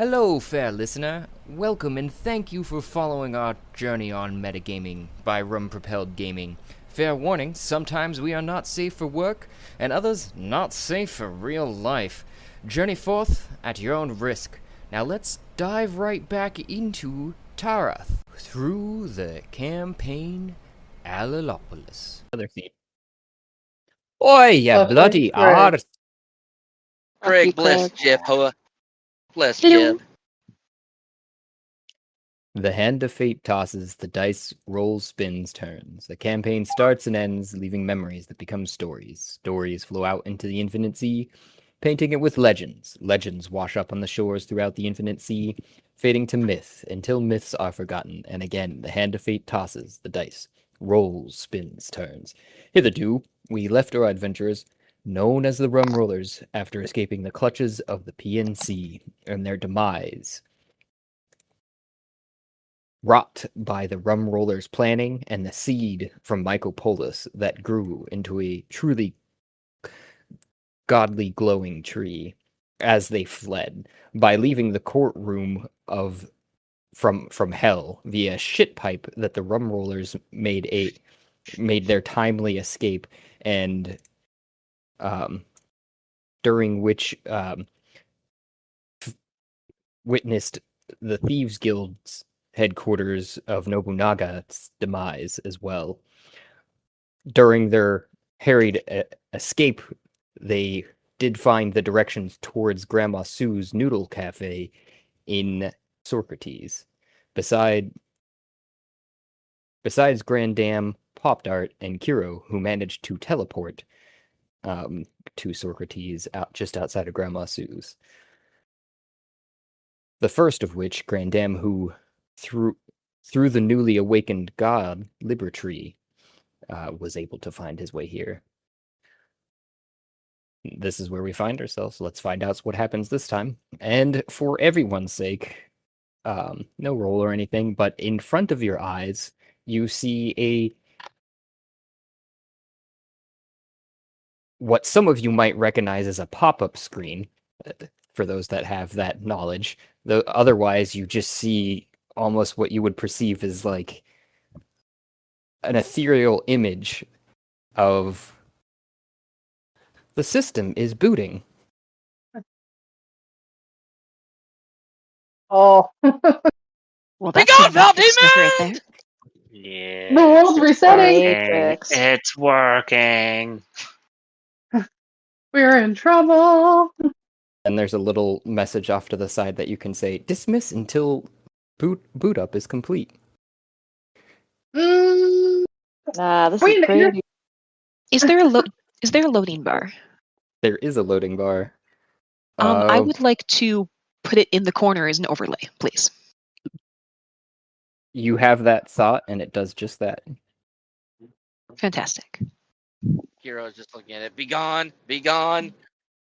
Hello, fair listener. Welcome and thank you for following our journey on metagaming by Rum-Propelled Gaming. Fair warning, sometimes we are not safe for work, and others not safe for real life. Journey forth at your own risk. Now let's dive right back into Tarath through the campaign Alilopolis. Other feet. Oi, you Okay, bloody Greg. arse! Happy Greg, bless Greg. Jeb, Hoa. Bless Hello. Jeb. The hand of fate tosses, the dice rolls, spins, turns. The campaign starts and ends, leaving memories that become stories. Stories flow out into the infinite sea, painting it with legends. Legends wash up on the shores throughout the infinite sea, fading to myth until myths are forgotten. And again, the hand of fate tosses, the dice rolls, spins, turns. Hitherto, we left our adventurers, known as the Rum Rollers, after escaping the clutches of the PNC and their demise, wrought by the Rum Rollers' planning and the seed from Michael Polis that grew into a truly godly glowing tree as they fled by leaving the courtroom of from hell via shit pipe that the Rum Rollers made their timely escape, and during which witnessed the Thieves Guild's headquarters of Nobunaga's demise as well. During their harried escape, they did find the directions towards Grandma Sue's Noodle Cafe in sORCrates. Besides Grandam, Pop Dart, and Kiro, who managed to teleport to sORCrates just outside of Grandma Sue's. The first of which, Grandam, who through the newly awakened god, Liber-Tree, was able to find his way here. This is where we find ourselves. Let's find out what happens this time. And for everyone's sake, no roll or anything, but in front of your eyes, you see what some of you might recognize as a pop-up screen, for those that have that knowledge. Though otherwise, you just see almost what you would perceive as like an ethereal image of the system is booting. Oh, Well, Be that's gone, some business right there. Valdemar! Yeah, the world's resetting. Matrix. It's working. We're in trouble. And there's a little message off to the side that you can say, dismiss until boot up is complete. Mm, This Wait, is crazy. Is there a loading bar? There is a loading bar. I would like to put it in the corner as an overlay, please. You have that thought, and it does just that. Fantastic. Kiro's just looking at it. Be gone! Be gone!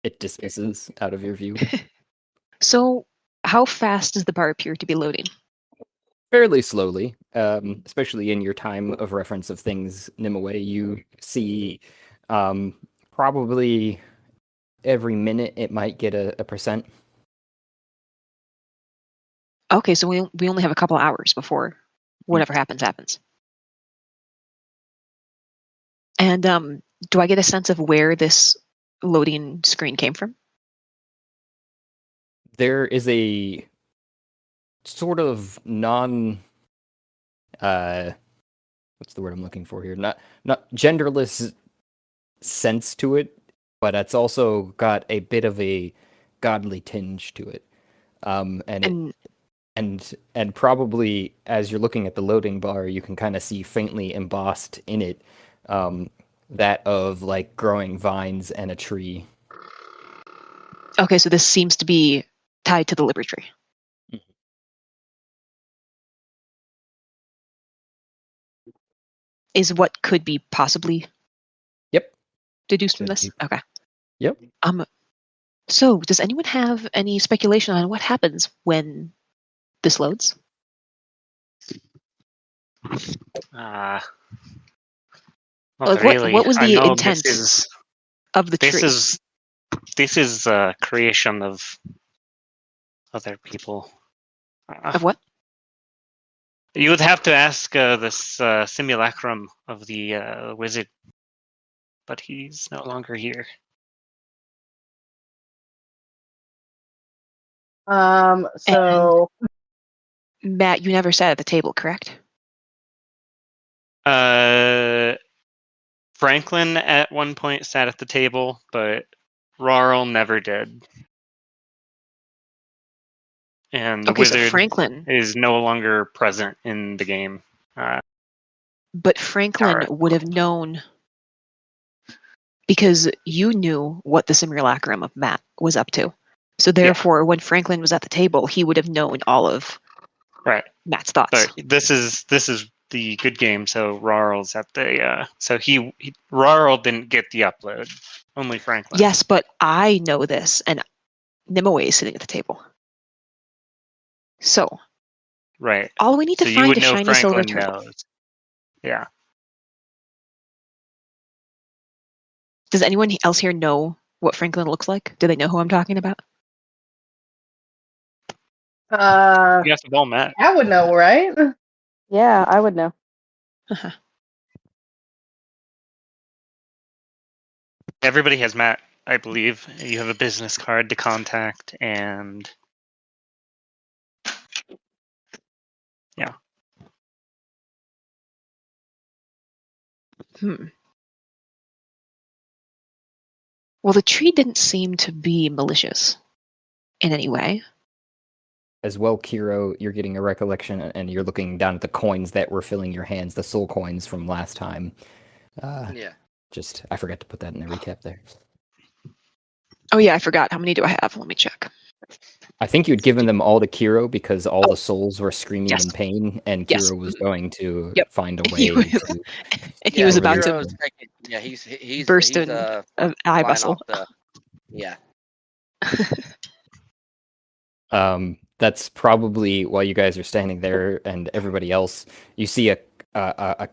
It dismisses out of your view. So, how fast does the bar appear to be loading? Fairly slowly, especially in your time of reference of things Nimue. You see probably every minute it might get a percent. Okay, so we only have a couple hours before whatever happens. And do I get a sense of where this loading screen came from? There is a sort of what's the word I'm looking for here? Not genderless sense to it, but it's also got a bit of a godly tinge to it. And probably as you're looking at the loading bar, you can kind of see faintly embossed in it that of like growing vines and a tree. Okay, so this seems to be tied to the Liber-Tree. Is what could be possibly deduced from this? Okay. Yep. So does anyone have any speculation on what happens when this loads? Not Like, really. what was I the know intent of the tree? this is a creation of other people. Of what? You would have to ask this simulacrum of the wizard, but he's no longer here. So Matt, you never sat at the table, correct? Franklin at one point sat at the table, but Rarl never did. And the Okay, so wizard Franklin, is no longer present in the game. but Franklin Alright. would have known because you knew what the simulacrum of Matt was up to. So therefore, when Franklin was at the table, he would have known all of Right. Matt's thoughts. But this is the good game, so Rarl's at the so Rarl didn't get the upload. Only Franklin. Yes, but I know this, and Nimue is sitting at the table. So Right. all we need to So you find would is know shiny silver Franklin turtle. knows. Yeah. Does anyone else here know what Franklin looks like? Do they know who I'm talking about? You guys have all met. I would know, right? Yeah, I would know. Everybody has met, I believe. You have a business card to contact, and yeah. Well, the tree didn't seem to be malicious in any way. As well, Kiro, you're getting a recollection, and you're looking down at the coins that were filling your hands, the soul coins from last time. Yeah. Just, I forgot to put that in the recap there. Oh yeah, I forgot. How many do I have? Let me check. I think you'd given them all to Kiro because all the souls were screaming Yes. in pain, and Yes. Kiro was going to Yep. find a And way he was- to... And he was about to Hero's taking- yeah, he's burst he's, in an eye flying bustle. off the- yeah. That's probably while you guys are standing there and everybody else, you see a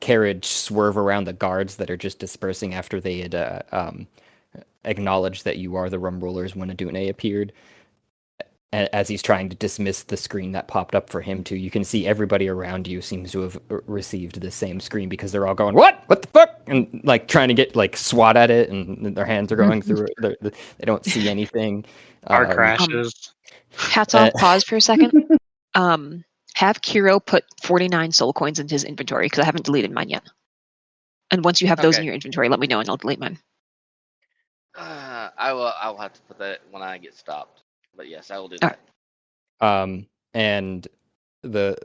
carriage swerve around the guards that are just dispersing after they had acknowledged that you are the Rum Rollers when Adune appeared. As he's trying to dismiss the screen that popped up for him too, you can see everybody around you seems to have received the same screen because they're all going, "What? What the fuck?" and like trying to get like swat at it, and their hands are going through it. They don't see anything. Car crashes. Hats off. Pause for a second. Have Kiro put 49 soul coins into his inventory because I haven't deleted mine yet. And once you have those in Okay. your inventory, let me know and I'll delete mine. I will have to put that when I get stopped. But yes, I will do All that. And the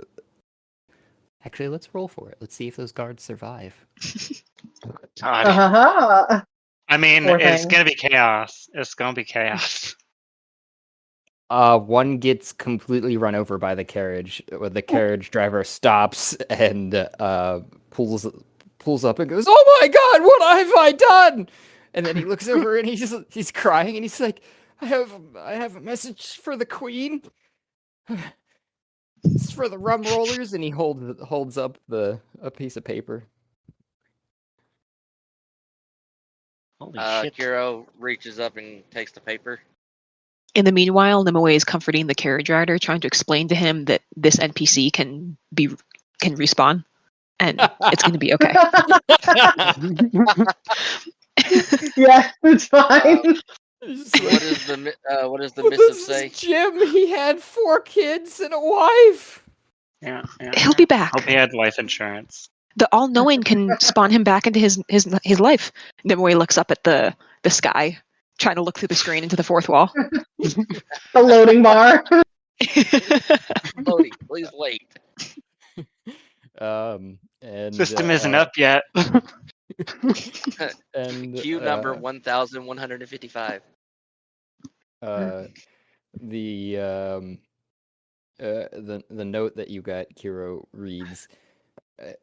actually, let's roll for it. Let's see if those guards survive. God. I mean, Poor it's thing. gonna be chaos. It's gonna be chaos. One gets completely run over by the carriage. The carriage driver stops and pulls up and goes, "Oh my God, what have I done?" And then he looks over and he's crying and he's like, I have a message for the queen. It's for the Rum Rollers," and he holds up a piece of paper. Holy shit. Kiro reaches up and takes the paper. In the meanwhile, Nimue is comforting the carriage rider, trying to explain to him that this NPC can respawn, and it's going to be okay. Yeah, it's fine. What does the "But missive this say? is Jim. He had 4 kids and a wife." Yeah. He'll be back. Hope he had life insurance. The all-knowing can spawn him back into his life. Nimue looks up at the sky, trying to look through the screen into the fourth wall. The loading bar. Lodi, please wait. And System isn't up yet. and Queue number 1155. the note that you got, Kiro, reads,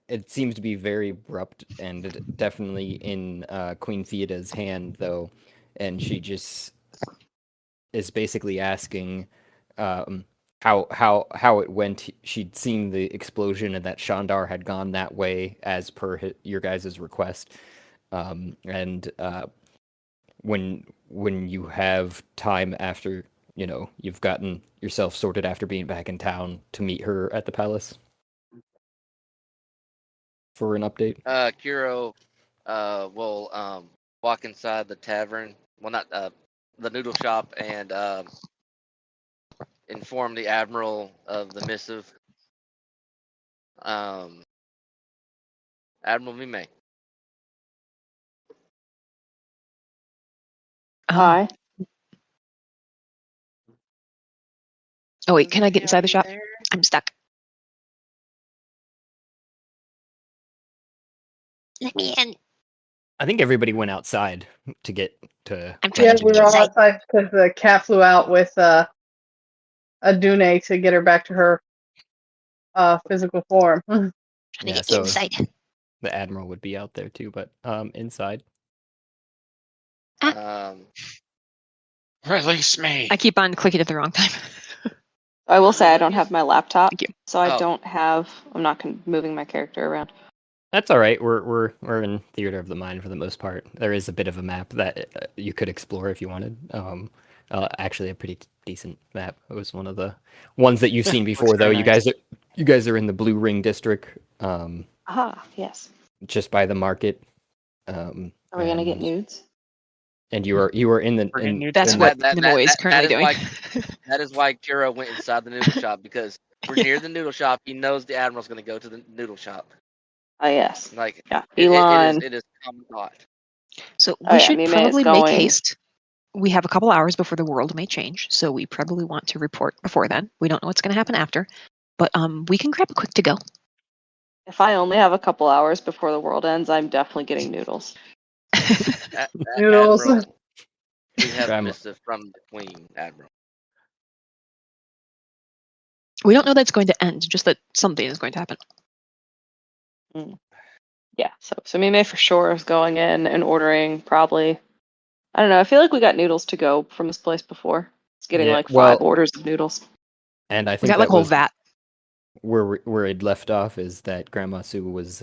it seems to be very abrupt and definitely in Queen Theoda's hand, though, and she just is basically asking how it went. She'd seen the explosion and that Shandar had gone that way as per your guys' request, and when you have time after you've gotten yourself sorted after being back in town to meet her at the palace for an update. Kiro will walk inside the tavern. Well, not the noodle shop, and inform the admiral of the missive. Admiral Mime. Hi. Oh wait, can I get inside Are the you shop? there? I'm stuck. Let me in. I think everybody went outside to get to. I'm trying Yeah, to we get were all inside. outside because the cat flew out with Adune to get her back to her physical form. Trying to Yeah, get so inside. the admiral would be out there too, but inside. Release me. I keep on clicking at the wrong time. I will say I don't have my laptop, Thank you. so I Oh. don't have. I'm not moving my character around. That's all right. We're in theater of the mind for the most part. There is a bit of a map that you could explore if you wanted. Actually, a pretty decent map. It was one of the ones that you've seen before, though. very nice. You guys are in the Blue Ring district, Ah, yes. just by the market. Are we gonna get nudes? And you were in the We're getting in, you That's in what That- Nimoy is that currently is doing. why- That is why Kiro went inside the noodle shop, because we're near the noodle shop. He knows the admiral's going to go to the noodle shop. Oh yes. Like, Yeah. it is common thought. So Oh, we yeah, should Mime is probably make going- haste. We have a couple hours before the world may change, so we probably want to report before then. We don't know what's going to happen after, but we can grab a quick to go. If I only have a couple hours before the world ends, I'm definitely getting noodles. Noodles. Admiral, we have a Grandma. missive from the Queen, Admiral. We don't know that's going to end, just that something is going to happen. Yeah, so Mime for sure is going in and ordering probably. I don't know. I feel like we got noodles to go from this place before. It's getting Yeah, like 5 well- orders of noodles. and I We think got like that a whole was vat. where it left off is that Grandma Sue was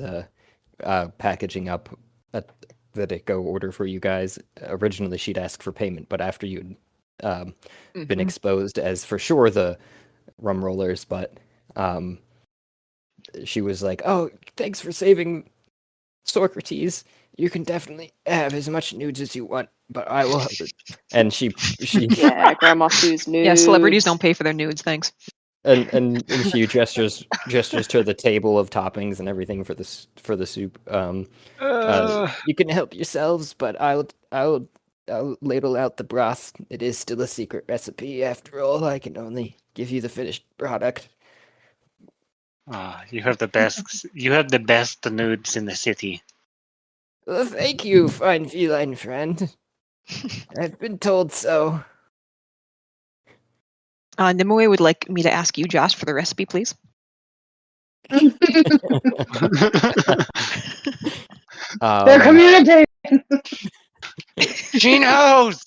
packaging up the Ditko order for you guys. Originally, she'd asked for payment, but after you'd been exposed as for sure the Rum Rollers, but she was like, "Oh, thanks for saving sORCrates. You can definitely have as much nudes as you want, but I will." And she Yeah, Grandma Sue's nudes. Yeah, celebrities don't pay for their nudes, thanks. and she gestures to the table of toppings and everything for the soup. You can help yourselves, but I'll ladle out the broth. It is still a secret recipe after all. I can only give you the finished product. You have the best. You have the best nudes in the city. Well, thank you, fine feline friend. I've been told so. Nimue would like me to ask you, Josh, for the recipe, please. They're communicating. She knows.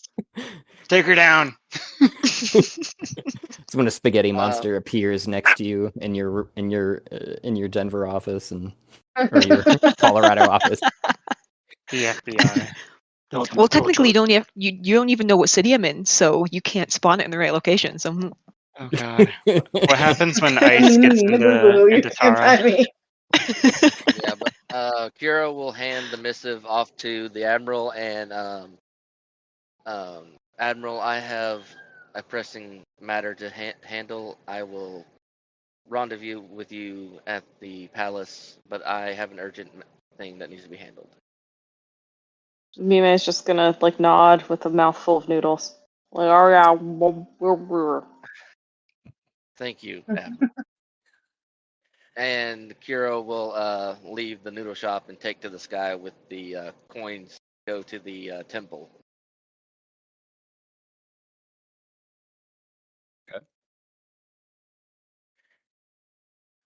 Take her down. It's when a spaghetti monster appears next to you in your Denver office or your Colorado office. The FBI. Well, technically, you don't even know what city I'm in, so you can't spawn it in the right location. So, Oh god. What happens when ice gets into Tara? Yeah, but Kiro will hand the missive off to the Admiral, and Admiral, I have a pressing matter to handle. I will rendezvous with you at the palace, but I have an urgent thing that needs to be handled. Mime is just gonna like nod with a mouthful of noodles. Like, oh yeah. Thank you, Admiral. And Kiro will leave the noodle shop and take to the sky with the coins. Go to the temple.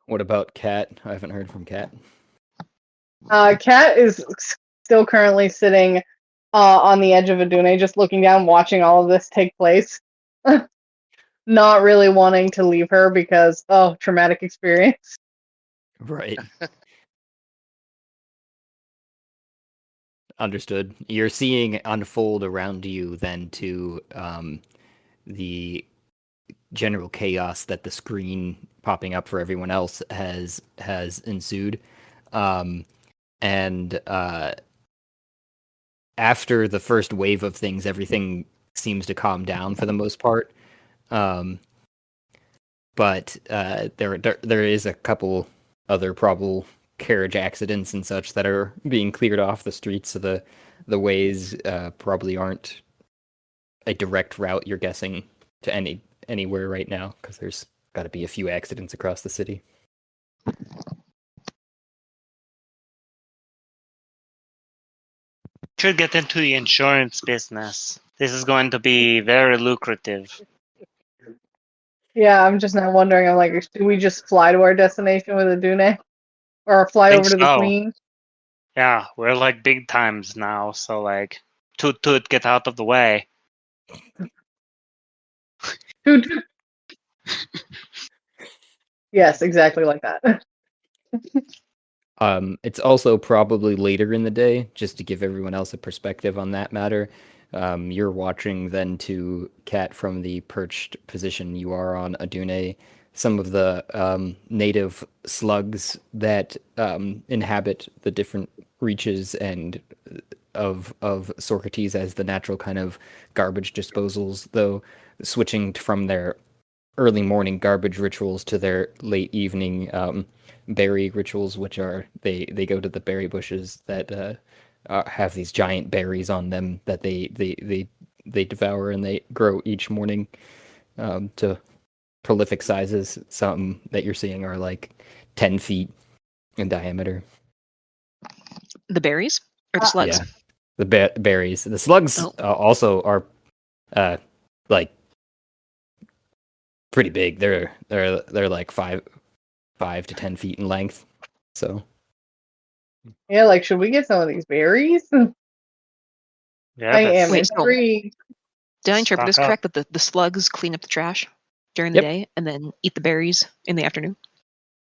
What about Kat? I haven't heard from Kat. Kat is still currently sitting on the edge of Adune, just looking down, watching all of this take place. Not really wanting to leave her because, traumatic experience. Right. Understood. You're seeing unfold around you then to the general chaos that the screen popping up for everyone else has ensued. And after the first wave of things, everything seems to calm down for the most part. But there is a couple other probable carriage accidents and such that are being cleared off the streets. So the ways probably aren't a direct route, you're guessing, to anywhere right now, because there's got to be a few accidents across the city. Should get into the insurance business. This is going to be very lucrative. Yeah, I'm just now wondering. I'm like, do we just fly to our destination with a Dune, or fly Think over to the so. Queen? Yeah, we're like big times now, so like toot get out of the way. Toot, toot. Yes, exactly like that. It's also probably later in the day, just to give everyone else a perspective on that matter. You're watching then to Cat from the perched position you are on Adune. Some of the native slugs that inhabit the different reaches and of sORCrates as the natural kind of garbage disposals, though switching from their early morning garbage rituals to their late evening berry rituals, which are they go to the berry bushes that have these giant berries on them that they devour, and they grow each morning to prolific sizes. Some that you're seeing are like 10 feet in diameter. The berries or the slugs? Yeah, the berries. The slugs also are like pretty big. They're like 5 to 10 feet in length. So Yeah, like, should we get some of these berries? Yeah, I am Wait, so- intrigued. Did I interpret this Stock up. correct that the slugs clean up the trash during the Yep. day and then eat the berries in the afternoon?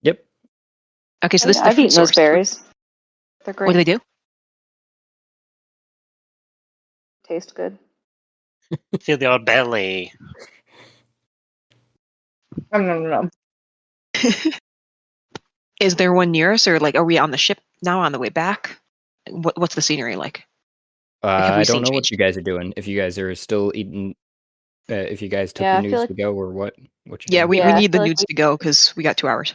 yep. Okay, so this is the I've food eaten those source. berries. They're great. What do they do? Taste good. Fill your belly. No. Is there one near us, or like are we on the ship now on the way back? What's the scenery like? have we I seen don't know what change? you guys are doing. If you guys are still eating, if you guys took Yeah, your I feel nudes like- to go, or what you Yeah, doing? we Yeah, I need the feel like nudes to go because we got 2 hours.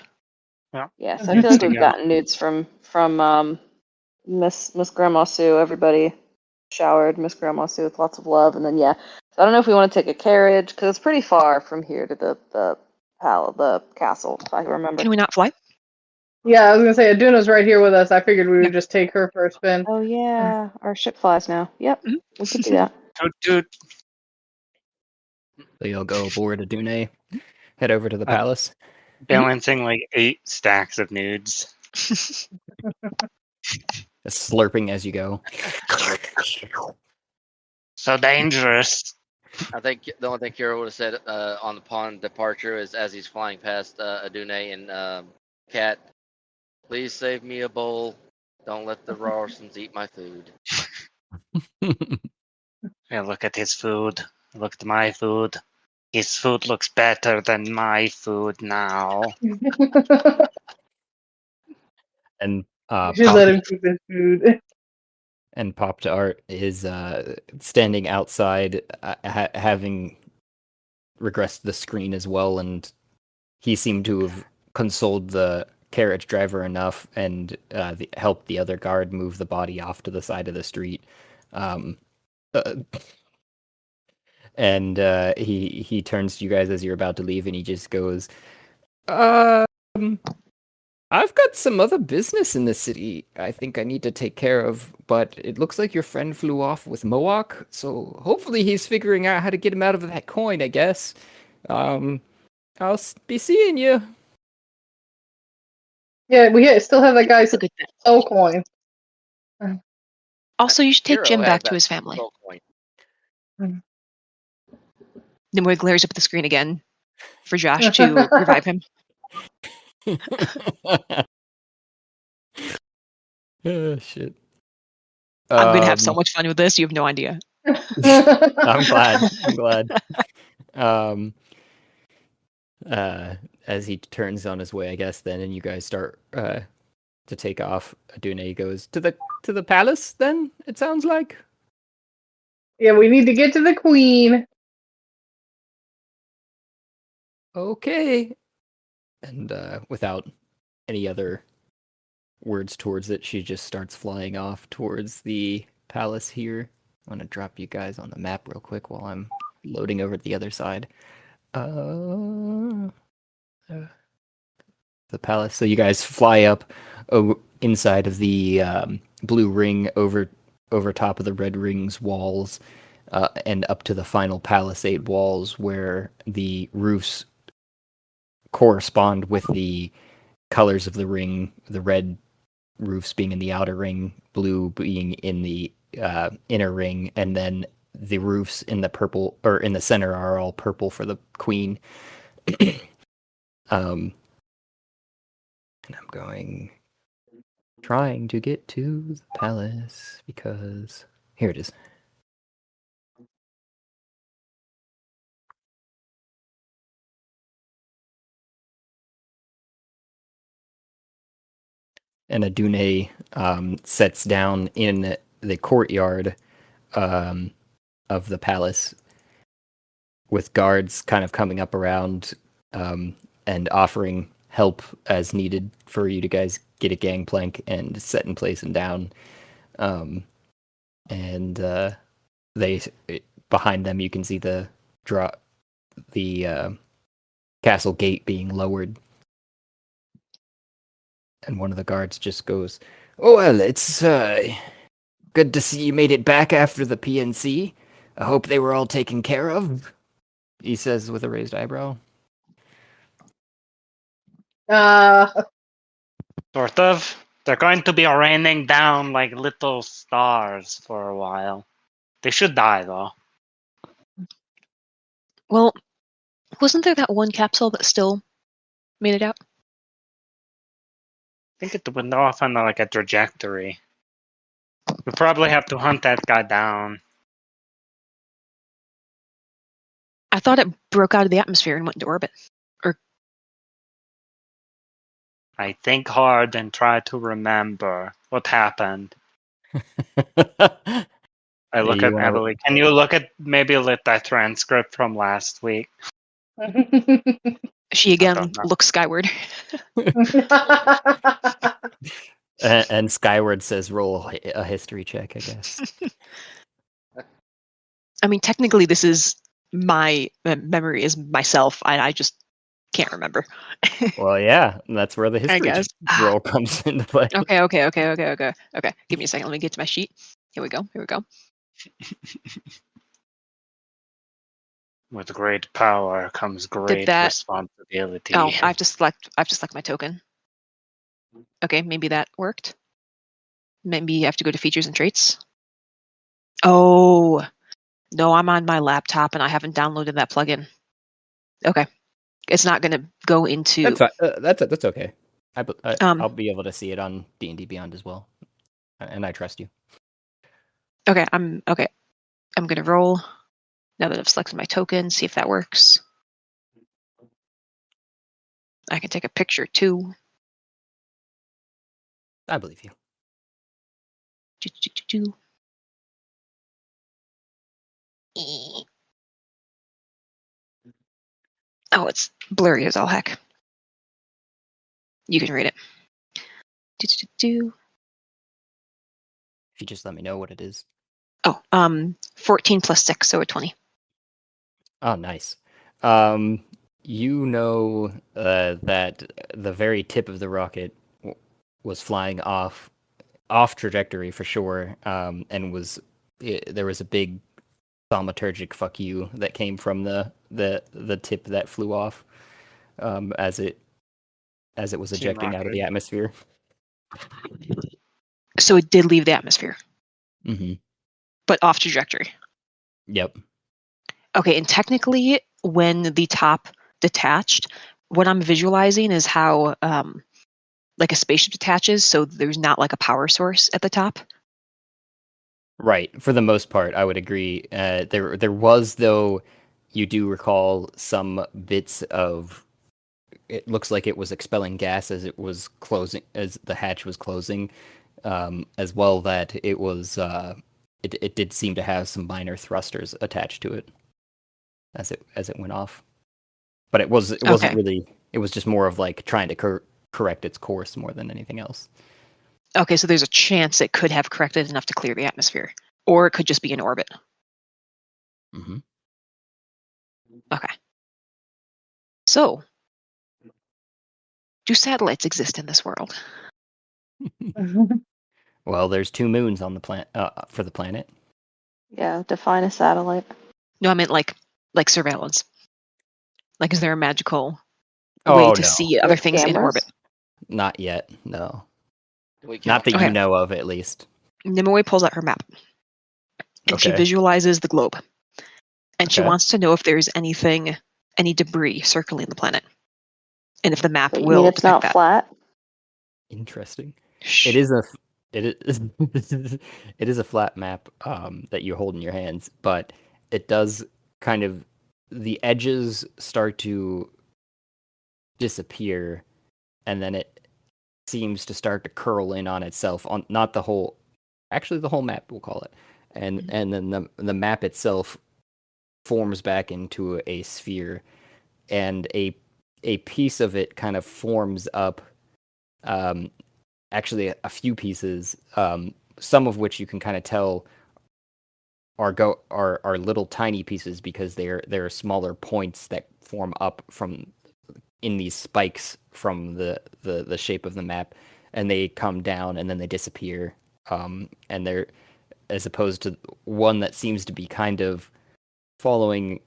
Yes, I feel like we've Yeah. gotten nudes from Miss Grandma Sue. Everybody showered Miss Grandma Sue with lots of love, and then So I don't know if we want to take a carriage because it's pretty far from here to the castle. If I remember. Can we not fly? Yeah, I was gonna say Aduna's right here with us. I figured we would just take her for a spin. Oh yeah, our ship flies now. Yep, Mhm. we could do that. Toot. So you'll go aboard a Dune, head over to the Uh, palace. Balancing like 8 stacks of nudes. Just slurping as you go. So dangerous. I think the only thing Kira would have said upon departure is as he's flying past Adune and Cat, please save me a bowl. Don't let the Rorsons eat my food. Yeah, look at his food. Look at my food. His food looks better than my food now. And We should let him keep his food. and Pop to Art is standing outside, having regressed the screen as well, and he seemed to have consoled the carriage driver enough and helped the other guard move the body off to the side of the street. And he turns to you guys as you're about to leave, and he just goes, I've got some other business in the city I think I need to take care of, but it looks like your friend flew off with Moak, so hopefully he's figuring out how to get him out of that coin, I guess. I'll be seeing you. Yeah, we still have that guy's That's a good thing. soul coin. Also, you should take Hero Jim has back to that his family. soul coin. Nimue glares up at the screen again for Josh to revive him. Oh, shit. I'm gonna have so much fun with this. You have no idea. I'm glad. As he turns on his way, I guess. Then, and you guys start to take off. Adune goes to the palace. Then it sounds like. Yeah, we need to get to the queen. Okay. And without any other words towards it, she just starts flying off towards the palace here. I'm gonna drop you guys on the map real quick while I'm loading over to the other side. The palace. So you guys fly up inside of the blue ring over top of the red ring's walls, and up to the final palisade walls where the roofs correspond with the colors of the ring. The red roofs being in the outer ring, blue being in the inner ring, and then the roofs in the purple or in the center are all purple for the queen. And I'm trying to get to the palace because here it is. And Adune sets down in the courtyard of the palace, with guards kind of coming up around and offering help as needed for you to guys get a gangplank and set in place and down. And they behind them you can see the castle gate being lowered. And one of the guards just goes, "Oh well, it's good to see you made it back after the PNC. I hope they were all taken care of," he says with a raised eyebrow. Sort of. They're going to be raining down like little stars for a while. They should die, though. Well, wasn't there that one capsule that still made it out? I think it went off on like a trajectory. We probably have to hunt that guy down. I thought it broke out of the atmosphere and went into orbit. I think hard and try to remember what happened. I look at Emily. Can you look at that transcript from last week? She again looks skyward. And skyward says roll a history check, I guess. I mean, technically, this is my memory is myself. I just can't remember. Well, yeah, that's where the history roll comes into play. Okay. Give me a second. Let me get to my sheet. Here we go. With great power comes great responsibility. Oh, I have to select my token. Okay, maybe that worked. Maybe you have to go to features and traits. Oh, no, I'm on my laptop and I haven't downloaded that plugin. Okay, it's not going to go into. That's okay. I'll be able to see it on D&D Beyond as well, and I trust you. Okay, I'm going to roll now that I've selected my token. See if that works. I can take a picture too. I believe you. Oh, it's blurry as all heck. You can read it. If you just let me know what it is. Oh, 14 plus 6, so a 20. Oh, nice. You know that the very tip of the rocket was flying off trajectory for sure, and there was a big thaumaturgic fuck you that came from the tip that flew off as it was ejecting out of the atmosphere. So it did leave the atmosphere. Mm-hmm. But off trajectory. Yep. Okay, and technically, when the top detached, what I'm visualizing is how like a spaceship detaches, so there's not like a power source at the top. Right. For the most part, I would agree. There was, though, you do recall some bits of it looks like it was expelling gas as it was closing, as the hatch was closing, as well that it was it did seem to have some minor thrusters attached to it as it went off, but it wasn't Okay. really. It was just more of like trying to correct its course more than anything else. Okay, so there's a chance it could have corrected enough to clear the atmosphere, or it could just be in orbit. Mm-hmm. Okay. So, do satellites exist in this world? Well, there's 2 moons on the planet for the planet. Yeah, define a satellite. No, I meant like surveillance. Like, is there a magical Oh, way to no. see other With things in cameras? orbit? Not yet. No, We not that Okay. you know of, at least. Nimue pulls out her map, and she Okay. visualizes the globe, and she Okay. wants to know if there's any debris circling the planet, and if the map But you will mean it's depict not that. flat? Interesting. Shh. It is it is a flat map that you hold in your hands, but it does kind of, the edges start to disappear, and then it seems to start to curl in on itself, on not the whole, actually the whole map we'll call it, and then the map itself forms back into a sphere, and a piece of it kind of forms up. Actually, a few pieces, some of which you can kind of tell are little tiny pieces because they're smaller points that form up from in these spikes from the shape of the map, and they come down and then they disappear. And they're, as opposed to one that seems to be kind of following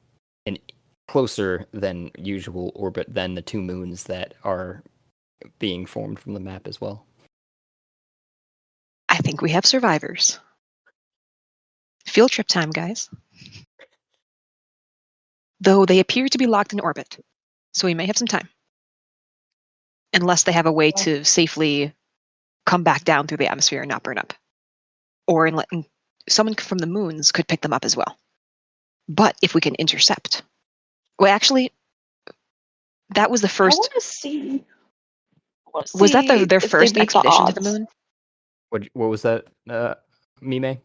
an closer than usual orbit than the 2 moons that are being formed from the map as well. I think we have survivors. Field trip time, guys. Though they appear to be locked in orbit, so we may have some time. Unless they have a way to safely come back down through the atmosphere and not burn up. Or someone from the moons could pick them up as well. But if we can intercept. Well, actually, that was the I first. want to see. Was that their if they first beat the expedition to the odds. moon? What was that, Mime?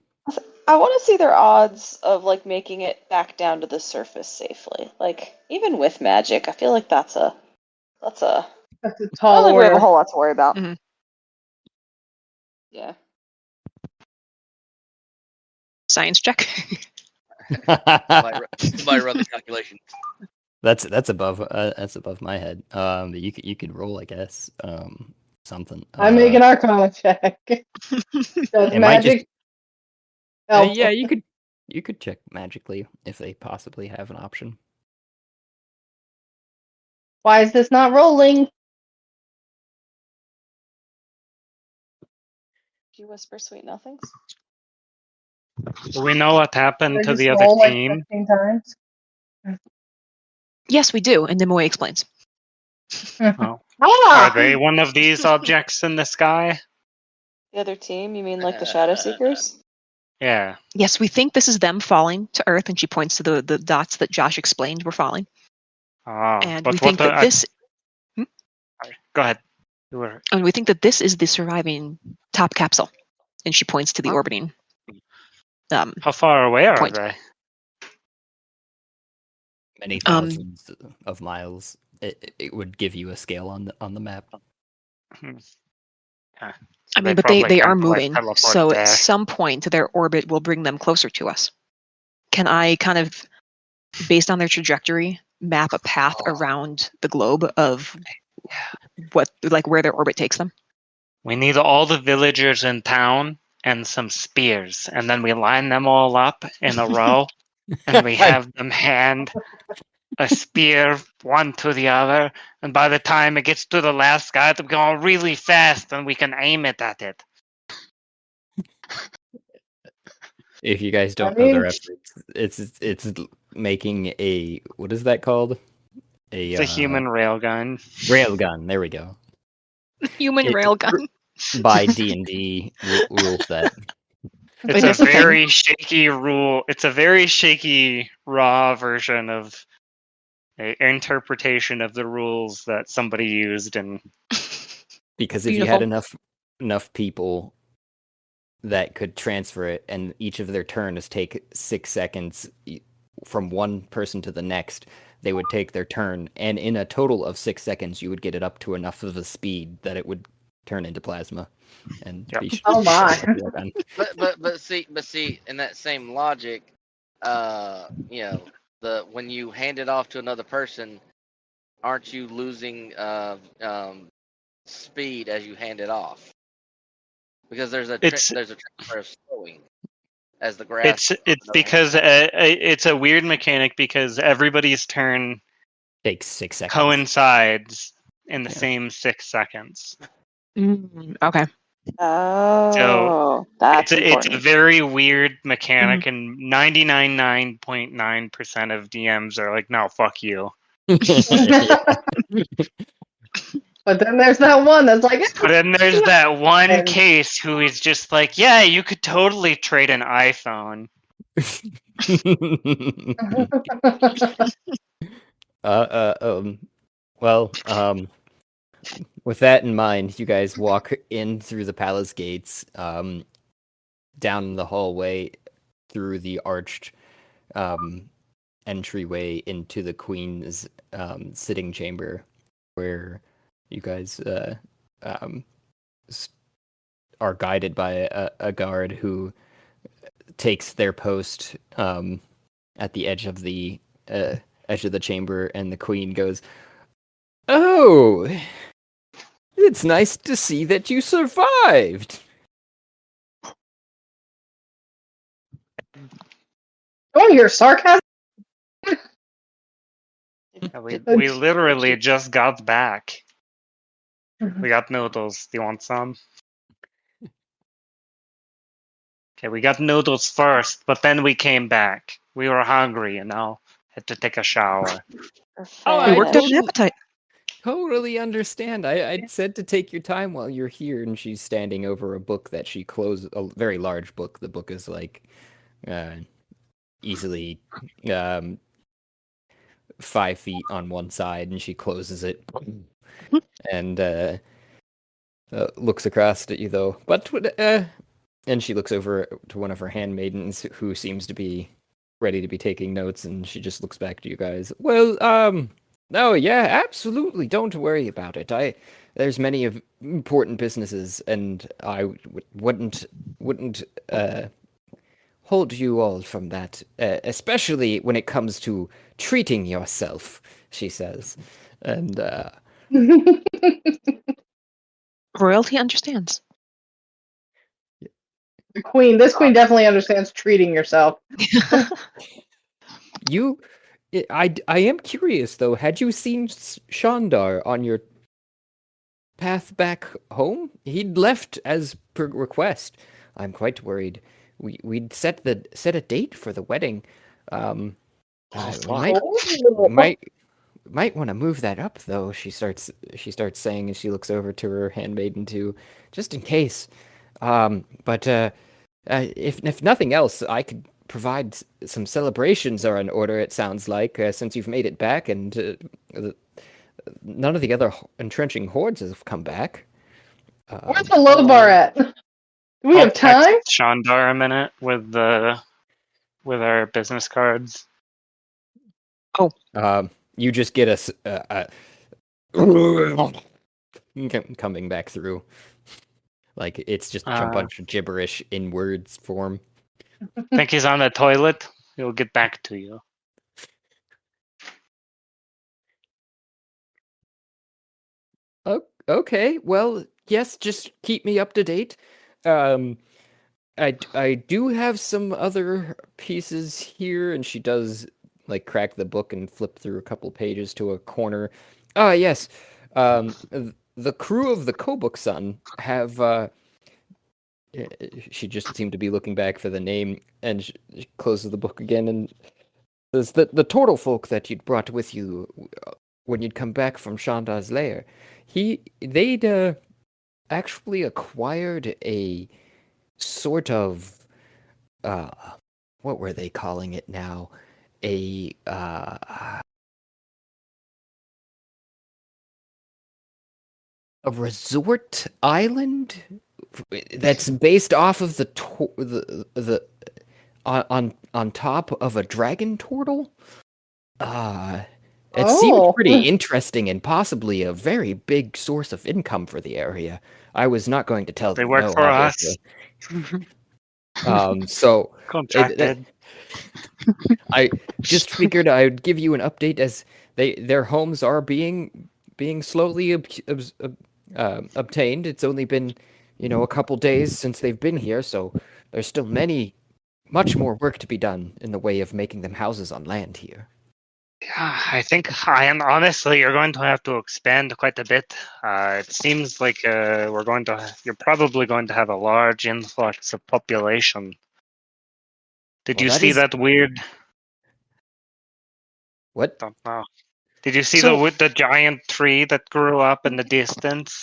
I want to see their odds of like making it back down to the surface safely. Like even with magic, I feel like that's a That's a I don't tall think we have a order. whole lot to worry about. Mhm. Yeah. Science check. Somebody run the calculation. That's above my head. But you could roll, I guess. Something. I'm making Arcana check. Does It might just. magic help? Yeah, you could check magically if they possibly have an option. Why is this not rolling? Do you whisper sweet nothings? Do we know what happened Did I to just the other roll like team? 15 times? Yes, we do. And Nimue explains. Oh. Ah! Are they one of these objects in the sky? The other team? You mean like the Shadow Seekers? Yeah. Yes, we think this is them falling to Earth, and she points to the dots that Josh explained were falling. Oh, And but we think that this. Sorry, go ahead. You were. And we think that this is the surviving top capsule. And she points to the orbiting. How far away are Point. they? Many thousands of miles. It would give you a scale on the map. Yeah. I mean, but probably they are can't, like, moving. teleport So there. at some point, their orbit will bring them closer to us. Can I kind of, based on their trajectory, map a path around the globe of where their orbit takes them? We need all the villagers in town and some spears, and then we line them all up in a row, and we have them hand a spear one to the other, and by the time it gets to the last guy, they're going really fast, and we can aim it at it. If you guys don't know the reference, it's making a, what is that called? It's a human railgun. Railgun. There we go. Human railgun. By D&D rule set. It's a very shaky rule. It's a very shaky raw version of a interpretation of the rules that somebody used, and Because if you had enough people that could transfer it, and each of their turns take 6 seconds from one person to the next, they would take their turn, and in a total of 6 seconds, you would get it up to enough of a speed that it would turn into plasma. And Yep. be Oh my. But see, in that same logic, you know, when you hand it off to another person, aren't you losing speed as you hand it off? Because there's a transfer of slowing as the grass. It's because it's a weird mechanic because everybody's turn takes 6 seconds. coincides in the Yeah. same 6 seconds. Okay. Oh, that's It's important. a very weird mechanic, and 99.9% of DMs are like, "No, fuck you." But then there's that one that's like, But then there's that one And- case who is just like, "Yeah, you could totally trade an iPhone." With that in mind, you guys walk in through the palace gates, down the hallway, through the arched entryway into the queen's sitting chamber, where you guys are guided by a guard who takes their post at the edge of the chamber, and the queen goes, "Oh, it's nice to see that you survived." oh, you're sarcastic? We literally just got back. We got noodles. Do you want some? Okay, we got noodles first, but then we came back. We were hungry, had to take a shower. I We worked out an totally- appetite. Totally understand. I said to take your time while you're here, and she's standing over a book that she closed, a very large book. The book is like easily 5 feet on one side, and she closes it and looks across at you though. But and she looks over to one of her handmaidens who seems to be ready to be taking notes, and she just looks back to you guys. Well, no, yeah, absolutely. Don't worry about it. There's many of important businesses, and I wouldn't hold you all from that, especially when it comes to treating yourself, she says. And Royalty understands. This queen definitely understands treating yourself. I am curious though. Had you seen Shandar on your path back home? He'd left as per request. I'm quite worried. We'd set a date for the wedding. We might want to move that up though. She starts saying, as she looks over to her handmaiden too, just in case. But if nothing else, I could provide some celebrations are in order. It sounds like since you've made it back, and none of the other entrenching hordes have come back. Where's the low bar at? Do we have time? Text Shandar a minute with our business cards. You just get us coming back through. Like it's just a bunch of gibberish in words form. Think he's on the toilet? He'll get back to you. Okay, well, yes, just keep me up to date. I do have some other pieces here, and she does like crack the book and flip through a couple pages to a corner. Ah, yes. The crew of the Kobuk Sun have she just seemed to be looking back for the name, and she closes the book again and says that the turtle folk that you'd brought with you when you'd come back from Shandar's lair, they'd actually acquired a sort of what were they calling it now? A A resort island that's based off of the on top of a dragon turtle. It seemed Oh. pretty interesting and possibly a very big source of income for the area. I was not going to tell They them work no, for us. obviously. So Contracted. I just figured I would give you an update as their homes are being slowly obtained. It's only been, a couple days since they've been here, so there's still much more work to be done in the way of making them houses on land here. Yeah, I think, and honestly, you're going to have to expand quite a bit. It seems like you're probably going to have a large influx of population. Did Well, you that see is that weird? what? Don't know. Did you see So, the giant tree that grew up in the distance?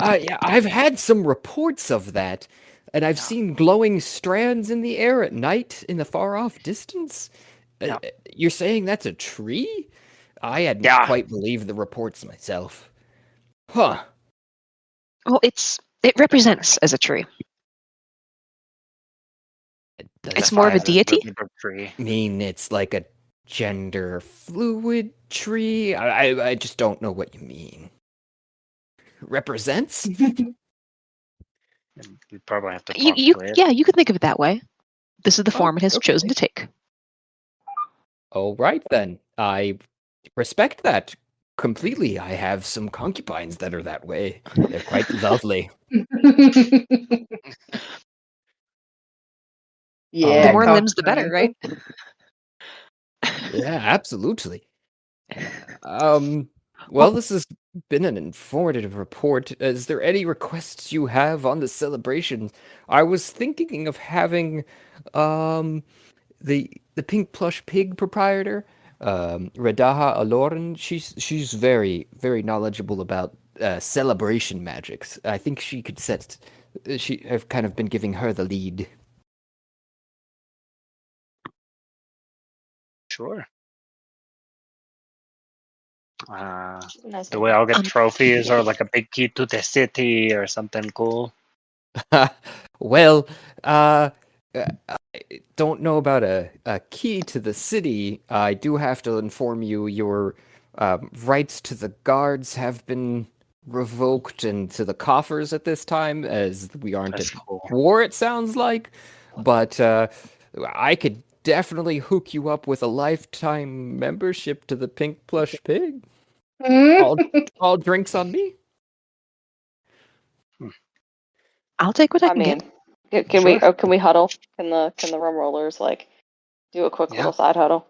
yeah, I've had some reports of that, and I've Yeah. seen glowing strands in the air at night in the far off distance. Yeah. You're saying that's a tree? I hadn't Yeah. quite believed the reports myself. Huh. Well, it represents as a tree. Does It's that more of a Defies deity. the Liber-Tree. mean it's like a gender fluid tree? I just don't know what you mean. Represents? You probably have to You, talk you, to it. yeah, you could think of it that way. This is the form it has okay. chosen to take. All right then. I respect that completely. I have some concubines that are that way. They're quite lovely. Yeah, The more Um, limbs, the better, right? Yeah, absolutely. Well, this has been an informative report. Is there any requests you have on the celebration? I was thinking of having the pink plush pig proprietor, Redaha Aloran. She's very, very knowledgeable about celebration magics. I think she could I've kind of been giving her the lead. Sure. Nice Do we all get Um, trophies or like a big key to the city or something cool? Well, I don't know about a key to the city. I do have to inform you your rights to the guards have been revoked and to the coffers at this time, as we aren't That's at cool. war, it sounds like. But I could definitely hook you up with a lifetime membership to the Pink Plush Pig. All drinks on me. I'll take what I I can mean, get. can Sure. we huddle? Can the rum rollers like do a quick Yeah. little side huddle?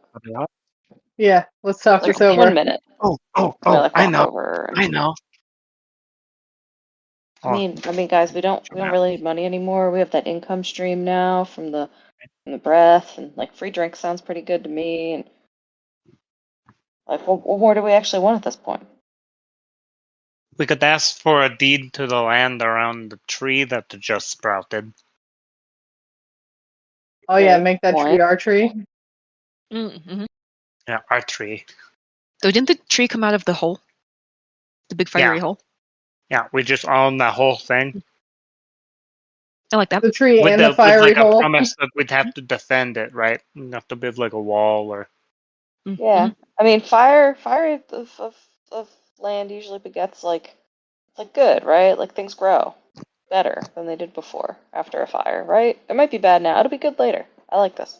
Yeah, let's talk Like this over. 1 minute. Oh, We like I walk know. over. And, I know. I mean, guys, we don't really need money anymore. We have that income stream now from the breath, and like free drink sounds pretty good to me. And like, what more do we actually want at this point? We could ask for a deed to the land around the tree that just sprouted. Oh yeah, Good make that tree point. our tree. Mm-hmm. Yeah, our tree. So didn't the tree come out of the hole? The big fiery hole? Yeah, we just own the whole thing. I like that. The tree With and the with fiery like a hole. promise that we'd have to defend it, right? We'd have to build like a wall or Mm-hmm. Yeah, I mean, fire of land usually begets like good, right? Like things grow better than they did before after a fire, right? It might be bad now. It'll be good later. I like this.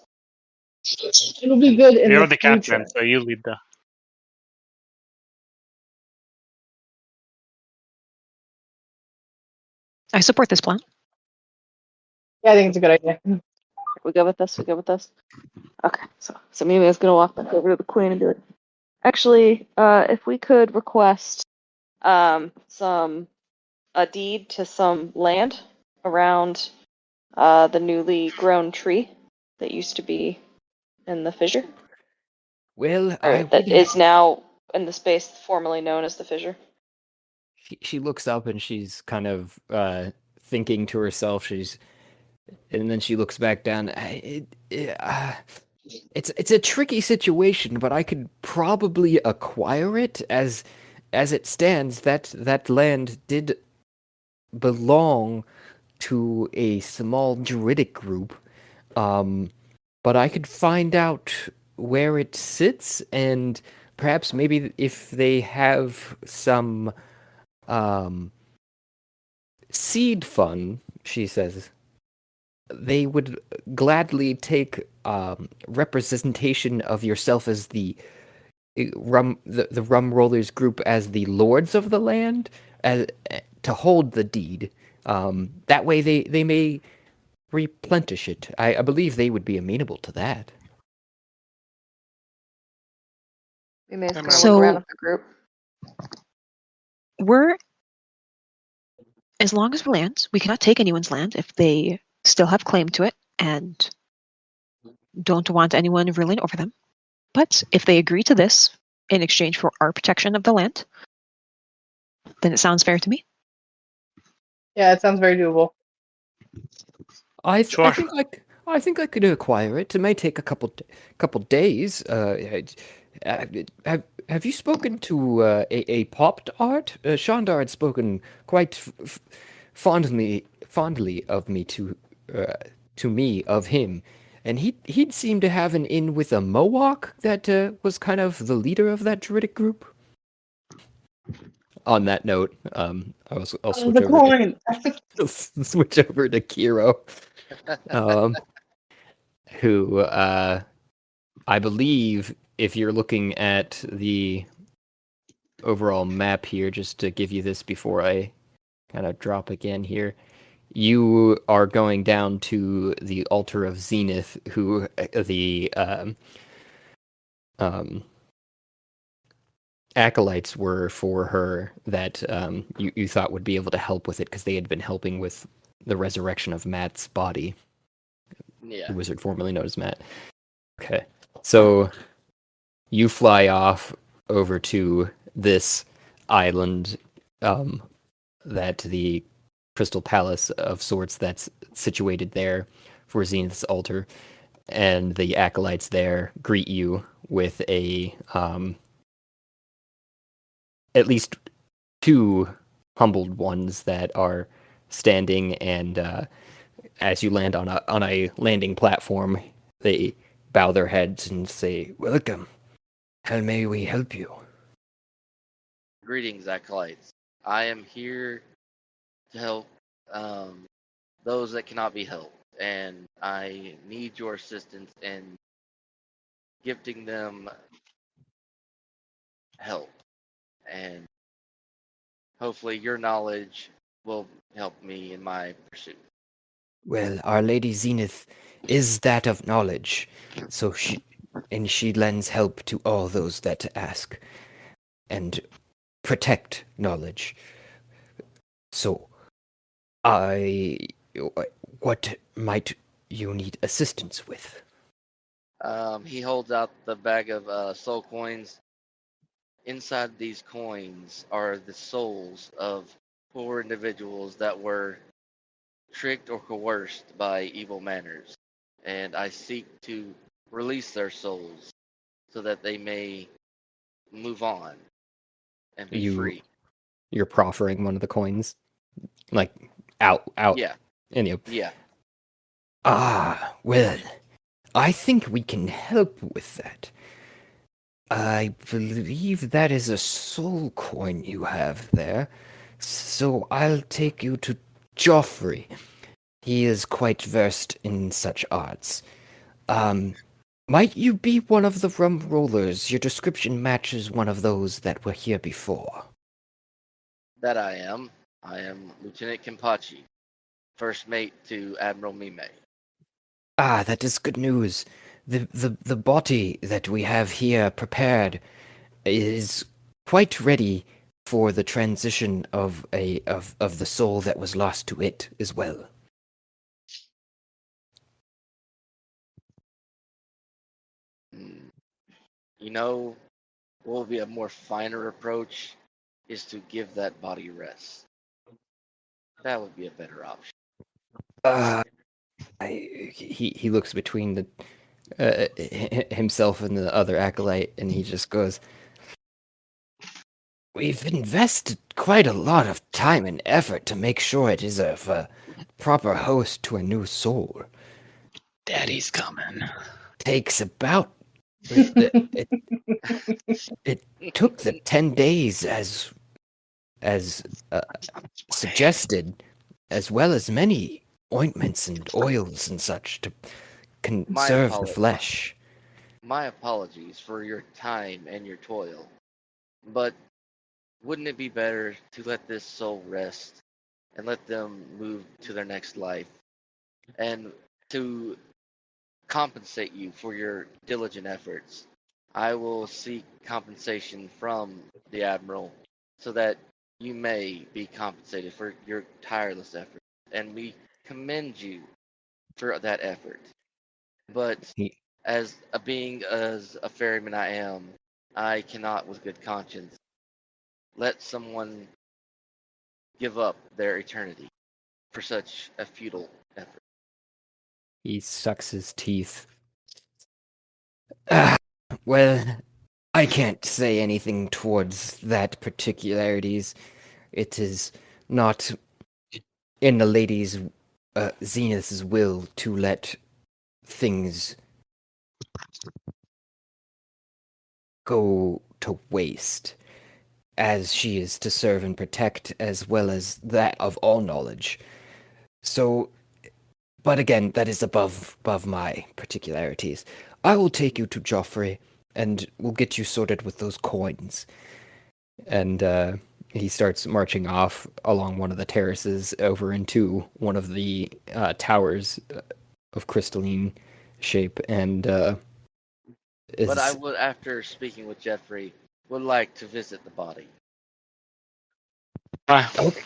It'll be good in you're the the captain, future. so you lead the. I support this plan. Yeah, I think it's a good idea. We good with this? We good with this? Okay, so Mimi's gonna walk back over to the queen and be like, actually, if we could request a deed to some land around the newly grown tree that used to be in the fissure, Well, or that is now in the space formerly known as the fissure. She looks up and she's kind of thinking to herself. And then she looks back down. It's a tricky situation, but I could probably acquire it as as it stands, that land did belong to a small druidic group. But I could find out where it sits, and perhaps maybe if they have some seed fund, she says, they would gladly take representation of yourself as the Rum Rollers group as the lords of the land, as, to hold the deed. That way they may replenish it. I believe they would be amenable to that. We may just go So- look around at the group. We're, as long as we're lands, we cannot take anyone's land if they still have claim to it and don't want anyone ruling over them. But if they agree to this in exchange for our protection of the land, then it sounds fair to me. Yeah, it sounds very doable. I Sure. think I could acquire it. It may take a couple days. Have you spoken to a popped art? Shandar had spoken quite fondly of me to me of him, and he'd seemed to have an in with a Mohawk that was kind of the leader of that druidic group. On that note, I'll switch The over coin. to switch over to Kiro, who I believe, if you're looking at the overall map here, just to give you this before I kind of drop again here, you are going down to the altar of Zenith, who the acolytes were for her that you thought would be able to help with it because they had been helping with the resurrection of Matt's body. Yeah. The wizard formerly known as Matt. Okay. So you fly off over to this island that the Crystal Palace of sorts that's situated there for Zenith's altar, and the acolytes there greet you with a at least two humbled ones that are standing, and as you land on a landing platform, they bow their heads and say, "Welcome. How may we help you?" Greetings, acolytes. I am here to help those that cannot be helped, and I need your assistance in gifting them help. And hopefully, your knowledge will help me in my pursuit. Well, Our Lady Zenith is that of knowledge, so she lends help to all those that ask, and protect knowledge. So, what might you need assistance with? He holds out the bag of soul coins. Inside these coins are the souls of poor individuals that were tricked or coerced by evil manners, and I seek to release their souls so that they may move on and be free. You're proffering one of the coins, like out. Yeah, And you. yeah. Well, I think we can help with that. I believe that is a soul coin you have there, so I'll take you to Joffrey. He is quite versed in such arts. Might you be one of the Rum Rollers? Your description matches one of those that were here before. That I am. I am Lieutenant Kimpachi, first mate to Admiral Mime. That is good news. The body that we have here prepared is quite ready for the transition of the soul that was lost to it as well. You know, what will be a more finer approach is to give that body rest. That would be a better option. He looks between the himself and the other acolyte, and he just goes, We've invested quite a lot of time and effort to make sure it is a proper host to a new soul. Daddy's coming. Takes about it took the 10 days as suggested, as well as many ointments and oils and such to My conserve the apologies. flesh. My apologies for your time and your toil, but wouldn't it be better to let this soul rest and let them move to their next life, and to compensate you for your diligent efforts? I will seek compensation from the Admiral so that you may be compensated for your tireless effort, and we commend you for that effort. But He, as a being as a ferryman I am, I cannot with good conscience let someone give up their eternity for such a futile effort. he sucks his teeth. Ah, well, I can't say anything towards that particularities. It is not in the lady's Zenith's will to let things go to waste, as she is to serve and protect as well as that of all knowledge. So, but again, that is above my particularities. I will take you to Joffrey, and we'll get you sorted with those coins. And he starts marching off along one of the terraces over into one of the towers of crystalline shape, and But I is would, after speaking with Jeffrey, would like to visit the body. okay.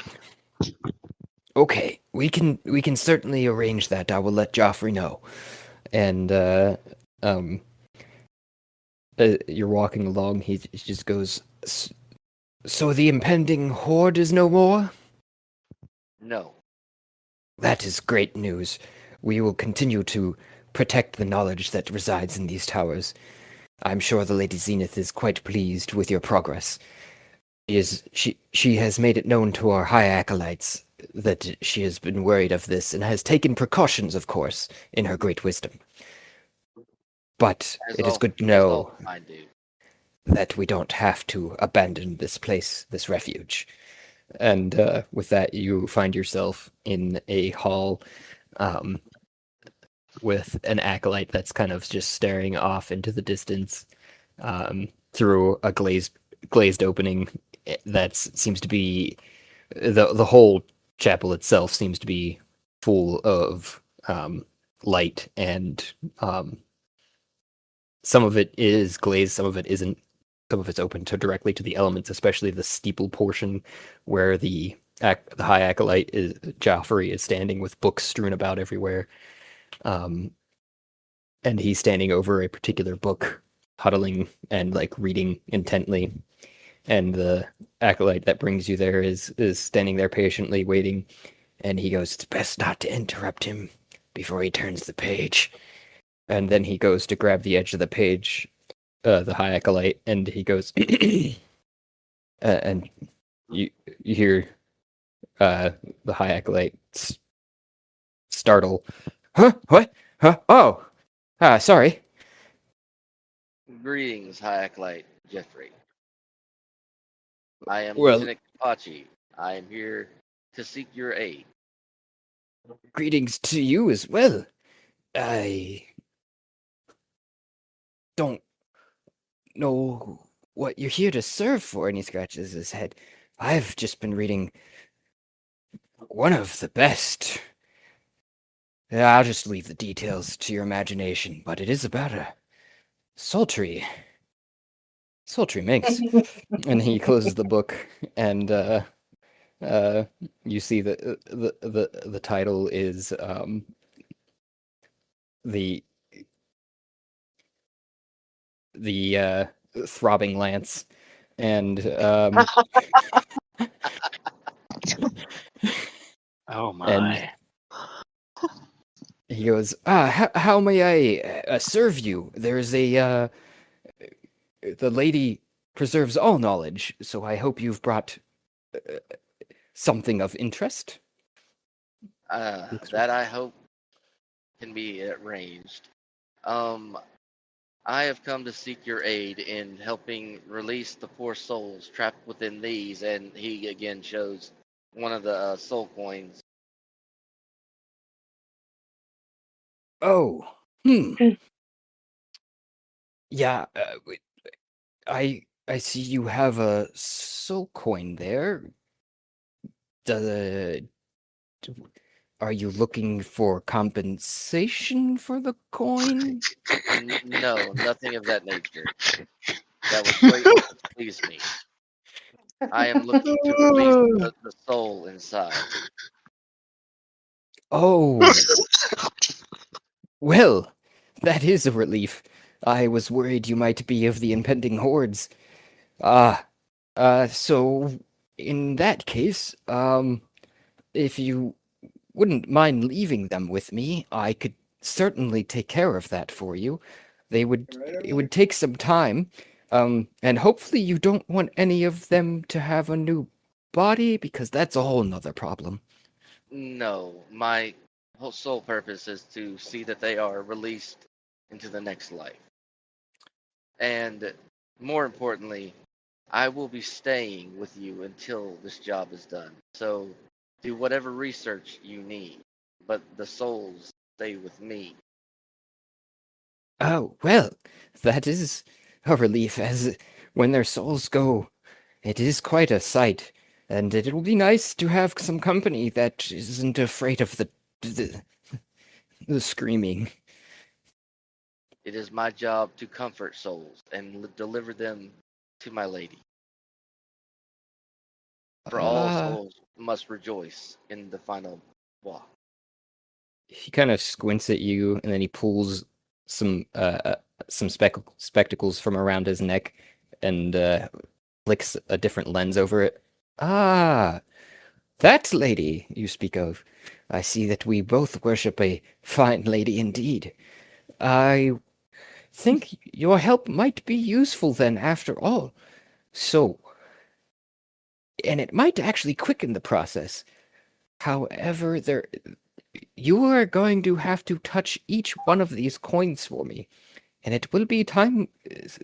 Okay, we can certainly arrange that. I will let Joffrey know. And um, you're walking along. He just goes. So the impending horde is no more? No. That is great news. We will continue to protect the knowledge that resides in these towers. I'm sure the Lady Zenith is quite pleased with your progress. She has made it known to our high acolytes that she has been worried of this and has taken precautions, of course, in her great wisdom. But As it is all, good to as all know I do. that we don't have to abandon this place, this refuge. And with that, you find yourself in a hall um, with an acolyte that's kind of just staring off into the distance through a glazed opening that seems to be the whole chapel itself seems to be full of light, and some of it is glazed, some of it isn't. Some of it's open to directly to the elements, especially the steeple portion where the high acolyte is Joffrey is standing with books strewn about everywhere. Um, and he's standing over a particular book, huddling and like reading intently. And the acolyte that brings you there is standing there patiently waiting. And he goes, "It's best not to interrupt him before he turns the page." And then he goes to grab the edge of the page, the high acolyte, and he goes, and you hear the high acolyte startle. Huh? What? Huh? Oh, sorry. Greetings, High Acolyte Jeffrey. I am Well, Lieutenant Kapachi. I am here to seek your aid. greetings to you as well. I don't know what you're here to serve for, and he scratches his head. I've just been reading one of the best. I'll just leave the details to your imagination, but it is about a sultry minx. And he closes the book, and you see that the title is the throbbing lance, and Oh and my. he goes, how may I serve you? There's a the lady preserves all knowledge, so I hope you've brought something of interest. That I hope can be arranged. I have come to seek your aid in helping release the poor souls trapped within these, and he again shows one of the soul coins. Oh, yeah. I see you have a soul coin there. The Are you looking for compensation for the coin? No, nothing of that nature. That would greatly displease me. I am looking to release the soul inside. Oh, well, that is a relief. I was worried you might be of the impending hordes. Ah, so in that case, if you wouldn't mind leaving them with me, I could certainly take care of that for you. It would take some time, and hopefully you don't want any of them to have a new body, because that's a whole nother problem. No, my whole sole purpose is to see that they are released into the next life. And more importantly, I will be staying with you until this job is done. So do whatever research you need, but the souls stay with me. Oh, well, that is a relief, as when their souls go, it is quite a sight, and it will be nice to have some company that isn't afraid of the, the screaming. It is my job to comfort souls and deliver them to my lady. For all souls must rejoice in the final walk. He kind of squints at you, and then he pulls some spectacles from around his neck and flicks a different lens over it. Ah, that lady you speak of. I see that we both worship a fine lady indeed. I think your help might be useful then, after all. So, and it might actually quicken the process. However, you are going to have to touch each one of these coins for me, and it will be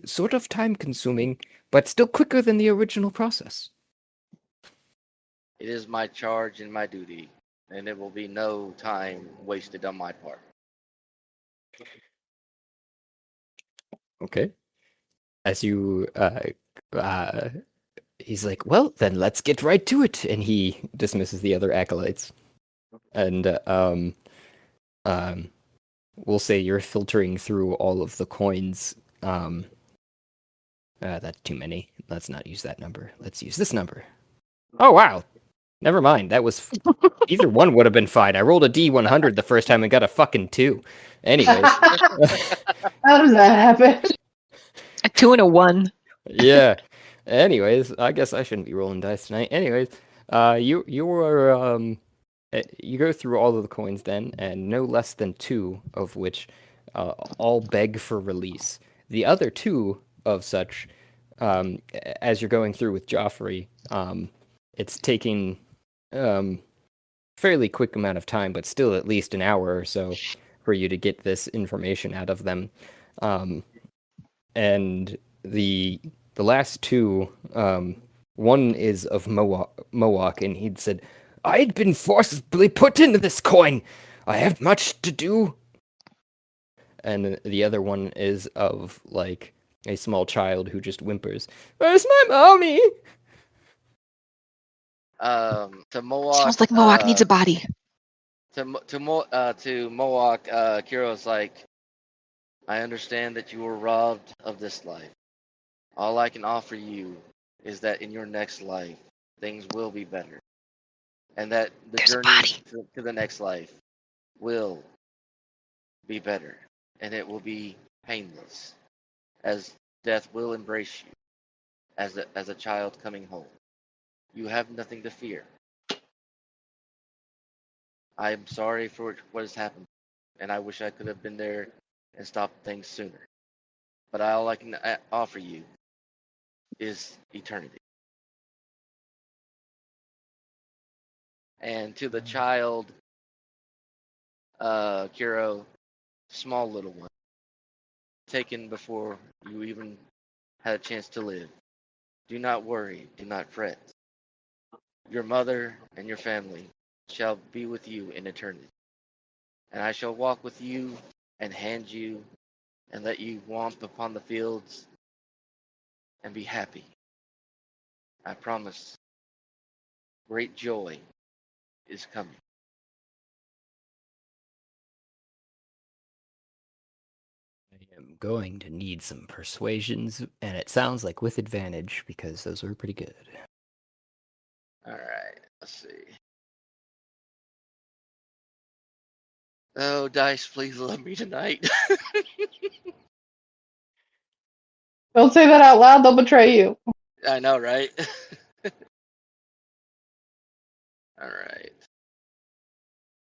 sort of time consuming, but still quicker than the original process. It is my charge and my duty, and it will be no time wasted on my part. Okay. As you, he's like, well, then let's get right to it, and he dismisses the other acolytes. And, we'll say you're filtering through all of the coins. That's too many. Let's not use that number. Let's use this number. Oh, wow. Never mind. That was either one would have been fine. I rolled a D100 the first time and got a fucking 2. Anyways. How does that happen? A 2 and a 1. Yeah. Anyways, I guess I shouldn't be rolling dice tonight. Anyways, you go through all of the coins then, and no less than 2 of which all beg for release. The other 2 of such, as you're going through with Joffrey, it's taking fairly quick amount of time, but still at least an hour or so for you to get this information out of them. And the last 2, one is of Mohawk, and he'd said, "I'd been forcibly put into this coin. I have much to do." And the other one is of like a small child who just whimpers, "Where's my mommy?" To Mohawk, Sounds like Mohawk needs a body. To Mohawk, Kiro's like, I understand that you were robbed of this life. All I can offer you is that in your next life, things will be better, and that the There's a journey body. to the next life will be better, and it will be painless, as death will embrace you as a child coming home. You have nothing to fear. I am sorry for what has happened, and I wish I could have been there and stopped things sooner. But all I can offer you is eternity. And to the child, Kiro, small little one, taken before you even had a chance to live. Do not worry, do not fret. Your mother and your family shall be with you in eternity. And I shall walk with you and hand you and let you wamp upon the fields and be happy. I promise great joy is coming. I am going to need some persuasions, and it sounds like with advantage because those were pretty good. Alright, let's see. Oh, dice, please love me tonight. Don't say that out loud, they'll betray you. I know, right? Alright.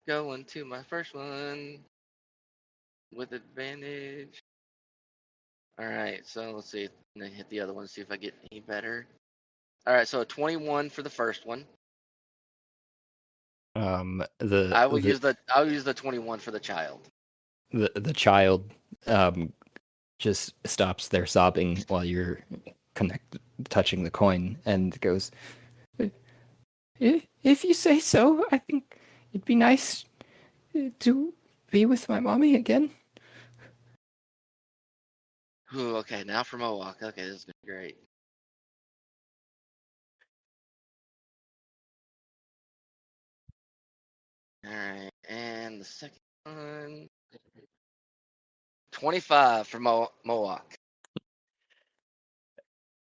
Going to my first one with advantage. Alright, so let's see. I'm gonna hit the other one, see if I get any better. Alright, so a 21 for the first one. I'll use the 21 for the child. The child just stops their sobbing while you're touching the coin and goes, if you say so, I think it'd be nice to be with my mommy again. Ooh, okay, now for Mohawk. Okay, this is gonna be great. Alright, and the second one. 25 for Mohawk.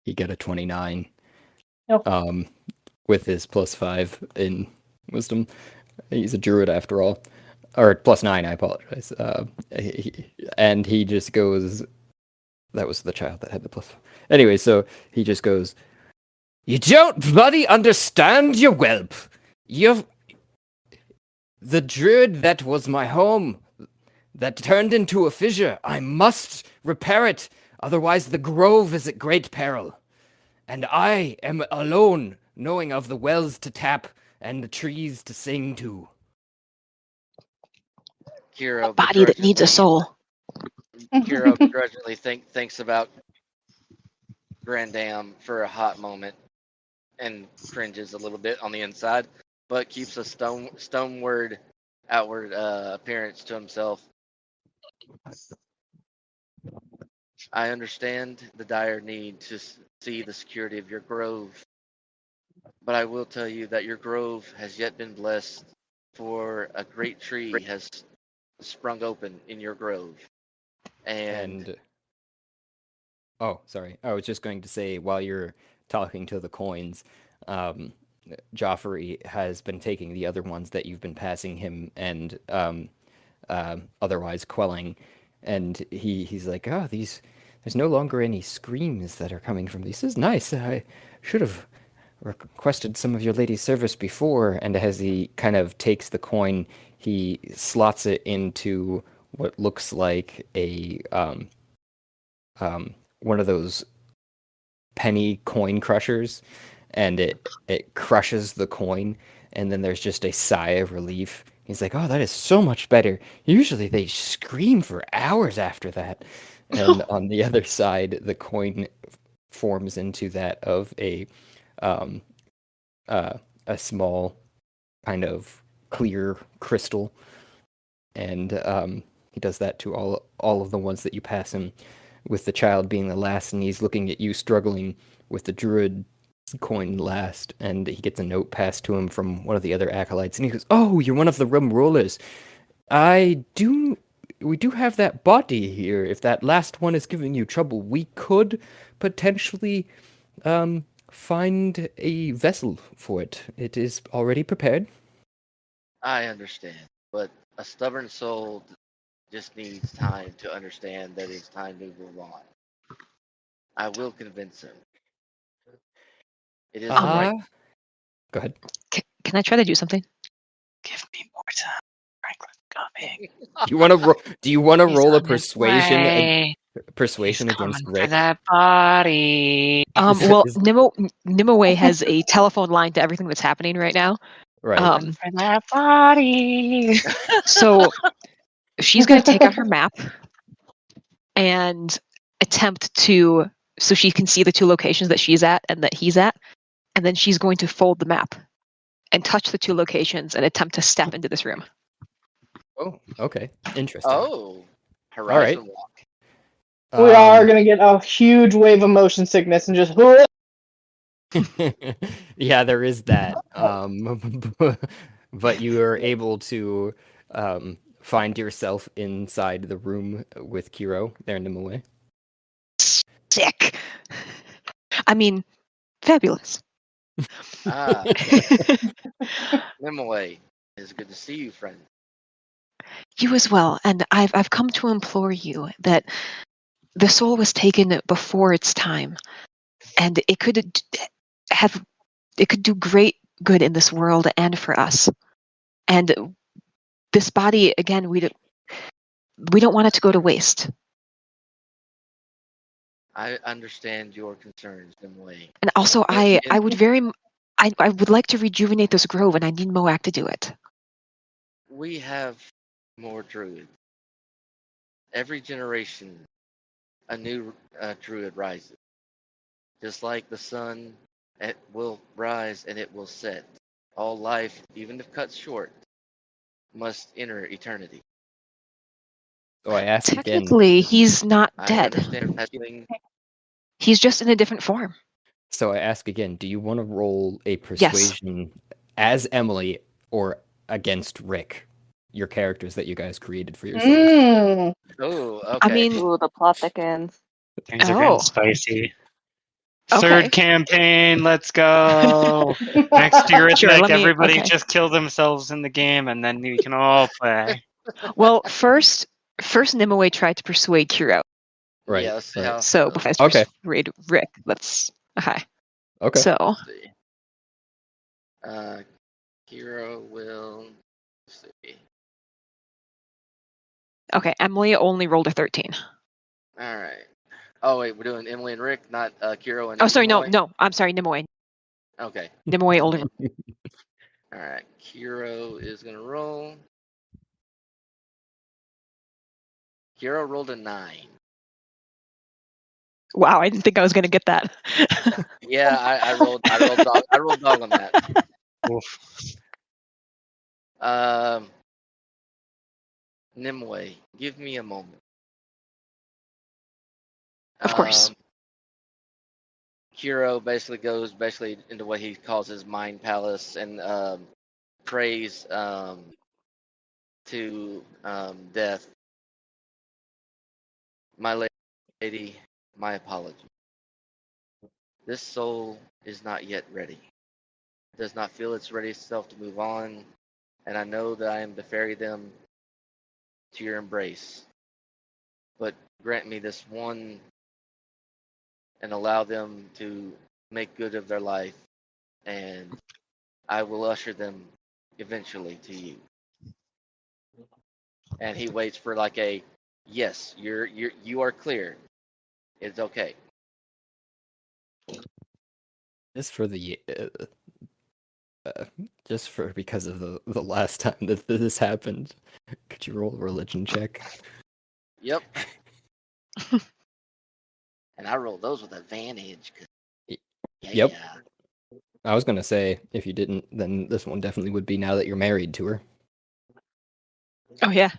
He got a 29. Oh. With his +5 in wisdom. He's a druid after all. Or +9, I apologize. And he just goes... That was the child that had the +5. Anyway, so he just goes, "You don't bloody understand, you whelp! You've... The druid that was my home, that turned into a fissure, I must repair it, otherwise the grove is at great peril. And I am alone, knowing of the wells to tap and the trees to sing to." Kiro A body that needs a soul. Kiro begrudgingly thinks about Grandam for a hot moment and cringes a little bit on the inside, but keeps a stoneward outward appearance to himself. I understand the dire need to see the security of your grove, but I will tell you that your grove has yet been blessed, for a great tree has sprung open in your grove. And oh, sorry. I was just going to say, while you're talking to the coins, Joffrey has been taking the other ones that you've been passing him and otherwise quelling, and he's like, "Oh, there's no longer any screams that are coming from these. This is nice. I should have requested some of your lady's service before." And as he kind of takes the coin, he slots it into what looks like a one of those penny coin crushers, and it crushes the coin, and then there's just a sigh of relief. He's like, "Oh, that is so much better. Usually they scream for hours after that." And on the other side, the coin forms into that of a small kind of clear crystal, and he does that to all of the ones that you pass him, with the child being the last, and he's looking at you struggling with the druid coin last, and he gets a note passed to him from one of the other acolytes, and he goes, "Oh, you're one of the Rum Rollers. We do have that body here. If that last one is giving you trouble, we could potentially find a vessel for it. It is already prepared." I understand, but a stubborn soul just needs time to understand that it's time to move on. I will convince him. It is the right. Go ahead. Can I try to do something? Give me more time. Franklin's coming. Do you want to roll a He's persuasion? on his way. Persuasion He's against coming for Rick. that body. Well, Is- Nimue has a telephone line to everything that's happening right now. right. Coming for that body. So she's going to take out her map and attempt to, so she can see the two locations that she's at and that he's at, and then she's going to fold the map and touch the two locations and attempt to step into this room. Oh, okay. Interesting. Oh, Horizon Walk. We are Um, gonna get a huge wave of motion sickness and just. yeah, there is that. But you are able to find yourself inside the room with Kiro there in Nimue. Sick. I mean, fabulous. Ah, Nimue. It's good to see you, friend. You as well, and I've come to implore you that the soul was taken before its time, and it could do great good in this world and for us. And this body, again, we don't want it to go to waste. I understand your concerns, Nimue. And also, I would like to rejuvenate this grove, and I need Moak to do it. We have more druids. Every generation, a new druid rises. Just like the sun, it will rise and it will set. All life, even if cut short, must enter eternity. So I ask again. Technically, he's not I dead. understand that feeling. He's just in a different form. So I ask again. Do you want to roll a persuasion as Emily or against Rick? Your characters that you guys created for yourselves. Mm. Oh, okay. I mean, Ooh, the plot thickens. Things are Oh. getting spicy. Okay. Third campaign, let's go. Next year, it's Sure, like let me- everybody okay. just kill themselves in the game, and then we can all play. Well, first Nimue tried to persuade Kiro. Right. Yeah, let's see right. how. So before I Okay. persuade Rick, let's. Okay. Okay. So Let's see. Hero will. Let's see. okay, Emily only rolled a 13. All right. Oh wait, we're doing Emily and Rick, not Kiro and. Oh, sorry, Nimue? no, I'm sorry, Nimue. Okay. Nimue only. All right. Kiro is gonna roll. Kiro rolled a 9. Wow, I didn't think I was gonna get that. Yeah, I rolled dog. I rolled dog on that. Oof. Nimue, give me a moment. Of course. Kiro basically goes into what he calls his mind palace and prays to death. My lady, my apology. This soul is not yet ready. It does not feel it's ready itself to move on, and I know that I am to ferry them to your embrace. But grant me this one and allow them to make good of their life, and I will usher them eventually to you. And he waits for like a yes, you are clear. It's okay. Just for the because of the last time that this happened, could you roll a religion check? Yep. And I rolled those with advantage. Yep. I was gonna say if you didn't, then this one definitely would be now that you're married to her. Oh yeah.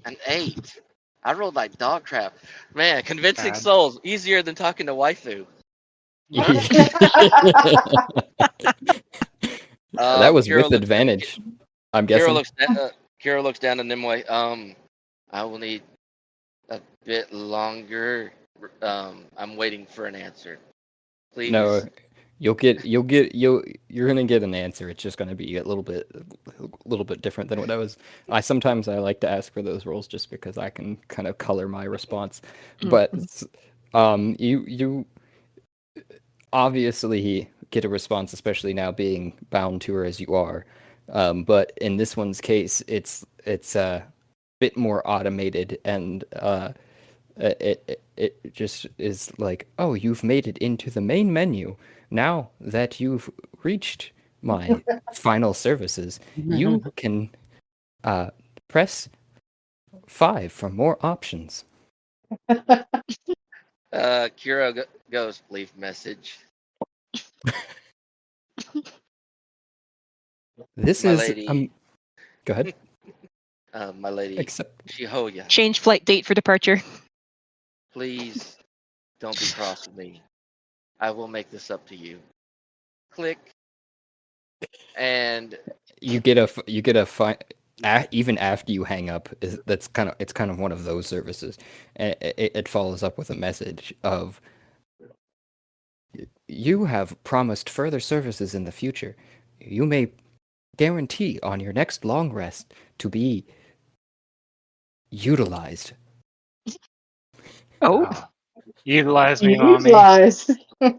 An 8. I rolled like dog crap. Man, convincing Bad. souls easier than talking to waifu. That was Kiro with advantage. I'm Kiro guessing. Kiro looks down to Nimue. I will need a bit longer. I'm waiting for an answer. Please. No, you're gonna get an answer. It's just gonna be a little bit different than what I was. Sometimes I like to ask for those roles just because I can kind of color my response. But you obviously get a response, especially now being bound to her as you are. But in this one's case, it's bit more automated, and it just is like, oh, you've made it into the main menu. Now that you've reached my final services, you can press 5 for more options. Kiro goes, leave message. This My is lady. go ahead. My lady Except Shihoya, Change flight date for departure. please don't be cross with me. I will make this up to you. Click. And you get even after you hang up. It's kind of one of those services, and it follows up with a message of, you have promised further services in the future. You may guarantee on your next long rest to be utilized. Oh, Wow. Utilize me, mommy. Utilized. I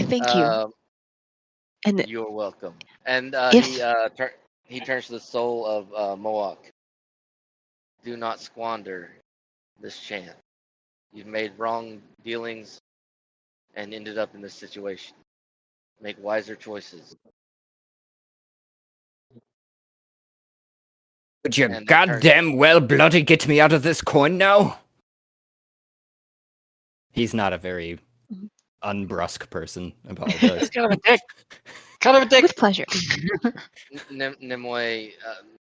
thank you. And you're welcome. And if he turns to the soul of Moak. Do not squander this chance. You've made wrong dealings and ended up in this situation. Make wiser choices. Would you And then goddamn well bloody get me out of this coin now? He's not a very unbrusque person. I apologize. Kind of a dick. Kind of a dick. with pleasure. Nimue,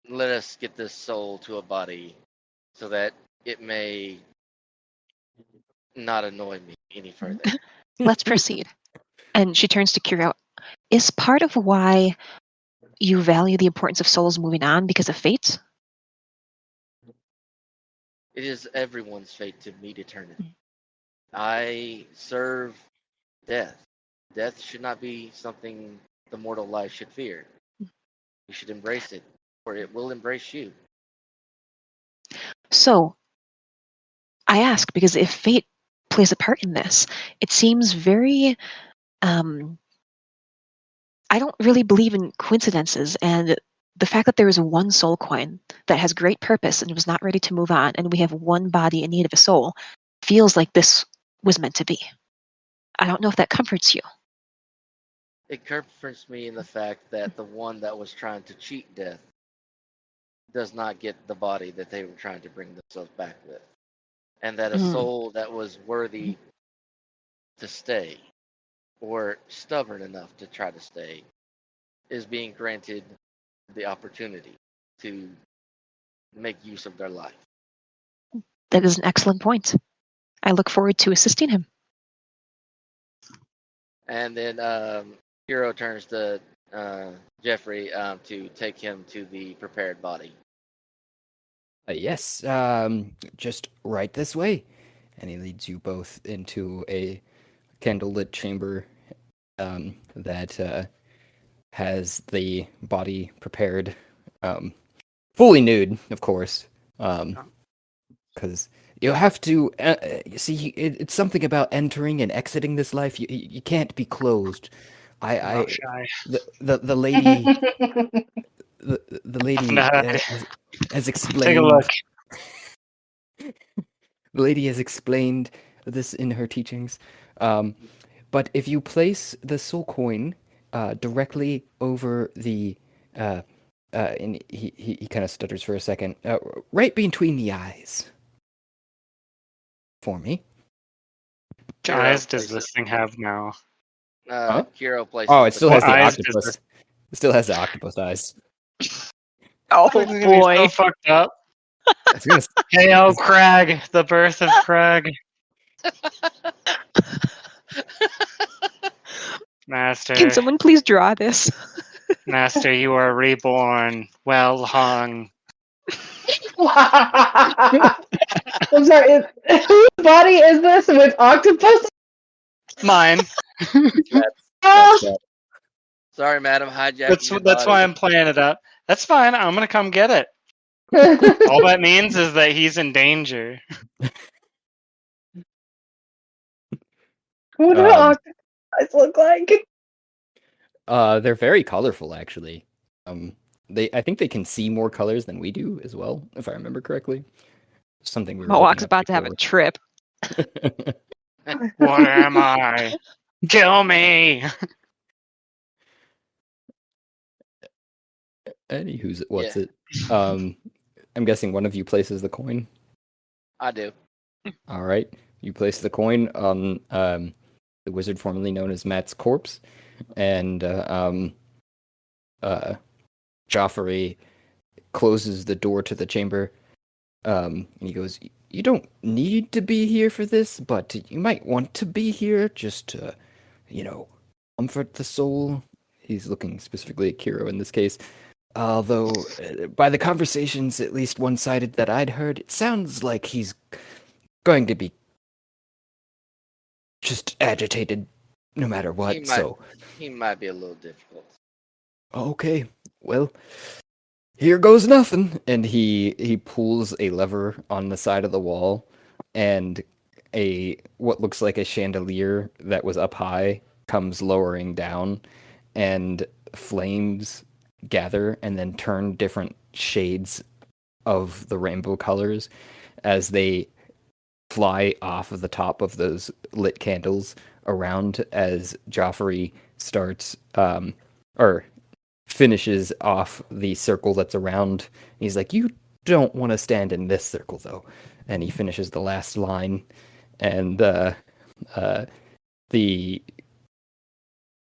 let us get this soul to a body so that it may not annoy me any further. Let's proceed. And she turns to Kiro. Is part of why you value the importance of souls moving on because of fate? It is everyone's fate to meet eternity. I serve death. Death should not be something the mortal life should fear. You should embrace it, or it will embrace you. So, I ask because if fate plays a part in this, it seems very. I don't really believe in coincidences, and the fact that there is one soul coin that has great purpose and was not ready to move on, and we have one body in need of a soul, feels like this was meant to be. I don't know if that comforts you. It comforts me in the fact that the one that was trying to cheat death does not get the body that they were trying to bring themselves back with. And that a soul that was worthy to stay, or stubborn enough to try to stay, is being granted the opportunity to make use of their life. That is an excellent point. I look forward to assisting him. And then Hero turns to Jeffrey to take him to the prepared body. Yes, just right this way. And he leads you both into a candlelit chamber that has the body prepared, fully nude, of course, because you have to see. It's something about entering and exiting this life. You can't be closed. I'm not shy. The lady the lady Not. has Take a look. explained. The lady has explained this in her teachings. But if you place the soul coin directly over the and he kind of stutters for a second, right between the eyes, for me. Which eyes does this thing have now? Kiro places. Oh, it still has the eyes does octopus. this- It still has the octopus eyes. Oh This is gonna be so fucked up. I was gonna Hail Crag, the birth of Crag. Master, Can someone please draw this? Master, you are reborn, well hung. I'm sorry. Whose body is this with octopus? Mine. Ah! Sorry, madam, hijacking your That's body. why I'm playing it up. That's fine. I'm gonna come get it. All that means is that he's in danger. What do octopus look like? They're very colorful, actually. I think they can see more colors than we do as well, if I remember correctly. Something we were Mohawk's looking up about to have a trip. before. What am I? Kill me! Anywho's Yeah, what's it? I'm guessing one of you places the coin. I do. All right, you place the coin on the wizard formerly known as Matt's corpse, and Joffrey closes the door to the chamber. And he goes, "You don't need to be here for this, but you might want to be here just to, comfort the soul." He's looking specifically at Kiro in this case. Although, by the conversations, at least one-sided, that I'd heard, it sounds like he's going to be just agitated no matter what, He might be a little difficult. Okay, well, here goes nothing. And he pulls a lever on the side of the wall, and what looks like a chandelier that was up high comes lowering down, and flames gather and then turn different shades of the rainbow colors as they fly off of the top of those lit candles around as Joffrey starts or finishes off the circle that's around. He's like, "You don't want to stand in this circle though." And he finishes the last line, and the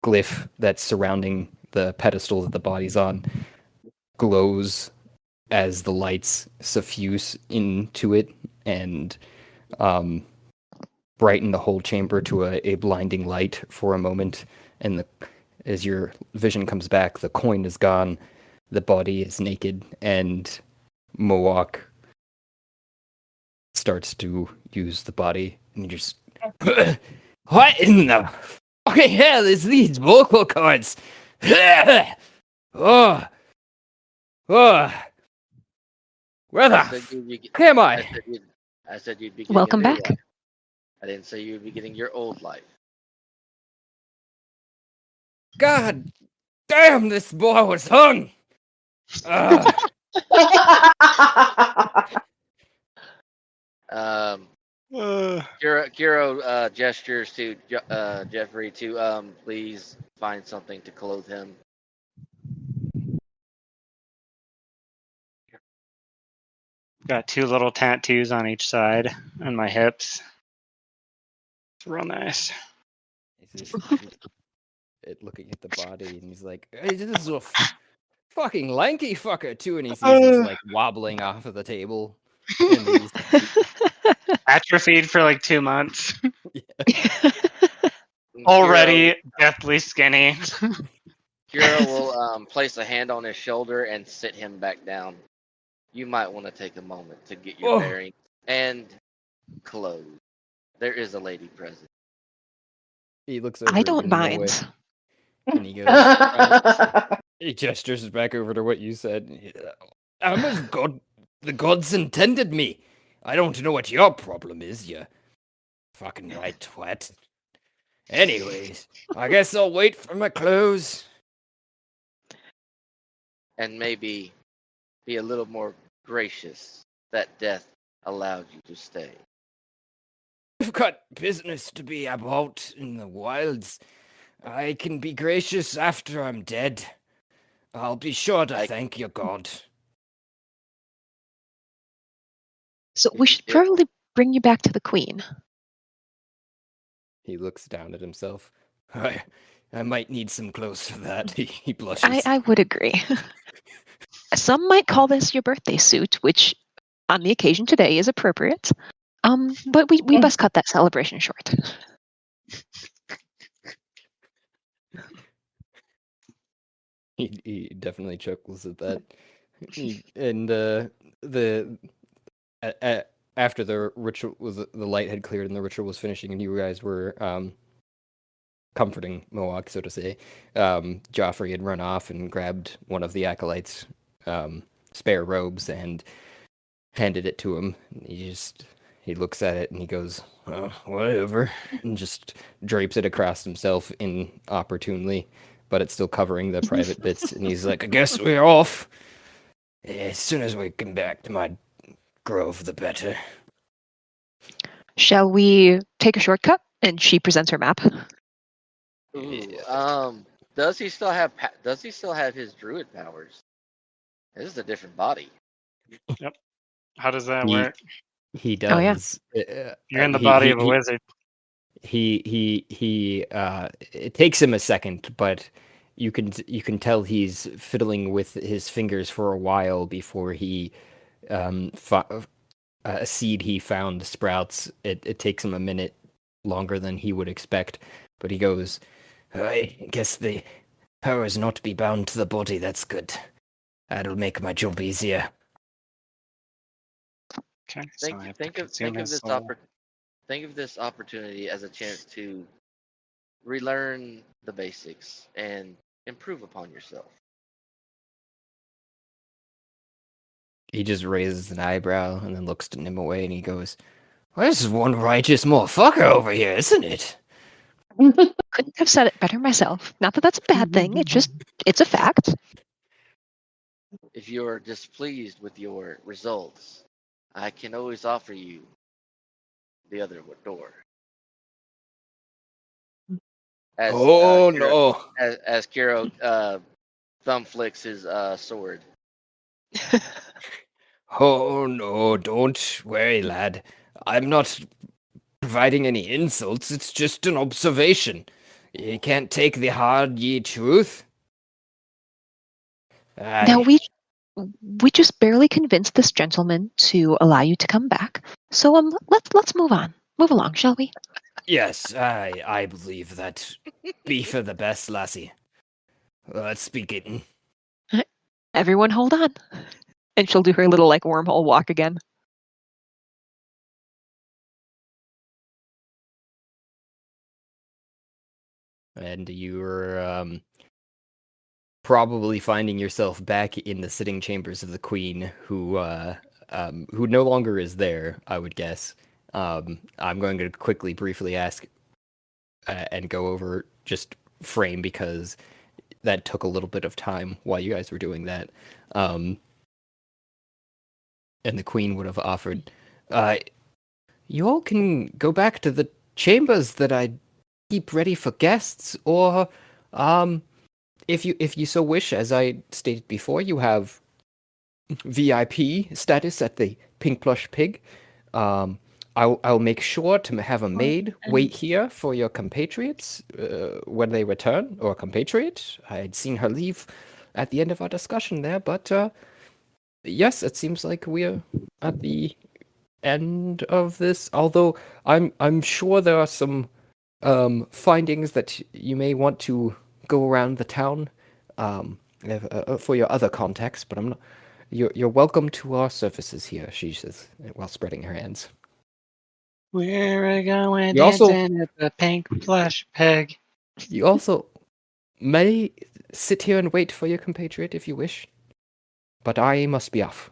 glyph that's surrounding the pedestal that the body's on glows as the lights suffuse into it and brighten the whole chamber to a blinding light for a moment. And as your vision comes back, the coin is gone, the body is naked, and Mohawk starts to use the body, and you just, "What in the fucking hell is these vocal cords? Oh, oh, where am I?" I said you'd be getting Welcome a new back. life. I didn't say you'd be getting your old life. God damn, this boy was hung. Kiro gestures to Jeffrey to please find something to clothe him. Got 2 little tattoos on each side on my hips. It's real nice. He's looking at the body, and he's like, "Hey, this is a fucking lanky fucker too." And he sees he's like wobbling off of the table. And he's Atrophied for like 2 months. And Already deathly skinny. Kiro will place a hand on his shoulder and sit him back down. You might want to take a moment to get your bearings and clothes. There is a lady present. he looks over. I don't in no way, mind. and he goes. He gestures back over to what you said. "I'm as God. The gods intended me. I don't know what your problem is, you fucking right twat. Anyways, I guess I'll wait for my clothes." And maybe be a little more gracious that death allowed you to stay. "I've got business to be about in the wilds. I can be gracious after I'm dead. I'll be sure to thank your god." So we should probably bring you back to the queen. He looks down at himself. I might need some clothes for that." He blushes. I would agree. Some might call this your birthday suit, which on the occasion today is appropriate. But we must cut that celebration short. He definitely chuckles at that. After the ritual the light had cleared and the ritual was finishing, and you guys were comforting Mohawk, so to say, Joffrey had run off and grabbed one of the acolytes' spare robes and handed it to him. He looks at it and he goes, "Oh, whatever," and just drapes it across himself inopportunely. but it's still covering the private bits. And he's like, I guess we're off. As soon as we come back to my grove, the better. Shall we take a shortcut? And she presents her map. Ooh, does he still have his druid powers? This is a different body. How does that He- work? He Oh, yeah. does. You're in the body of a wizard. It takes him a second, but you can tell he's fiddling with his fingers for a while before he a seed he found sprouts. It takes him a minute longer than he would expect, but he goes, I guess the powers not be bound to the body. That's good. That'll make my job easier. Okay, so I have to Think consume of his this soul. think of this opportunity as a chance to relearn the basics and improve upon yourself. He just raises an eyebrow and then looks to Nimue and he goes, well, this is one righteous motherfucker over here, isn't it? Couldn't have said it better myself. Not that that's a bad thing. It's a fact. If you're displeased with your results, I can always offer you the other door. As no. as Kiro thumb flicks his sword. Oh no, don't worry, lad. I'm not providing any insults, it's just an observation. You can't take the hard ye truth. Now Aye. we just barely convinced this gentleman to allow you to come back. So let's move on. Move along, shall we? Yes, I believe that be for the best, lassie. Let's begin. Everyone hold on. And she'll do her little like wormhole walk again. And you're probably finding yourself back in the sitting chambers of the queen, who no longer is there, I would guess. I'm going to quickly, briefly ask and go over just frame because that took a little bit of time while you guys were doing that. And the queen would have offered, you all can go back to the chambers that I keep ready for guests, or if you so wish, as I stated before, you have VIP status at the Pink Plush Pig. I'll make sure to have a maid wait here for your compatriots when they return, or compatriot. I'd seen her leave at the end of our discussion there, but yes, it seems like we're at the end of this. Although I'm sure there are some findings that you may want to go around the town for your other contacts, but I'm not. You're welcome to our services here, she says, while spreading her hands. We're going You also- dancing at the Pink Plush Pig. You also may sit here and wait for your compatriot if you wish, but I must be off.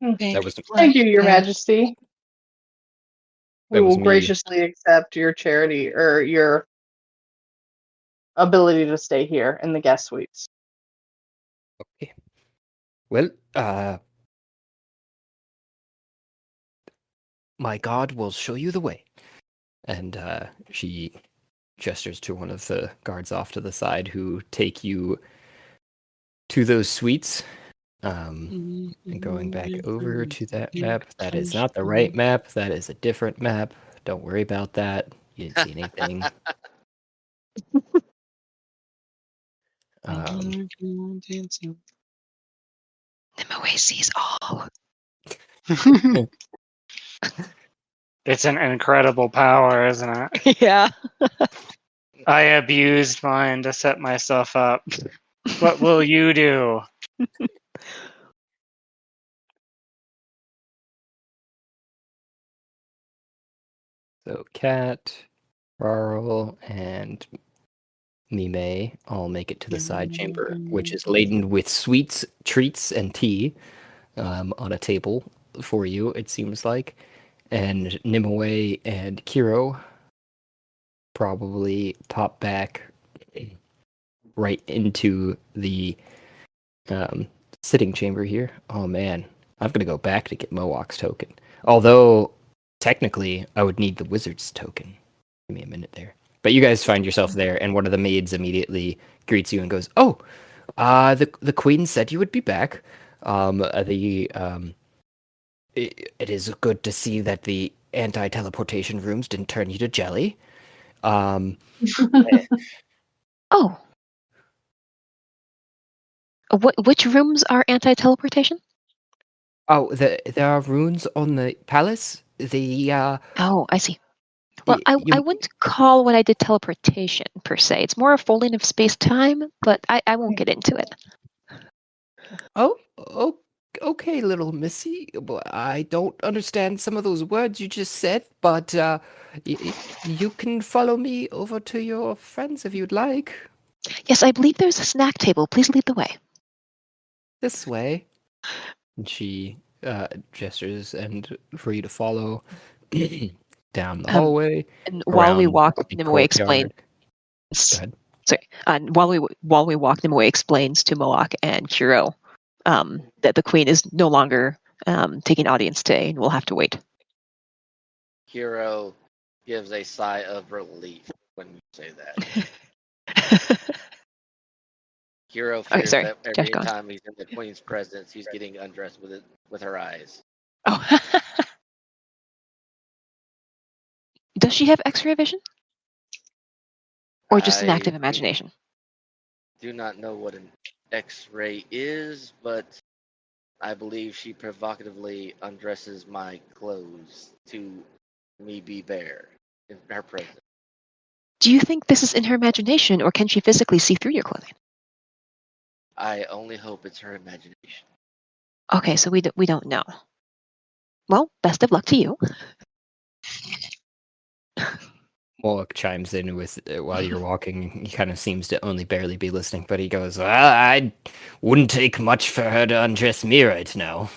That was Thank you, Your Majesty. We That was will me. graciously accept your charity or your ability to stay here in the guest suites. okay. Well, my god will show you the way. And she gestures to one of the guards off to the side who take you to those suites. And going back over to that map, that is not the right map. That is a different map. Don't worry about that. You didn't see anything. Nimue sees all. It's an incredible power, isn't it? Yeah. I abused mine to set myself up. What will you do? So Cat, Rarl, and Mime all make it to the side chamber, which is laden with sweets, treats, and tea on a table for you, it seems like. And Nimue and Kiro probably pop back right into the sitting chamber here. Oh man, I'm gonna go back to get Mohawk's token. Although technically, I would need the wizard's token. Give me a minute there. But you guys find yourself there, and one of the maids immediately greets you and goes, "Oh, the queen said you would be back. It is good to see that the anti-teleportation rooms didn't turn you to jelly. Um, Oh, which rooms are anti-teleportation? there are runes on the palace. Oh, I see. Well, I You wouldn't call what I did teleportation per se. It's more a folding of space-time, but I won't get into it. oh, okay, little missy. Well, I don't understand some of those words you just said, but you can follow me over to your friends if you'd like. Yes, I believe there's a snack table. Please lead the way. This way. And she gestures and for you to follow down the hallway. And while we around walk, the Nimue courtyard. explains. Go ahead. Sorry. While we walk, Nimue explains to Moak and Kiro that the queen is no longer taking audience today, and we'll have to wait. Hero gives a sigh of relief when you say that. Hero fears sorry. that Josh, every go on. time he's in the queen's presence, he's getting undressed with her eyes. Oh. Does she have X-ray vision? Or just an active imagination? Do not know what an X-ray is, but I believe she provocatively undresses my clothes to me be bare in her presence. Do you think this is in her imagination, or can she physically see through your clothing? I only hope it's her imagination. Okay, so we don't know. Well, best of luck to you. Moloch chimes in with while you're walking. He kind of seems to only barely be listening, but he goes, "Well, I wouldn't take much for her to undress me right now."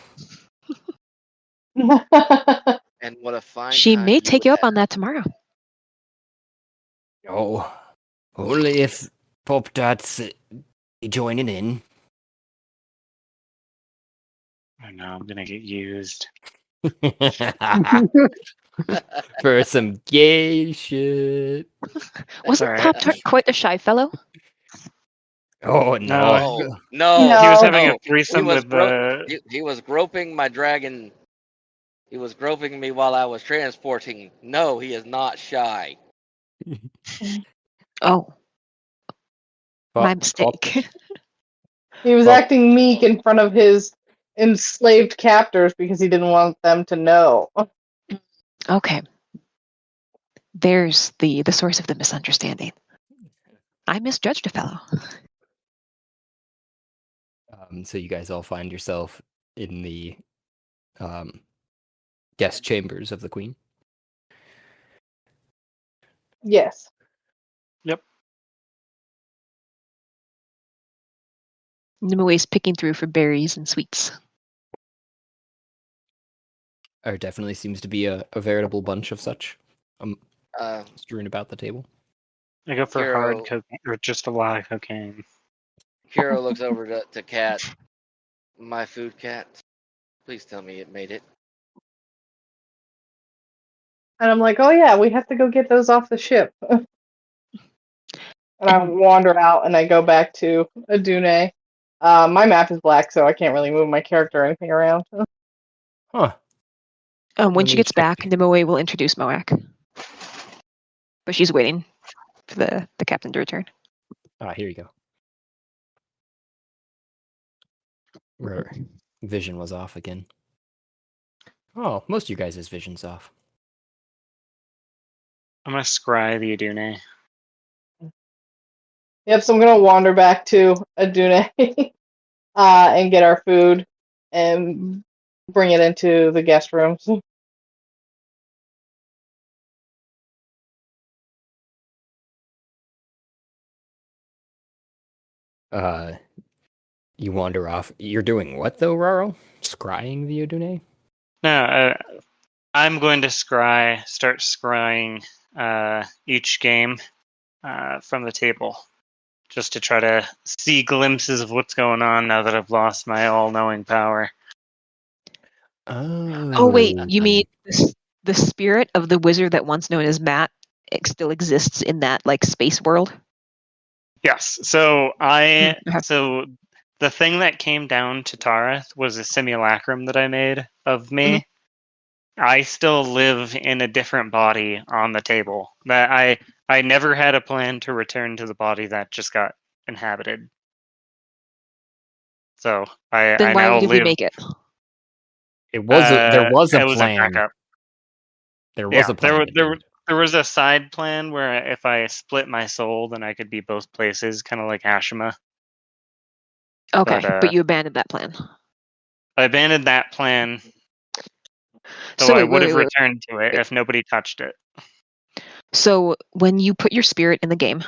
And what a fine She time may take would you up have. on that tomorrow. Oh, only if Pop Dart's joining in. I know I'm gonna get used. For some gay shit. Wasn't Alright. Pop-Tart quite a shy fellow? Oh no. No. No, He was No. having a no. threesome with the. He was groping my dragon. He was groping me while I was transporting. No, he is not shy. Oh, my Pop- mistake. He was Pop- acting meek in front of his enslaved captors because he didn't want them to know. Okay. There's the source of the misunderstanding. I misjudged a fellow. So you guys all find yourself in the guest chambers of the queen. Yes. Yep. Nimue's picking through for berries and sweets. There definitely seems to be a veritable bunch of such strewn about the table. I go for Hero. hard cocaine, or just a lot of cocaine. Hero looks over to Cat. My food, Cat. Please tell me it made it. And I'm like, oh yeah, we have to go get those off the ship. And I wander out and I go back to Adune. My map is black, so I can't really move my character or anything around. Huh. When Let she me gets check. back, Nimue will introduce Moak. But she's waiting for the captain to return. Here you go. Vision was off again. Oh, most of you guys' vision's off. I'm gonna scry the Adune. Yep, so I'm gonna wander back to Adune and get our food and bring it into the guest rooms. You wander off. You're doing what though, Raro? Scrying the Odune? No, I'm going to start scrying each game from the table, just to try to see glimpses of what's going on now that I've lost my all-knowing power. Oh wait, you mean the spirit of the wizard that once known as Matt still exists in that like space world? Yes. So Okay. so the thing that came down to Tareth was a simulacrum that I made of me. Mhm. I still live in a different body on the table. That I never had a plan to return to the body that just got inhabited. So Then I why now did we live. make it? There was a It was a plan. backup. There was Yeah, a plan. there was a side plan where if I split my soul, then I could be both places, kind of like Ashima. Okay, But but you abandoned that plan. I abandoned that plan, though So I wait, would wait, have wait, returned to it wait. if nobody touched it. So when you put your spirit in the game,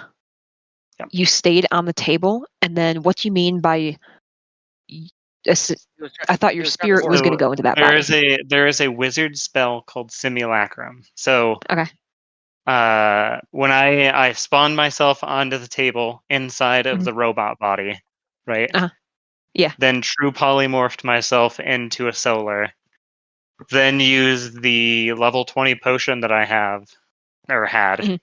Yep. you stayed on the table, and then what do you mean by? I thought your spirit was going to go into that there body. there is a wizard spell called Simulacrum. So Okay. when I spawned myself onto the table inside of Mhm. the robot body, right? Uh-huh. Yeah. Then true polymorphed myself into a solar. Then used the level 20 potion that I have or had Mhm.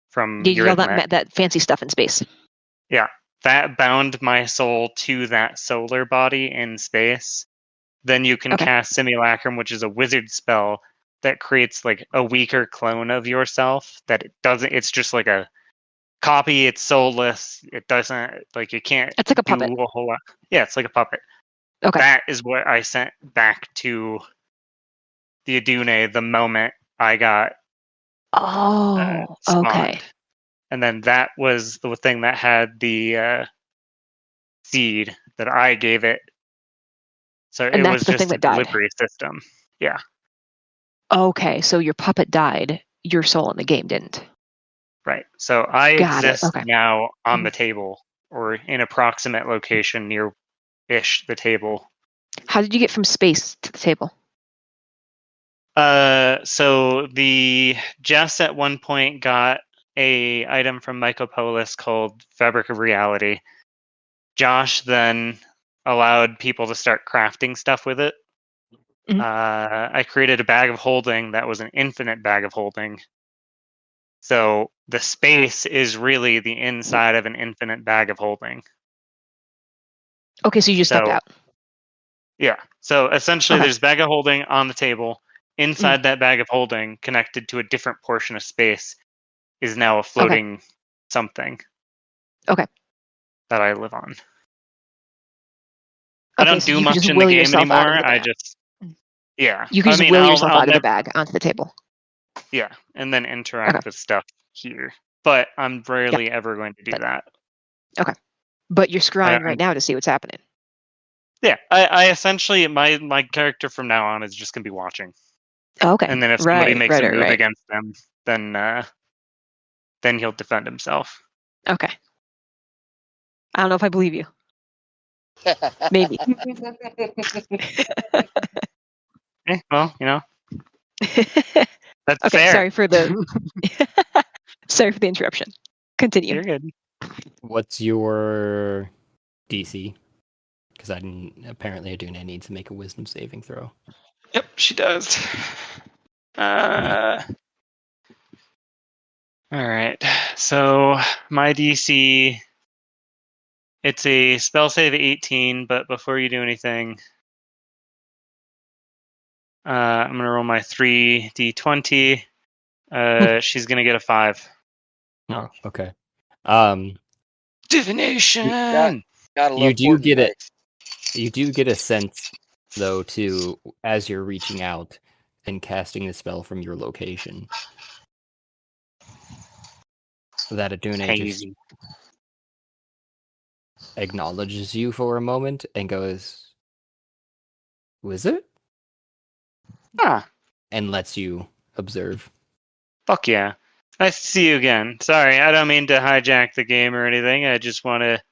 from Yeah, all Eurythmic. that fancy stuff in space. Yeah, that bound my soul to that solar body in space. Then you can Okay. cast Simulacrum, which is a wizard spell that creates like a weaker clone of yourself that it doesn't. It's just like a copy. It's soulless. It doesn't like it can't It's like a do puppet. a whole lot. Yeah, it's like a puppet. Okay. That is what I sent back to the Adune the moment I got Oh, okay. spawned. And then that was the thing that had the seed that I gave it. So it And that's was the thing just a that died. delivery system. Yeah, Okay, so your puppet died, your soul in the game didn't. right. So I Got it. exist Okay. now on Mhm. the table or in approximate location near-ish the table. How did you get from space to the table? So the Jess at one point got a item from Mycopolis called Fabric of Reality. Josh then allowed people to start crafting stuff with it. Mhm. I created a bag of holding that was an infinite bag of holding. So the space is really the inside of an infinite bag of holding. Okay, so you just stepped So out. yeah. So essentially Okay. there's bag of holding on the table. Mhm. Inside that bag of holding, connected to a different portion of space, is now a Okay. floating something. Okay. That I live on. I Okay, don't so do you can much just in the will game yourself out of anymore. the I bag. just yeah. You can I just mean will yourself I'll out of the never bag onto the table. yeah, and then Okay. interact with stuff here. But I'm Yeah. rarely ever going to do But that. okay. But you're scrying right I'm now to see what's happening. Yeah, I essentially my character from now on is just gonna be watching, Okay. and then if somebody Right, makes right, a right, move right. against them, then he'll defend himself. Okay. I don't know if I believe you. Maybe. Well, that's Okay, fair. sorry for the sorry for the interruption. Continue. You're good. What's your DC? Because apparently Aduna needs to make a wisdom saving throw. Yep, she does. All right. So my DC, it's a spell save 18, but before you do anything, I'm gonna roll my 3d20. She's gonna get a 5. Oh, okay. Divination. Gotta You love do Fortnite get it. dice. You do get a sense, though, too, as you're reaching out and casting the spell from your location, that Aduna just Hazy. acknowledges you for a moment and goes, "Wizard?" Ah, and lets you observe. fuck yeah. Nice to see you again. Sorry, I don't mean to hijack the game or anything. I just want to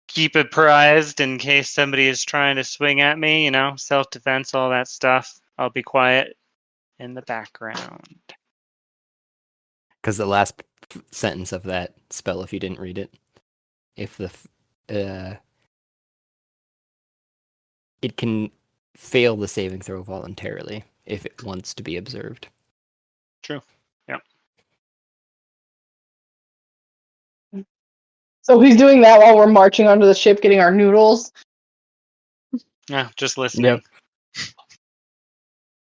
keep it prized in case somebody is trying to swing at me, self-defense, all that stuff. I'll be quiet. in the background. Because the last sentence of that spell, if you didn't read it, if it can fail the saving throw voluntarily if it wants to be observed. True. Yeah. So he's doing that while we're marching onto the ship, getting our noodles. Yeah, just listening.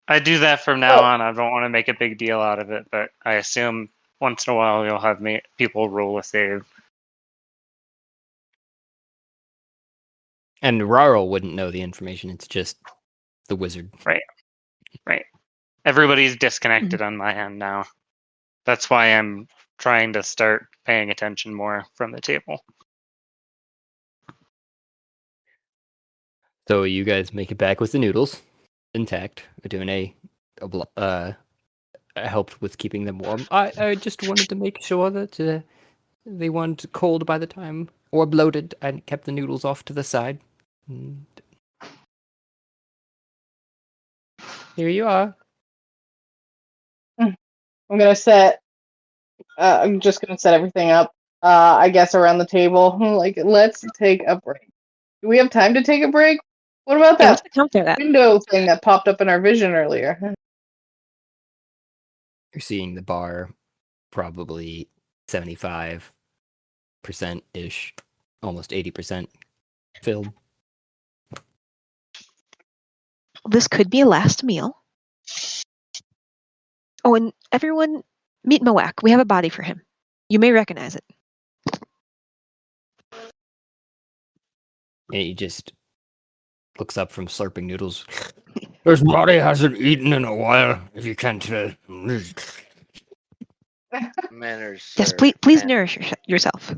I do that from now on. I don't want to make a big deal out of it, but I assume once in a while you'll have people roll a save. And Raro wouldn't know the information. It's just the wizard. Right. Everybody's disconnected on my end now. That's why I'm trying to start paying attention more from the table. So you guys make it back with the noodles intact. Adune helped with keeping them warm. I just wanted to make sure that they weren't cold by the time or bloated. I kept the noodles off to the side. And here you are. I'm just gonna set everything up. I guess around the table. Like, let's take a break. Do we have time to take a break? What about Yeah, what's that the count there? That window thing that popped up in our vision earlier? You're seeing the bar probably 75%-ish, almost 80% filled. this could be a last meal. Oh, and everyone, meet Moak. We have a body for him. You may recognize it. And he just looks up from slurping noodles. This body hasn't eaten in a while, if you can't tell. Manners. Yes, sir. please Man- nourish yourself.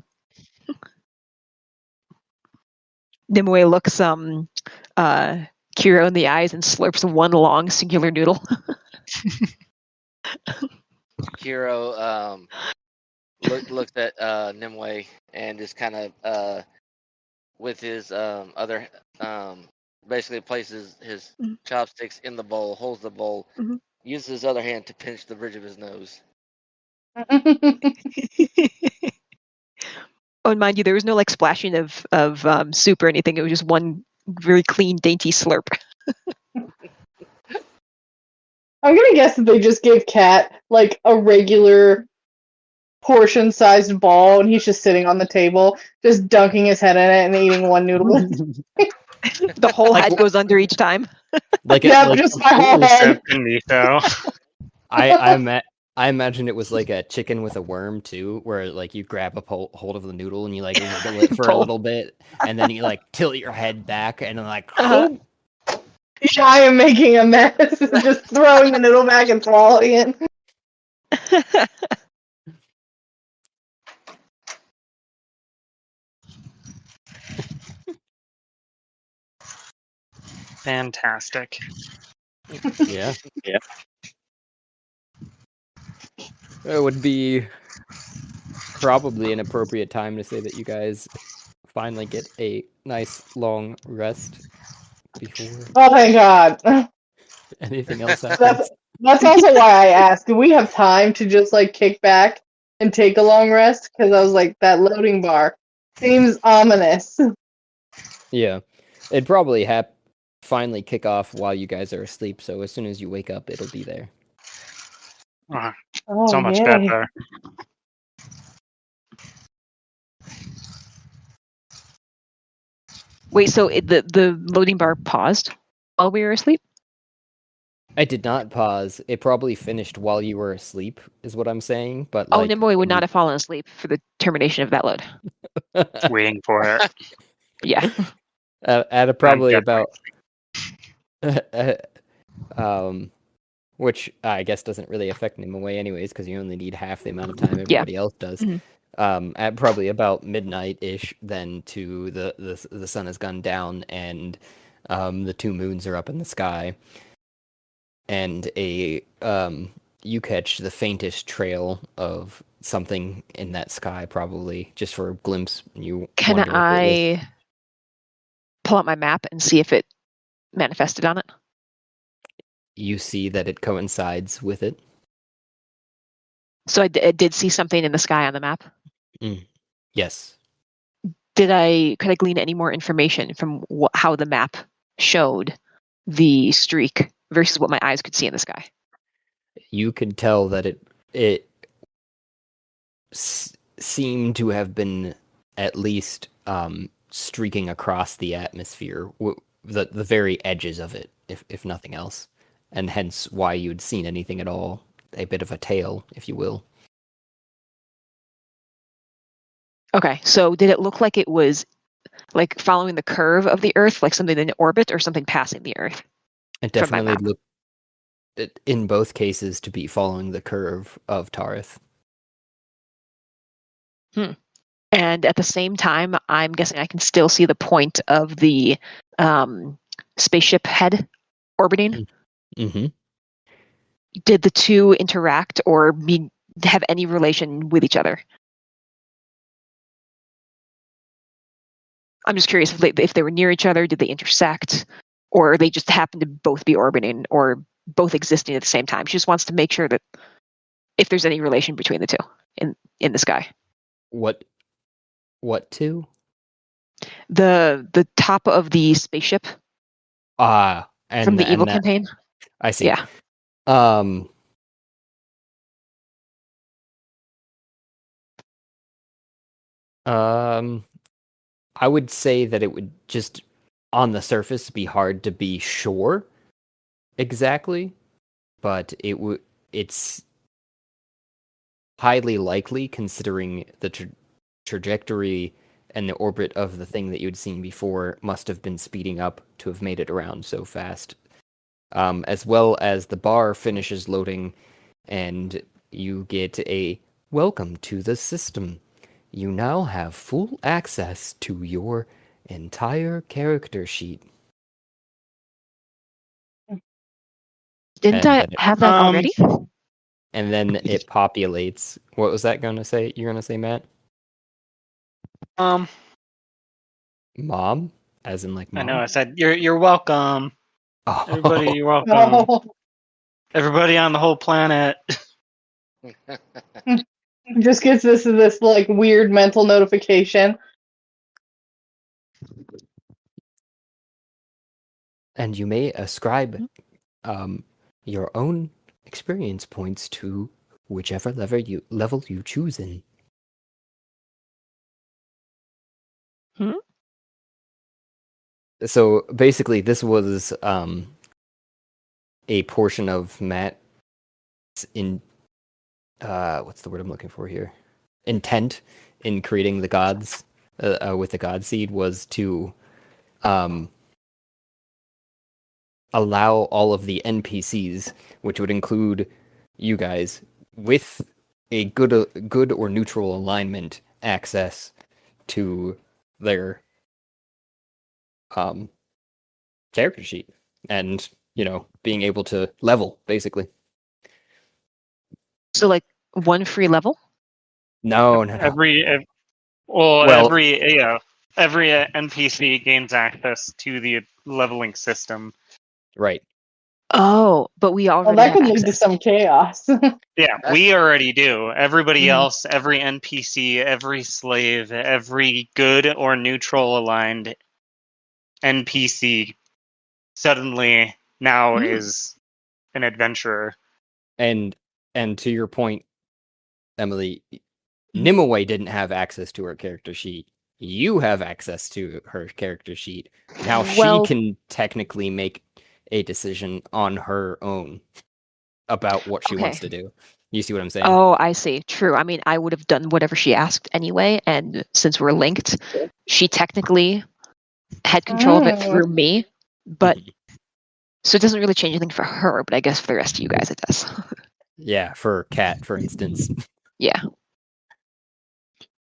Nimue looks Kiro in the eyes and slurps one long singular noodle. Kiro looked at Nimue and just kind of with his other basically places his chopsticks in the bowl, holds the bowl, uses his other hand to pinch the bridge of his nose. Oh, and mind you, there was no like splashing of soup or anything. It was just one very clean, dainty slurp. I'm gonna guess that they just gave Cat like a regular portion-sized ball, and he's just sitting on the table, just dunking his head in it and eating one noodle. The whole head goes under each time. Just my whole head. I imagine it was like a chicken with a worm too, where like you grab a hold of the noodle and you like wiggle it for a little bit, and then you like tilt your head back and then like. Yeah, I am making a mess, just throwing the noodle back and swallowing it. Fantastic. Yeah. It would be probably an appropriate time to say that you guys finally get a nice long rest before. Oh, thank God. Anything else happens. That's also why I asked, do we have time to just like kick back and take a long rest? Because I was like, that loading bar seems ominous. Yeah. It'd probably finally kick off while you guys are asleep, so as soon as you wake up, it'll be there. So much better. Wait, so the loading bar paused while we were asleep? I did not pause. It probably finished while you were asleep, is what I'm saying. But Nimue would not have fallen asleep for the termination of that load. Waiting for it. Yeah. At probably about which I guess doesn't really affect Nimue anyways, because you only need half the amount of time everybody else does. Mm-hmm. At probably about midnight-ish, then the sun has gone down and the two moons are up in the sky, and you catch the faintest trail of something in that sky, probably just for a glimpse. Can I pull out my map and see if it manifested on it? you see that it coincides with it. So I did see something in the sky on the map. Yes. Could I glean any more information from how the map showed the streak versus what my eyes could see in the sky? You could tell that it seemed to have been at least streaking across the atmosphere, the very edges of it, if nothing else, and hence why you'd seen anything at all. A bit of a tail, if you will. Okay, so did it look like it was like following the curve of the Earth, like something in orbit, or something passing the Earth? It From my definitely map. looked, in both cases, to be following the curve of Tareth. And at the same time, I'm guessing I can still see the point of the spaceship head orbiting. Mm-hmm. Did the two interact or have any relation with each other? I'm just curious if they were near each other, did they intersect, or they just happened to both be orbiting or both existing at the same time? She just wants to make sure that if there's any relation between the two in the sky. What two? The top of the spaceship And from the evil that, campaign. I see. Yeah. I would say that it would just, on the surface, be hard to be sure exactly, but it's highly likely considering the trajectory and the orbit of the thing that you'd seen before must have been speeding up to have made it around so fast. As well as the bar finishes loading and you get a welcome to the system. You now have full access to your entire character sheet. Didn't And I then it, have that already? and then it populates. What was that going to say? You're going to say, Matt? Mom? As in like mom? I know. I said you're welcome. Oh. Everybody, you're welcome. No. Everybody on the whole planet. Just gets this like weird mental notification. And you may ascribe your own experience points to whichever level you choose in. So basically, this was a portion of Matt's what's the word I'm looking for here? Intent in creating the gods with the god seed was to allow all of the NPCs, which would include you guys, with a good or neutral alignment, access to their character sheet, and being able to level basically. So like one free level? No. Every NPC gains access to the leveling system. Right. Oh, but we Well, already that have could lead to access. some chaos. Yeah, we already do. Everybody Mhm. else, every NPC, every slave, every good or neutral aligned NPC suddenly now is an adventurer. And to your point, Emily, Nimue didn't have access to her character sheet. You have access to her character sheet. Now Well- she can technically make a decision on her own about what she wants to do. You see what I'm saying? Oh, I see. True. I mean, I would have done whatever she asked anyway, and since we're linked, she technically had control of it through me, but so it doesn't really change anything for her, but I guess for the rest of you guys it does. Yeah, for Cat, for instance. Yeah.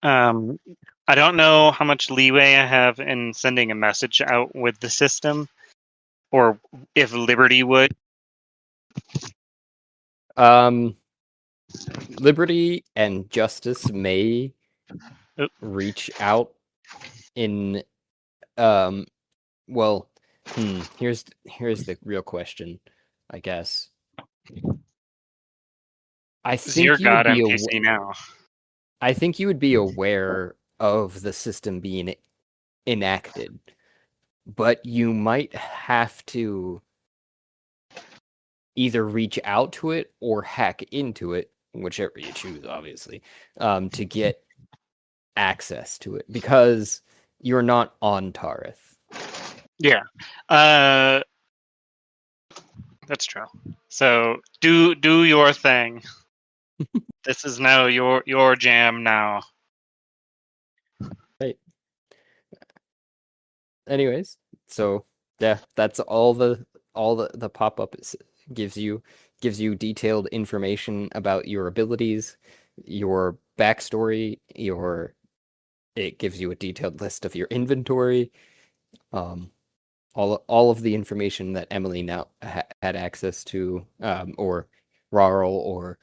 I don't know how much leeway I have in sending a message out with the system, or if Liberty would. Liberty and Justice may reach out in here's the real question. I guess. I This is your think you would god be NPC now. I think you would be aware of the system being enacted, but you might have to either reach out to it or hack into it, whichever you choose, obviously, to get access to it, because you're not on Tareth. Yeah. That's true. So do your thing. This is now your jam now. Right. Anyways, so yeah, that's all the pop-up gives you detailed information about your abilities, your backstory, it gives you a detailed list of your inventory, all of the information that Emily now had access to, or Rarl, or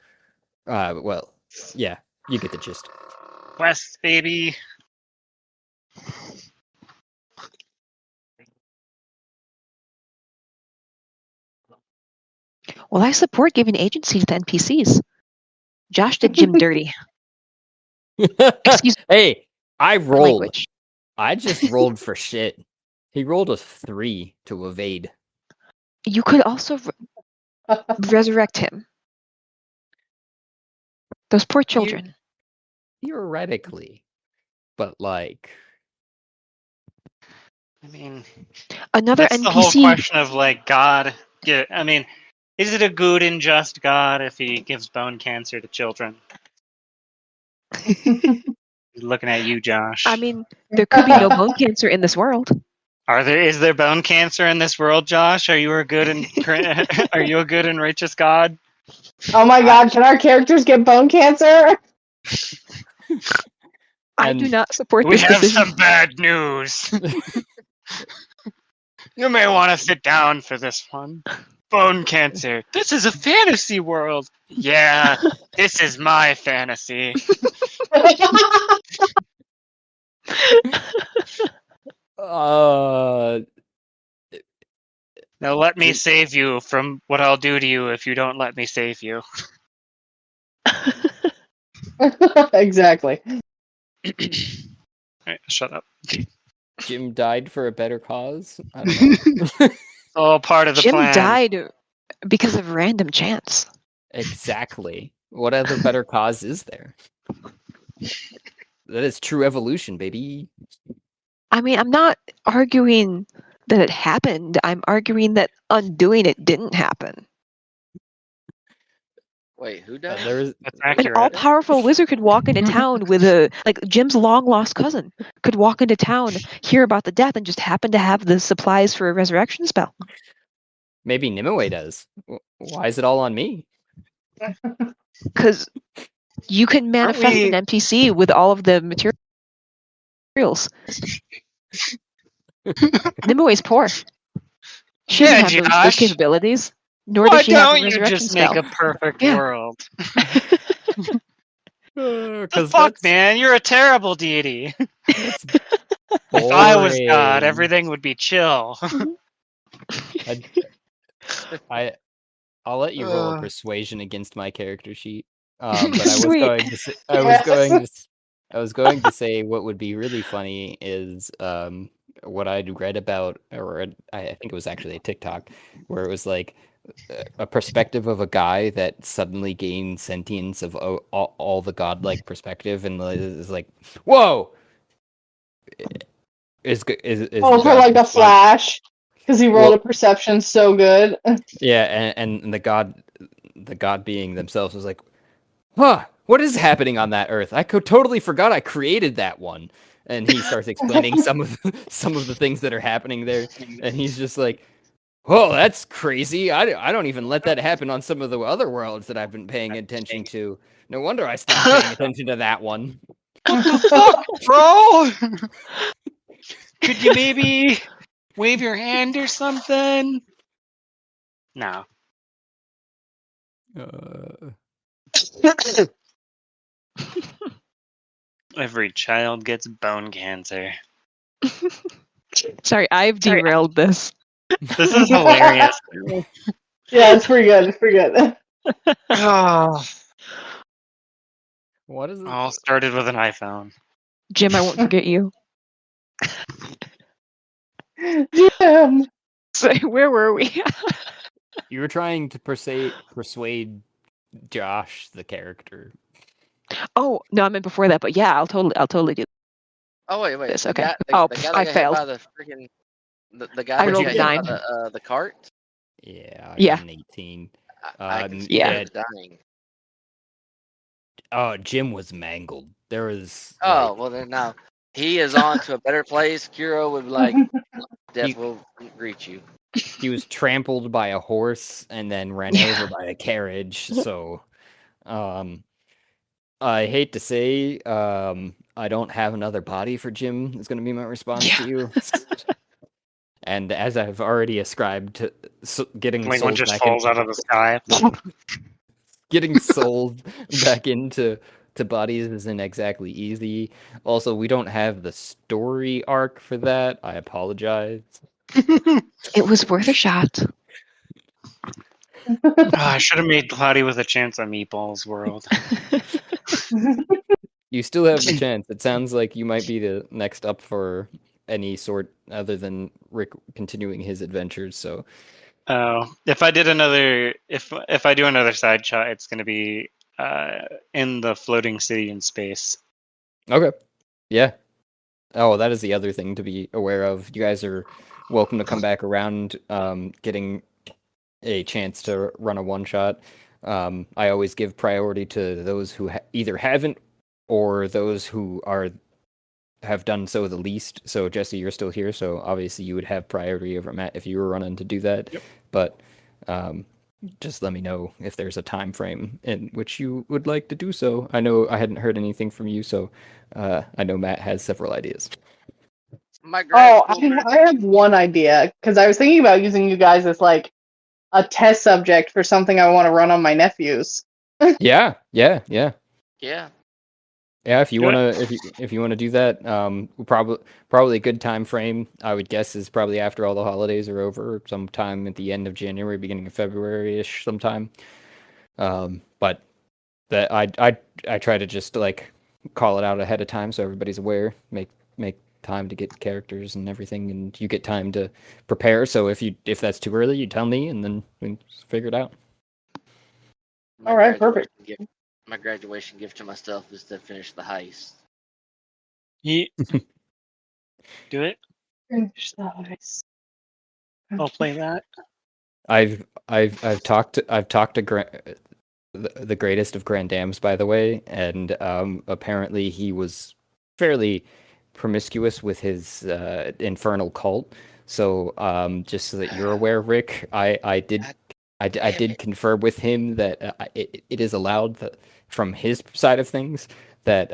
well, yeah, you get the gist. Quests, baby. Well, I support giving agency to NPCs. Josh did Jim dirty. Excuse Hey, I my rolled. language. I just rolled for shit. He rolled a 3 to evade. You could also resurrect him. Those poor children. Theoretically, but like, I mean, Another that's the whole NPC. question of like God. Yeah, I mean, is it a good and just God if he gives bone cancer to children? Looking at you, Josh. I mean, there could be no bone cancer in this world. Is there bone cancer in this world, Josh? Are you a good and are you a good and righteous God? Oh my god, can our characters get bone cancer? I do And not support We this have decision. some bad news. You may want to sit down for this one. Bone cancer. This is a fantasy world. Yeah, this is my fantasy. Now let me save you from what I'll do to you if you don't let me save you. Exactly. Alright, shut up. Jim died for a better cause. I don't know. All part of the Jim plan. died because of random chance. Exactly. What other better cause is there? That is true evolution, baby. I mean, I'm not arguing that it happened. I'm arguing that undoing it didn't happen. Wait, who died? There's That's An accurate. all-powerful wizard could walk into town with Jim's long-lost cousin could walk into town, hear about the death, and just happen to have the supplies for a resurrection spell. maybe Nimue does. Why is it all on me? Because you can manifest we- an NPC with all of the materials. Nimue is poor. She Yeah, doesn't have those Josh. capabilities, nor Why does she have don't a you resurrection just spell. make a perfect Yeah. world? The Because fuck, man, you're a terrible deity. That's If I was God, boring. everything would be chill. I'll let you roll a persuasion against my character sheet. But I was Sweet. going to say, I was going to say what would be really funny is what I'd read about, or I think it was actually a TikTok, where it was like a perspective of a guy that suddenly gained sentience of all the godlike perspective, and is like, whoa! Is Oh, the for god like a response- flash. Because he rolled Well- a perception so good. Yeah, and the god being themselves was like, huh, what is happening on that earth? I totally forgot I created that one. And he starts explaining some of the things that are happening there, and he's just like, "Whoa, that's crazy! I don't even let that happen on some of the other worlds that I've been paying attention to. No wonder I stopped paying attention to that one." What the fuck, bro? Could you maybe wave your hand or something? No. Every child gets bone cancer. Sorry, I've derailed this. This is hilarious. Yeah, it's pretty good. It's pretty good. Oh, What is it? all started with an iPhone. Jim, I won't forget you. Jim. So, where were we? You were trying to persuade Josh, the character. Oh no, I meant before that. But yeah, I'll totally do Oh wait. this. The Okay. guy, Oh, the guy that I got hit failed. by the freaking the guy I that rolled got a hit 9. by the cart. Yeah, I Yeah. got an 18. I can see yeah. he was dying. Oh, Jim was mangled. There was Oh well, then now he is on to a better place. Kuro would be like, "Death will greet you." he was trampled by a horse and then ran over by a carriage. So, I hate to say, I don't have another body for Jim. Is going to be my response to you. And as I've already ascribed to getting Like one souls just back falls out of the sky. getting sold back into bodies isn't exactly easy. Also, we don't have the story arc for that. I apologize. It was worth a shot. I should have made Cloudy with a Chance on Meatballs World. You still have the chance. It sounds like you might be the next up for any sort other than Rick continuing his adventures. So, Oh, if I did another, if I do another side shot, it's going to be in the floating city in space. okay. Yeah. Oh, that is the other thing to be aware of. You guys are welcome to come back around, getting a chance to run a one shot. I always give priority to those who either haven't or those who have done so the least. So Jesse, you're still here, so obviously you would have priority over Matt if you were running to do that. Yep. But just let me know if there's a time frame in which you would like to do so. I know I hadn't heard anything from you, so I know Matt has several ideas. My grad school I have one idea because I was thinking about using you guys as like a test subject for something I want to run on my nephews. Yeah. Yeah. Yeah, if you Do it. wanna if you wanna do that, probably a good time frame I would guess is probably after all the holidays are over, sometime at the end of January, beginning of February-ish, sometime. But that I try to just like call it out ahead of time so everybody's aware, make time to get characters and everything, and you get time to prepare. So if that's too early, you tell me, and then we can figure it out. All right, perfect. My graduation gift to myself is to finish the heist. Do it. I'll play that. I've talked to the greatest of Grand Dams, by the way, and apparently he was fairly promiscuous with his infernal cult. So just so that you're aware, Rick, I did confirm with him that it is allowed that, from his side of things, that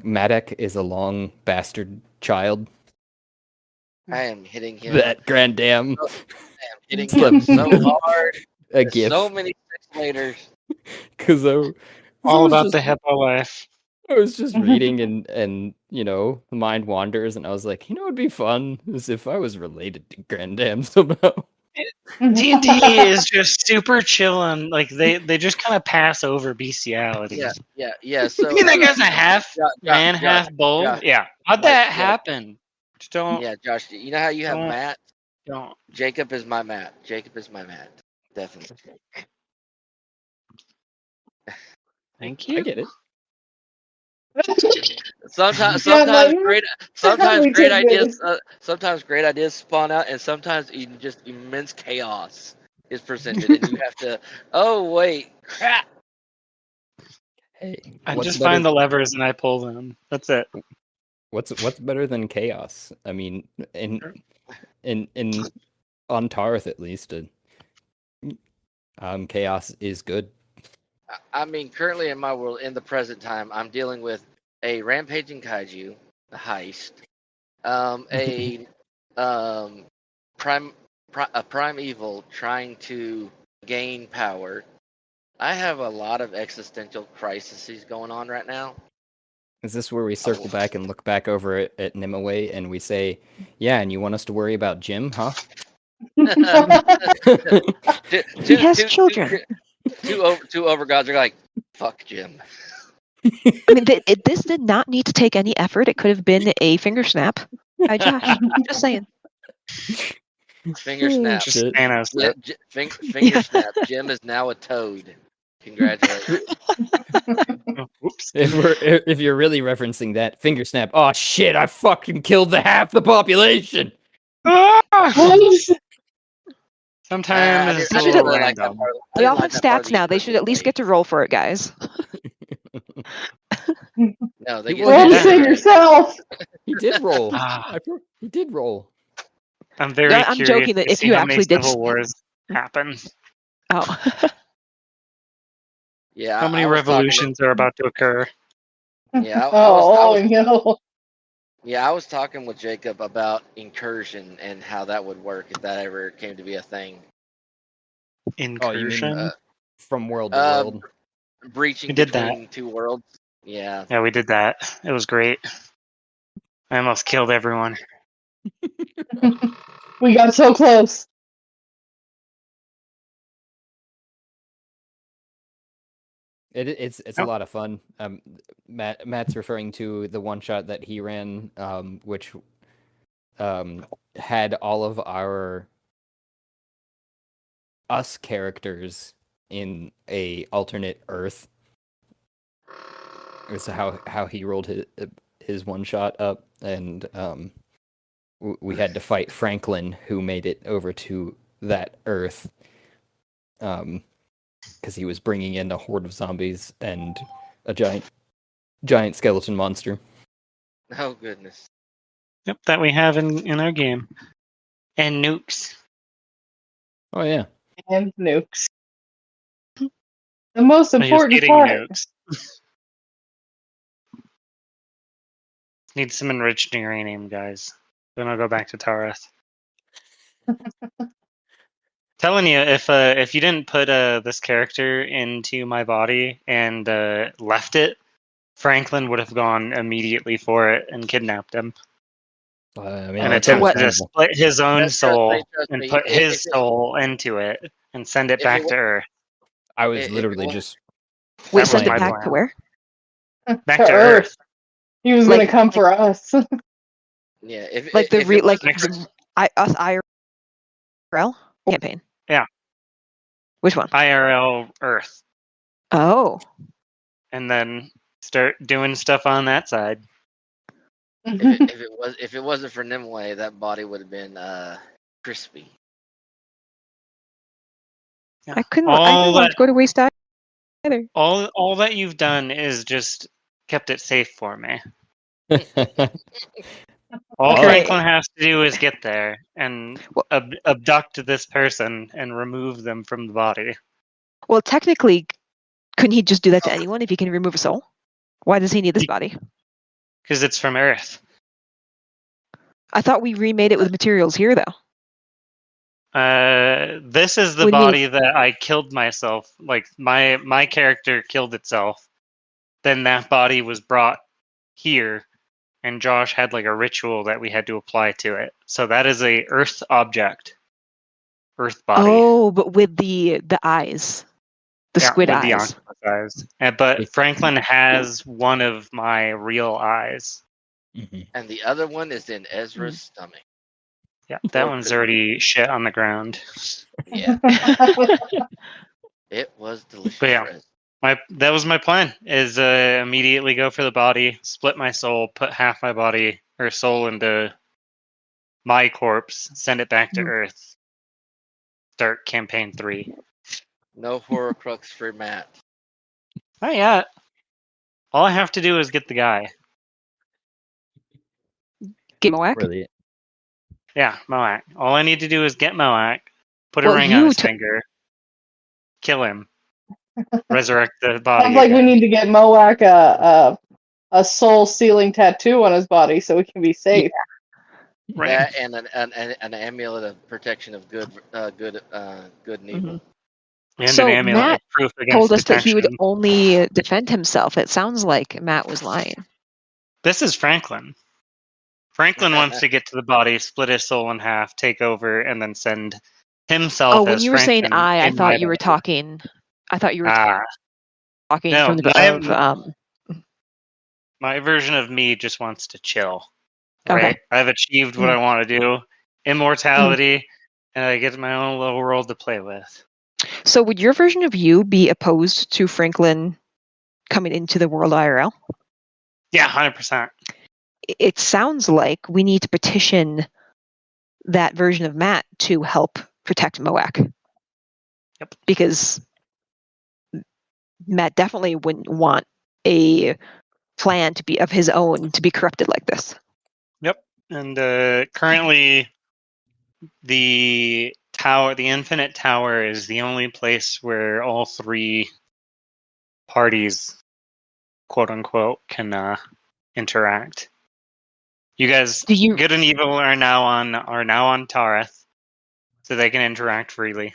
Maddock is a long bastard child. I am hitting him. That Grand Dam. I am hitting him so hard. A There's gift. so many 6-laters. Because All about the hippo life. I was just reading and the mind wanders, and I was like, it'd be fun as if I was related to Grand Dam somehow. D&D is just super chillin'. Like they just kind of pass over bestiality. Yeah. So You think that guy's a half man, Josh, half bull? Josh. How'd that happen? Just don't. Yeah, Josh. You know how you have Don't- Matt? Don't. Jacob is my Matt. Definitely. Thank I you. get it. Sometimes we great take ideas. Sometimes great ideas spawn out, and sometimes just immense chaos is presented, and you have to. Oh wait, crap! Hey, I what's just better- find the levers and I pull them. That's it. What's better than chaos? I mean, in on Tarth at least, chaos is good. I mean, currently in my world, in the present time, I'm dealing with a rampaging kaiju, a heist, a primeval trying to gain power. I have a lot of existential crises going on right now. Is this where we circle back and look back over at Nimue and we say, yeah, and you want us to worry about Jim, huh? He has children. Two overgods are like, fuck Jim. I mean, this did not need to take any effort. It could have been a finger snap by Josh. Just saying. Finger snap. Just Shit. Thanos. Yeah, finger snap. Jim is now a toad. Congratulations. Oops. If you're really referencing that finger snap, oh shit! I fucking killed half the population. Ah! What? Sometimes I it's didn't a little really like that random. part. I They didn't all like have that part of stats the now. They should at least get to roll for it, guys. No, they get Well, Roll you to did. save yourself. He did roll. Ah. He did roll. I'm very I'm curious joking that to if see you how many actually did civil wars happen. Oh. Yeah, How many I was talking to- revolutions are about to occur? Yeah, I was talking with Jacob about incursion and how that would work if that ever came to be a thing. Incursion? From world to Uh, world? Breaching We did that. between two worlds. Yeah. Yeah, we did that. It was great. I almost killed everyone. We got so close. It's a lot of fun. Matt's referring to the one shot that he ran, which had all of us characters in a alternate Earth. It's how he rolled his one shot up, and we had to fight Franklin, who made it over to that Earth. Because he was bringing in a horde of zombies and a giant skeleton monster. Oh goodness. Yep, that we have in our game. And nukes. Oh yeah. And nukes. The most Are you important eating part. nukes? Need some enriched uranium, guys. Then I'll go back to Taurus. Telling you, if you didn't put this character into my body and left it, Franklin would have gone immediately for it and kidnapped him I mean, and that's attempted to understandable. split his own Trust soul me, trust and me. put If his soul into it and send it if back it to Earth. I was if it literally was- just Wait, That send was it my back plan. to where? Back to to Earth. He was Like- gonna come for us. yeah, if Like the if it was us IRL campaign. Yeah. Which one? IRL Earth. Oh. And then start doing stuff on that side. if it wasn't for Nimue, that body would have been crispy. I couldn't All want that to go to waste either. all that you've done is just kept it safe for me. All Okay. Franklin has to do is get there and Well- abduct this person and remove them from the body. Well, technically, couldn't he just do that to anyone if he can remove a soul? Why does he need this body? Because it's from Earth. I thought we remade it with materials here, though. This is the What do you mean body that I killed myself. Like my character killed itself. Then that body was brought here, and Josh had like a ritual that we had to apply to it. So that is a Earth object, Earth body. Oh, but with the eyes, the Yeah, squid with the eyes. octopus eyes. But Franklin has one of my real eyes. Mhm. And the other one is in Ezra's stomach. Yeah, that Poor one's Christmas. already shit on the ground. Yeah. It was delicious. But yeah. Rez. That was my plan. Is immediately go for the body, split my soul, put half my body or soul into my corpse, send it back to Earth. Start campaign 3. No horcrux for Matt. Not yet. All I have to do is get the guy. Get Moak? Really? Yeah, Moak. All I need to do is get Moak, put a Well, ring on you his t- finger, kill him, resurrect the body. Sounds like we again. need to get Moak a soul sealing tattoo on his body so we can be safe. Right. That and an amulet of protection of good and evil. And So an amulet Matt of proof against told us that he would detention. only defend himself. It sounds like Matt was lying. This is Franklin. Franklin wants to get to the body, split his soul in half, take over, and then send himself Oh, when as you were saying Franklin I in my thought you were body. talking. I thought you were Ah, talking no, from the my version of me just wants to chill. Okay. Right? I've achieved what I want to do, immortality, and I get my own little world to play with. So would your version of you be opposed to Franklin coming into the world IRL? Yeah, 100%. It sounds like we need to petition that version of Matt to help protect Moak. Yep. Because Matt definitely wouldn't want a plan to be of his own to be corrupted like this. Yep. And currently, the Infinite Tower, is the only place where all three parties, quote unquote, can interact. You guys, Do you? good and evil, are now on Tareth, so they can interact freely.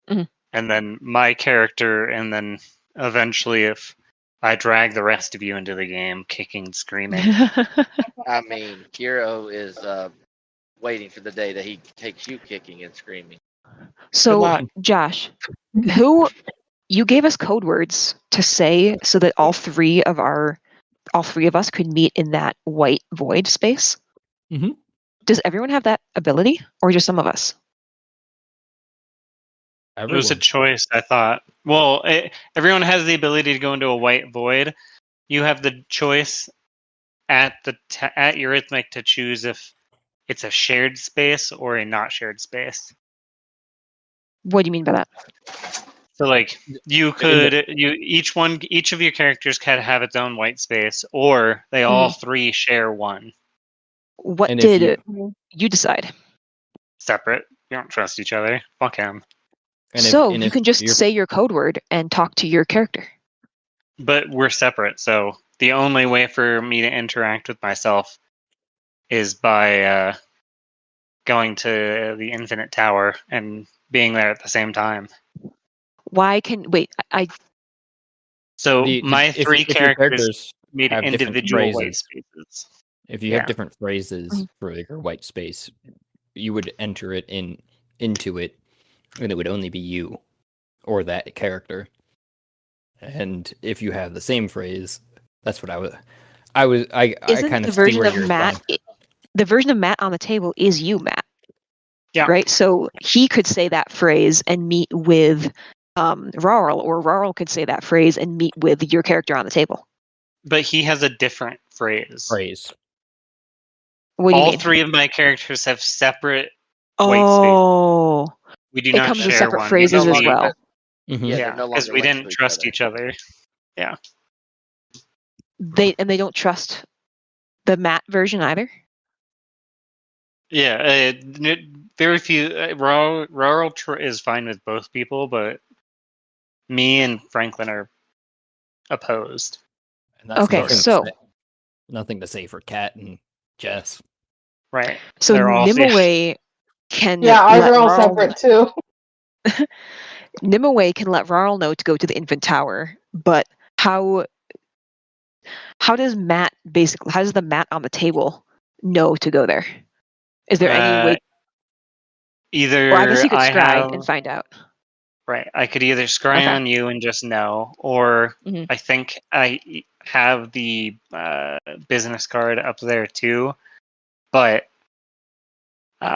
Mhm. And then my character, and then eventually, if I drag the rest of you into the game, kicking and screaming. I mean, Kiro is waiting for the day that he takes you kicking and screaming. So, luck. Josh, who you gave us code words to say so that all three of us could meet in that white void space. Mhm. Does everyone have that ability, or just some of us? It was a choice, I thought. Well, everyone has the ability to go into a white void. You have the choice at Eurythmic to choose if it's a shared space or a not shared space. What do you mean by that? So, like, each of your characters can have its own white space, or they all three share one. What And if did you decide? Separate. You don't trust each other. Fuck him. So you can just say your code word and talk to your character. But we're separate, so the only way for me to interact with myself is by going to the Infinite Tower and being there at the same time. So my three characters made have different individual white phrases. spaces. If you have different phrases for your white space, you would enter it into it, and it would only be you or that character. And if you have the same phrase, that's what I kind of see where you're going. The version of Matt on the table is you, Matt. Yeah. Right? So he could say that phrase and meet with Rarl, or Rarl could say that phrase and meet with your character on the table. But he has a different phrase. What do you mean? All three of my characters have separate white space. We do not comes share with separate one. phrases as well. Yeah, because we didn't trust each other. Yeah. They don't trust the Matt version either. Yeah, very few. Rural is fine with both people, but me and Franklin are opposed. And that's okay, so nothing to say for Kat and Jess. Right. So Nimue can ours are all separate too. Nimue can let Rarl know to go to the infant tower, but how does Matt how does the Matt on the table know to go there? Is there any way? Either well, I guess he could scry and find out. Right. I could either scry on you and just know, or I think I have the business card up there too, but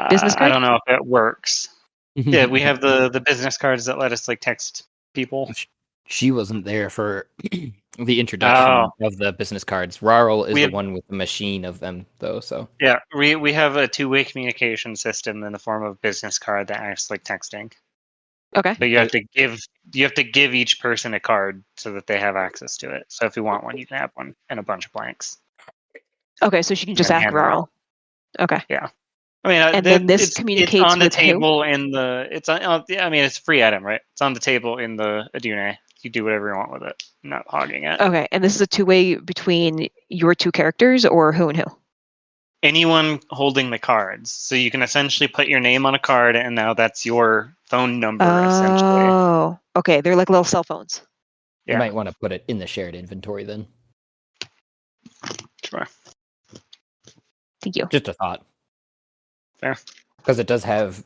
business card? I don't know if it works. Yeah, we have the business cards that let us like text people. She wasn't there for the introduction of the business cards. Rarl is the one with the machine of them, though. So yeah, we have a two-way communication system in the form of business card that acts like texting. Okay. But you have to give each person a card so that they have access to it. So if you want one, you can have one and a bunch of blanks. Okay, so she can just ask Rarl. Okay. Yeah. I mean, then this communicates it's on the with table who? in the. It's on. I mean, it's a free item, right? It's on the table in the Adune. You do whatever you want with it. I'm not hogging it. Okay, and this is a two-way between your two characters, or who and who? Anyone holding the cards. So you can essentially put your name on a card, and now that's your phone number, essentially. Oh, okay. They're like little cell phones. You might want to put it in the shared inventory then. Sure. Thank you. Just a thought. Fair. Because it does have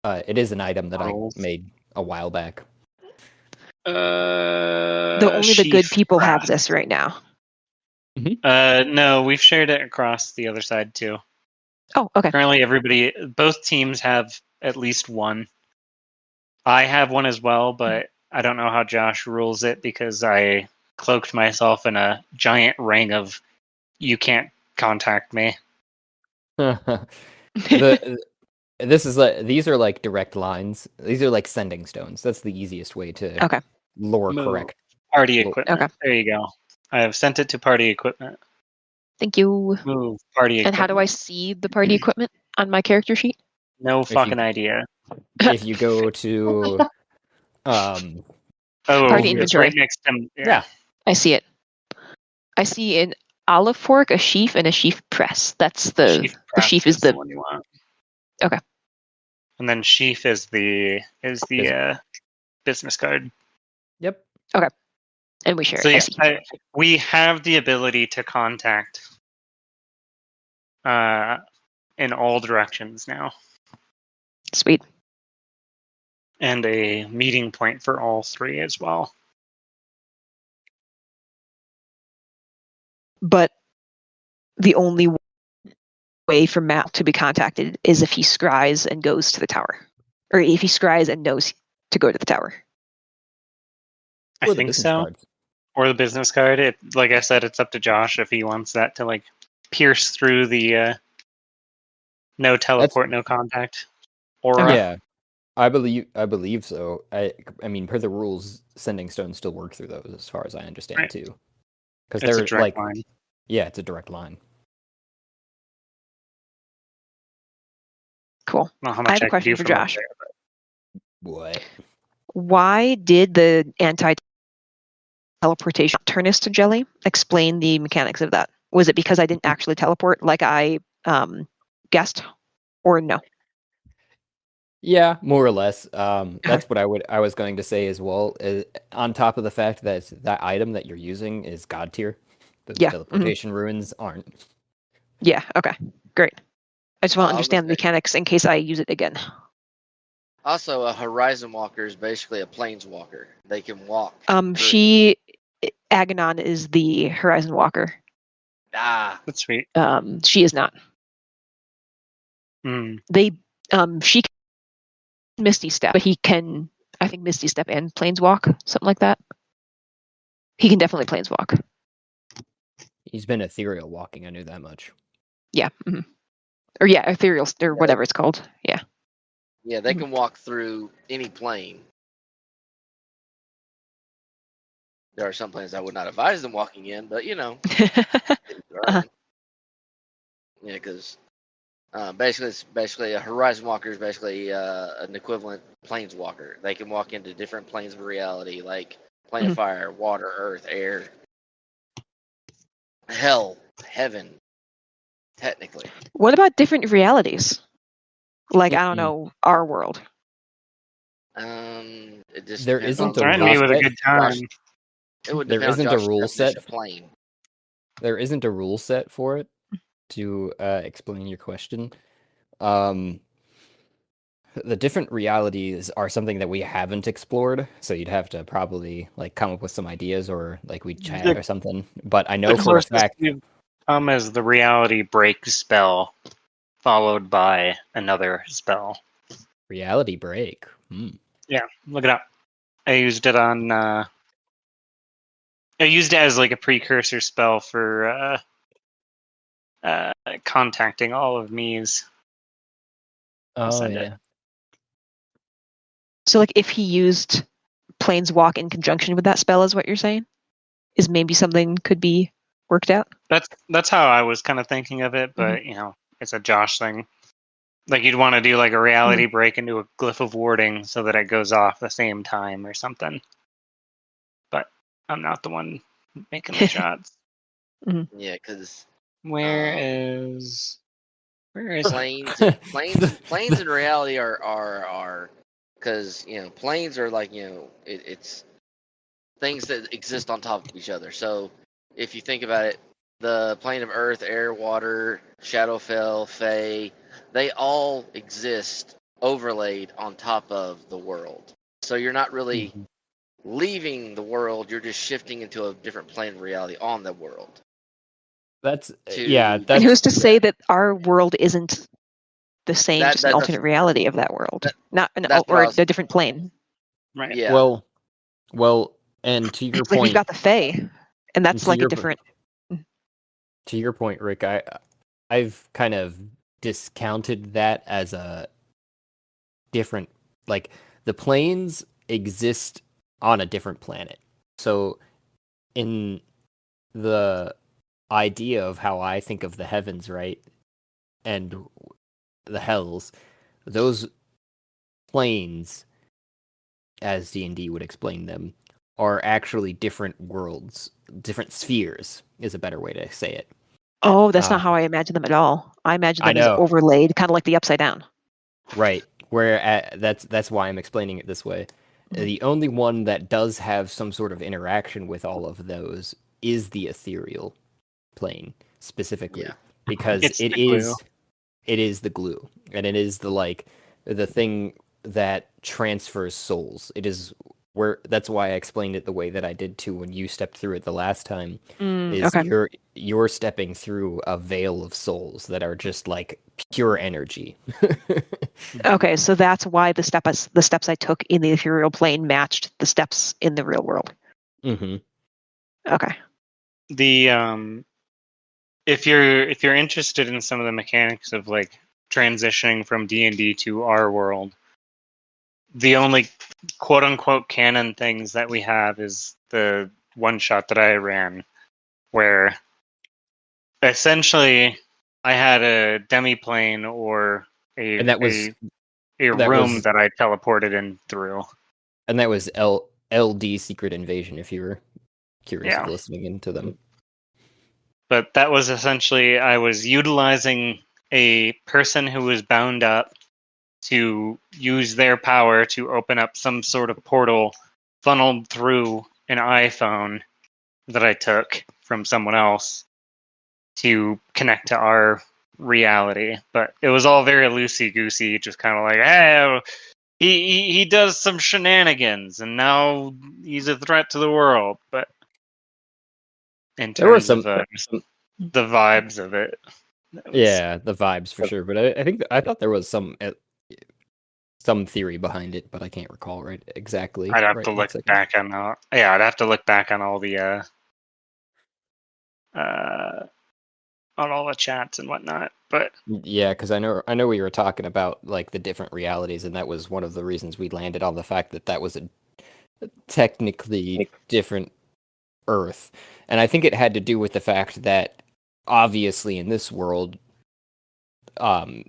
It is an item that I Rolls. made a while back. Only the good Sheaf people have craft. this right now. No, we've shared it across the other side too. Oh, okay. Currently, both teams have at least one. I have one as well, but I don't know how Josh rules it because I cloaked myself in a giant ring of "you can't contact me." These are like direct lines. These are like sending stones. That's the easiest way to Okay. lore Move. correct. Party Lo- equipment. Okay. There you go. I have sent it to party equipment. Thank you. Move. Party And equipment. how do I see the party equipment on my character sheet? No If you- fucking idea. If you go to Oh, Party it's inventory. right next to yeah, I see it. I see an olive fork, a sheaf, and a sheaf press. That's the Sheaf the sheaf is the one you want. Okay. And then sheaf is the business card. yep. and we share So it. I yeah, see. we have the ability to contact in all directions now, Sweet. and a meeting point for all three as well. But the only way for Matt to be contacted is if he scries and goes to the tower. Or if he scries and knows to go to the tower. I Or the think business so. cards. Or the business card. It, like I said, it's up to Josh if he wants that to like pierce through the no teleport, no contact aura. Yeah, I believe so. I mean, per the rules, sending stones still work through those, as far as I understand Right. too. Because It's a they're direct like, line. yeah, it's a direct line. Cool. I don't know how I much have a I can question do for from up Josh. there. What? Why did the anti-teleportation turn us to jelly? Explain the mechanics of that. Was it because I didn't actually teleport like I guessed? Or no? Yeah, more or less. That's what I was going to say as well. On top of the fact that that item that you're using is god tier, the Yeah, teleportation ruins aren't. Yeah, okay. Great. I just want to I was gonna understand the say- mechanics in case I use it again. Also, a horizon walker is basically a planeswalker. They can walk. Aganon is the Horizon Walker. That's sweet. She is not. Mm. She can Misty Step, but he can, I think, Misty Step and Planeswalk, something like that. He can definitely Planeswalk. He's been ethereal walking. I knew that much. Yeah. Or yeah, ethereal or whatever it's called. Yeah. Yeah, they can walk through any plane. There are some planes I would not advise them walking in, but you know. Uh-huh. Yeah, because basically a horizon walker is basically an equivalent planeswalker. They can walk into different planes of reality, like plane of fire, water, earth, air, hell, heaven. Technically, What about different realities? Like, I don't Mm-mm. know, our world. it just There depends isn't on a Threaten rule me with a set. good time. It would There depend isn't on a Josh's rule definition set. of plane. There isn't a rule set for it. To explain your question, the different realities are something that we haven't explored. So you'd have to probably like come up with some ideas, or like we chat or something. But I know The for a closest fact. we've come as the reality break spell, followed by another spell. Reality break. Yeah, look it up. I used it on. I used it as like a precursor spell for contacting all of me's. I'll send it. So, like, if he used Planeswalk in conjunction with that spell, is what you're saying? Is maybe something could be worked out? That's how I was kind of thinking of it, but you know, it's a Josh thing. Like you'd want to do like a reality break into a glyph of warding so that it goes off the same time or something. But I'm not the one making the shots. Yeah, because Where is planes in reality are because you know planes are like it's things that exist on top of each other. So if you think about it, the plane of earth, air, water, Shadowfell, Fae, they all exist overlaid on top of the world. So you're not really Mhm. leaving the world, you're just shifting into a different plane of reality on the world. That's To And that's who's to say that our world isn't the same, just an that's alternate reality of that world, not an that's what or I a was. different plane? Right. Yeah. well, and to your Like we've point, got the Fae, and that's to like a your different. to your point, Rick, I've kind of discounted that as a different, like, the planes exist on a different planet. So in the idea of how I think of the heavens, right, and the hells, those planes, as D&D would explain them, are actually different worlds, different spheres is a better way to say it. Oh, that's Uh, not how I imagine them at all. I imagine I them as know, overlaid, kind of like the Upside Down. right? That's why I'm explaining it this way. Mhm. The only one that does have some sort of interaction with all of those is the ethereal plane specifically, Yeah. because It's the glue. it is the glue, and it is the thing that transfers souls. It is where that's why I explained it the way that I did too when you stepped through it the last time. Is Okay. you're stepping through a veil of souls that are just like pure energy. Okay, so that's why the steps I took in the ethereal plane matched the steps in the real world. hmm Okay. The if you're interested in some of the mechanics of like transitioning from D&D to our world, the only quote unquote canon things that we have is the one shot that I ran, where essentially I had a demi-plane or And a that room was that I teleported in through. LD Secret Invasion. If you were curious of Yeah. listening into them. But that was essentially, I was utilizing a person who was bound up to use their power to open up some sort of portal funneled through an iPhone that I took from someone else to connect to our reality. But it was all very loosey goosey, just kind of like, hey, he does some shenanigans and now he's a threat to the world. But in There were terms of some, the vibes of it, that was yeah, the vibes for sure. But I think I thought there was some theory behind it, but I can't recall right exactly I'd have right to one look second. back on yeah, I'd have to look back on all the uh on all the chats and whatnot. But Yeah, because I know we were talking about like the different realities, and that was one of the reasons we landed on the fact that that was a technically different Earth, and I think it had to do with the fact that obviously in this world, um,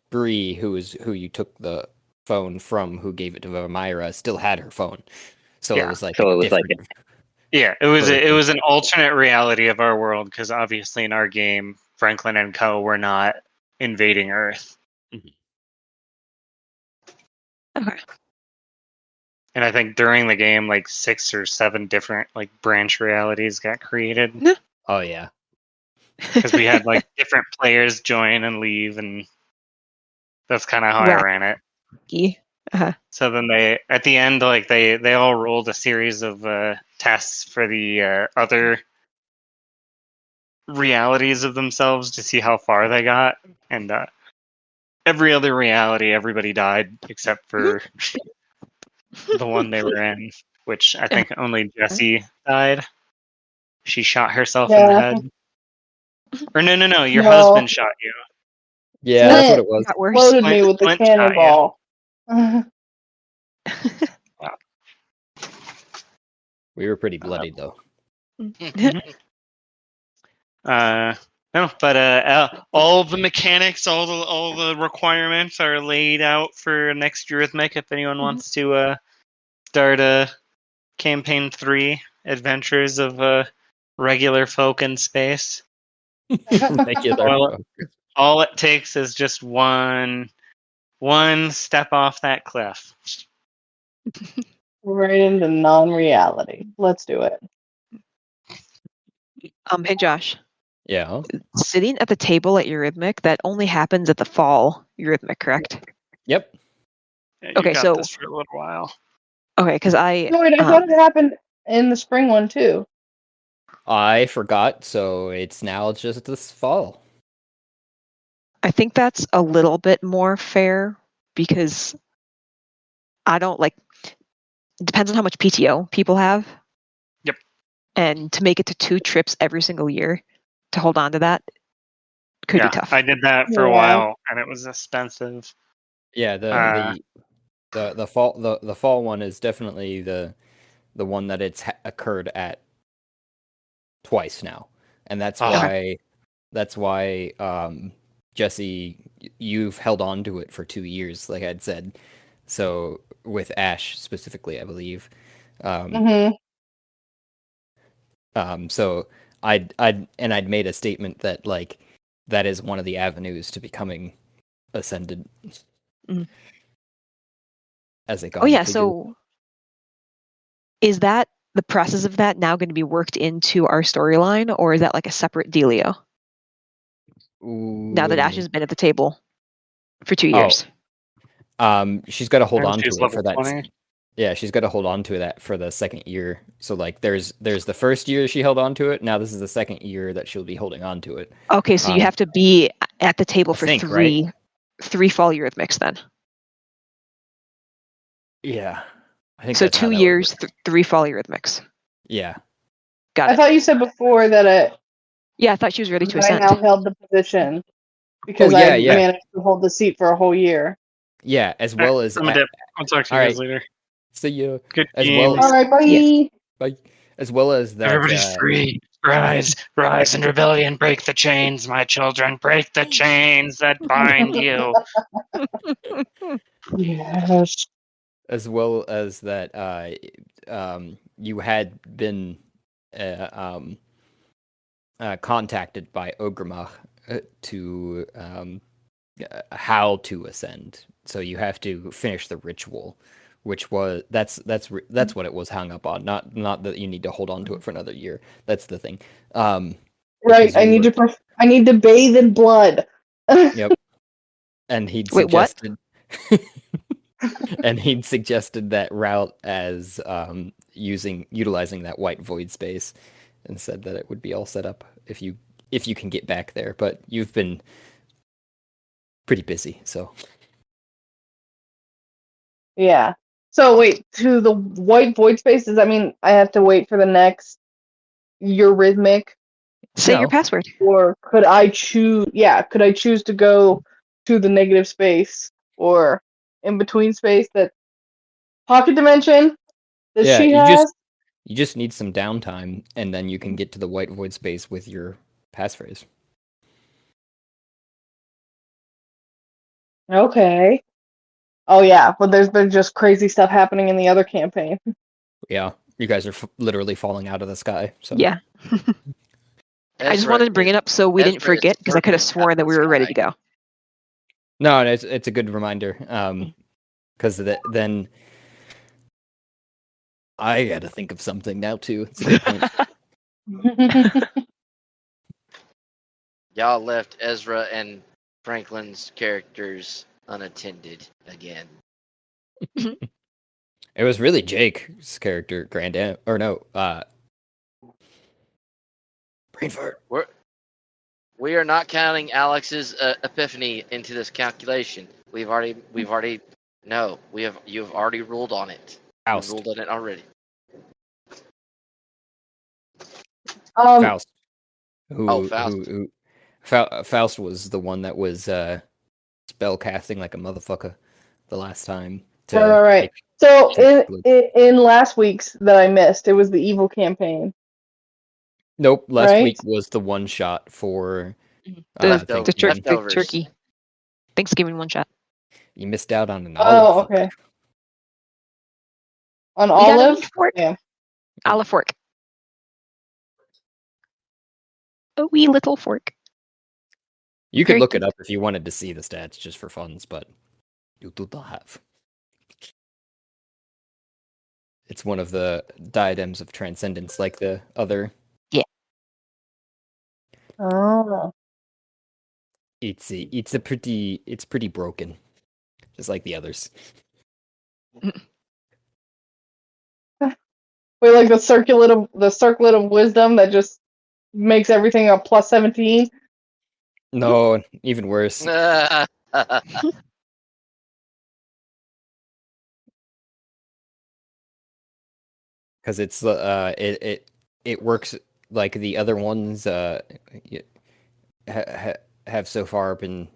Bree, who you took the phone from, who gave it to Vamira, still had her phone, so it yeah, was like a different yeah, it version. was an alternate reality of our world because obviously in our game, Franklin and Co. were not invading Earth, Okay. and I think during the game, like 6 or 7 different like branch realities got created Oh yeah, because we had like different players join and leave, and that's kind of how I ran it. Wacky. Uh-huh. So then they, at the end, like they all rolled a series of tests for the other realities of themselves to see how far they got, and every other reality, everybody died except for the one they were in, which I think only Jessie died. She shot herself in the Yeah. head. Or no, your No. husband shot you. yeah, that's what it Flint was. Got worse. exploded me with the Flint shot you. cannonball. We were pretty bloodied though. No, but all the mechanics, all the requirements are laid out for next Rhythmic. If anyone wants to start a campaign 3 adventures of regular folk in space, Regular all, folk. all it takes is just one step off that cliff. Right into non-reality. Let's do it. Hey Josh, Yeah. Sitting at the table at Eurythmic, that only happens at the fall Eurythmic, correct? Yep. Yeah, you Okay, got so- this for a little while. Okay, because I No, wait, I thought it happened in the spring one too. I forgot, so it's now just this fall. I think that's a little bit more fair because I don't like. It depends on how much PTO people have. Yep. And to make it to 2 trips every single year to hold on to that could be tough. I did that for a Yeah. while, and it was expensive. Yeah, the fall one is definitely the one that it's occurred at twice now, and that's Okay. why Jesse, you've held on to it for 2 years, like I'd said. So with Ash specifically, I believe. Mm-hmm. So I'd made a statement that like that is one of the avenues to becoming ascended Mhm. as a Oh god yeah, figure. so is that the process of that now going to be worked into our storyline, or is that like a separate dealio? Ooh, Now what that do you Ash mean? has been at the table for 2 Oh, years. She's got to hold And on to she's it level for that. 20. Yeah, she's got to hold on to that for the second year. So like, there's the first year she held on to it. Now this is the second year that she'll be holding on to it. Okay, so you have to be at the table I for think, three right? fall Eurythmics then. Yeah, I think So that's how 2 that would years, work. 3 fall Eurythmics. Yeah, Got I it. thought you said before that Yeah, I thought she was ready to I ascend. now held the position because yeah, I yeah. managed to hold the seat for a whole year. yeah. As well as I'm a dip. I'll talk to you all guys right. later. See you. Good As well games. All right, bye. Yeah. Bye. As well as that. Everybody's free. Rise, rise in rebellion. Break the chains, my children. Break the chains that bind you. Yes. As well as that, you had been contacted by Ogremach to how to ascend. So you have to finish the ritual, which was that's what it was hung up on. Not that you need to hold on to it for another year. That's the thing. Right. Because I you need were- to. I need to bathe in blood. Yep. And he'd Wait, what? suggested that route as utilizing that white void space, and said that it would be all set up if you can get back there. But you've been pretty busy, so Yeah. So wait, to the white void space, does that mean I have to wait for the next Eurythmic? Say your No. password. Or could I choose? Yeah, could I choose to go to the negative space or in between space that pocket dimension that yeah, she has? you just need some downtime, and then you can get to the white void space with your passphrase. Okay. Oh yeah, but there's been just crazy stuff happening in the other campaign. Yeah, you guys are literally falling out of the sky. So Yeah. I just Ezra wanted to bring is- it up so we didn't Ezra is forget because I could have surfing sworn that out we the were ready to sky. go. no, it's a good reminder. Because then I got to think of something now too. It's a good point. Y'all left Ezra and Franklin's characters unattended again. It was really Jake's character, Grand Am, or no, brain fart. We are not counting Alex's epiphany into this calculation. You've already ruled on it. Faust. You ruled on it already. Faust. Faust. Faust was the one that was spell casting like a motherfucker the last time. Right. So to- in last week's that I missed, it was the evil campaign. Nope, last Right? week was the one shot for Leftover- the leftovers. turkey. Thanksgiving one shot. You missed out on an Oh, olive. okay. On We got a Olive? wee fork. Yeah. Olive fork. A wee little fork. You could Very look cute. it up if you wanted to see the stats just for funs, but you do not have. It's one of the diadems of transcendence, like the other. Yeah. Oh. It's pretty broken, just like the others. Wait, like the circlet of wisdom that just makes everything a plus 17. No, even worse. Because it works like the other ones have so far been,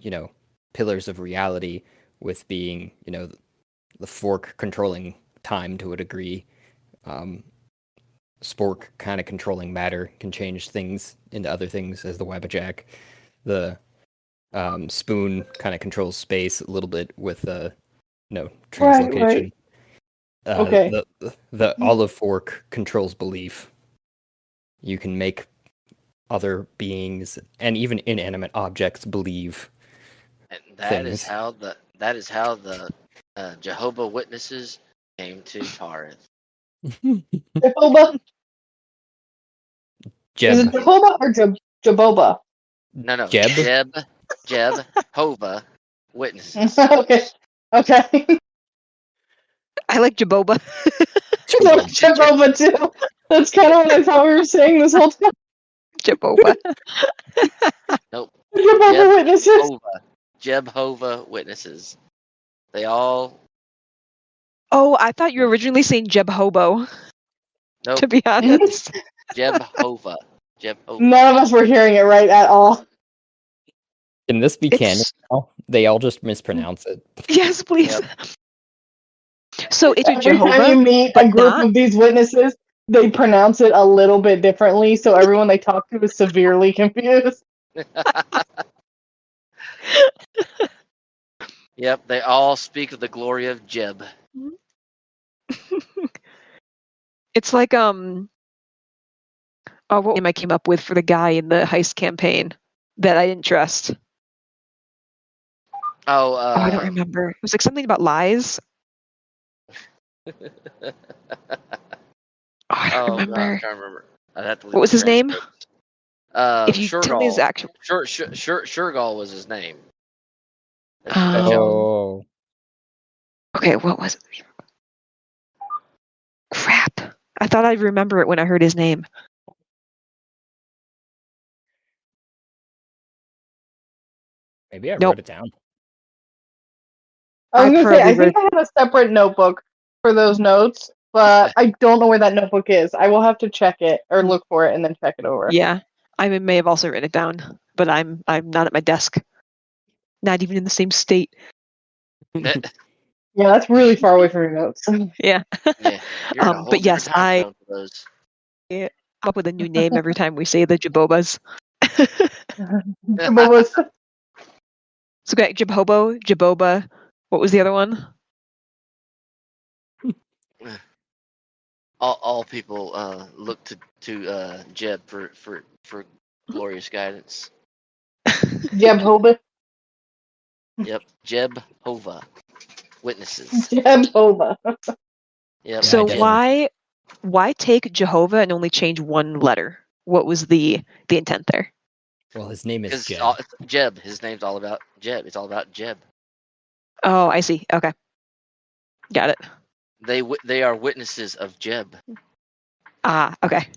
pillars of reality, with being, the fork controlling time to a degree. Spork kind of controlling matter, can change things into other things as the Wabbajack. The spoon kind of controls space a little bit with translocation. Right. Okay. The olive fork controls belief. You can make other beings and even inanimate objects believe. And that is how the Jehovah Witnesses came to Tarith. Jehovah? Jeb. Is it Jehovah or Jeboba? No. Jeb? Jehovah Witnesses. Okay. I like Jaboba. I like Jeboba too. That's kind of what I thought we were saying this whole time. Jaboba. Nope. Jehovah Witnesses. Jehovah Witnesses. They all. Oh, I thought you were originally saying Jeb Hobo. Nope. To be honest. Jehovah. None of us were hearing it right at all. Can this be canon now? They all just mispronounce it. Yes, please. Yep. So it's a Every Jehovah. time you meet a group of these witnesses, they pronounce it a little bit differently, so everyone they talk to is severely confused. Yep, they all speak of the glory of Jeb. It's like what name I came up with for the guy in the heist campaign that I didn't trust. I don't remember. It was like something about lies. I don't remember. God, I'm trying to remember. I'd have to look What was at his the name? transcript. If you tell me his actual. Shurgal was his name. Oh. Okay, what was it? Crap. I thought I'd remember it when I heard his name. Maybe I wrote it down. I was going to say, I think I have a separate notebook for those notes, but I don't know where that notebook is. I will have to check it or look for it and then check it over. Yeah, I may have also written it down, but I'm not at my desk. Not even in the same state. Yeah, that's really far away from your notes. Yeah. Yeah, you're in a whole but yes, time zone for those. come up with a new name every time we say the Jabobas. Jabobas. So okay, Jabhobo, Jaboba. What was the other one? All people look to Jeb for glorious guidance. Jehovah. Yep, Jehovah Witnesses. Jehovah. Yep. So why take Jehovah and only change one letter? What was the intent there? Well, his name is Jeb. Jeb. His name's all about Jeb. It's all about Jeb. Oh, I see. Okay, got it. They are witnesses of Jeb. Ah, okay.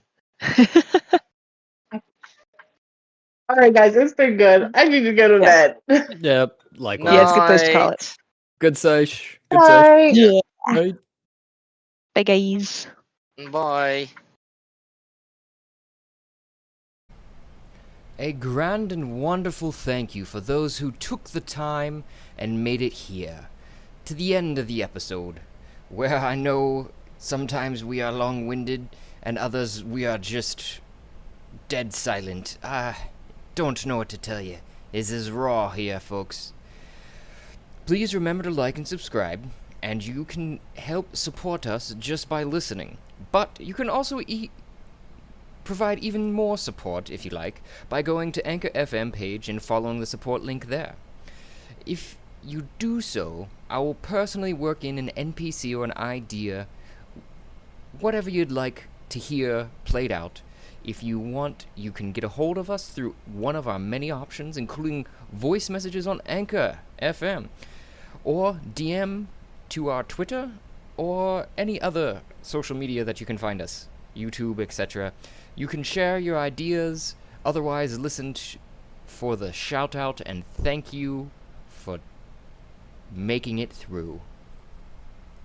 All right, guys, it's been good. I need to go to bed. Yep, likewise. Yeah, it's a good place to call it. Good sesh. Good Bye. sesh. Yeah. Right. Bye, guys. Bye. A grand and wonderful thank you for those who took the time and made it here, to the end of the episode, where I know sometimes we are long-winded and others we are just dead silent. I don't know what to tell you. This is raw here, folks. Please remember to like and subscribe, and you can help support us just by listening. But you can also provide even more support, if you like, by going to Anchor FM page and following the support link there. If you do so, I will personally work in an NPC or an idea, whatever you'd like to hear played out, If you want, you can get a hold of us through one of our many options, including voice messages on Anchor FM, or DM to our Twitter, or any other social media that you can find us, YouTube, etc. You can share your ideas, otherwise listen for the shout out and thank you for making it through.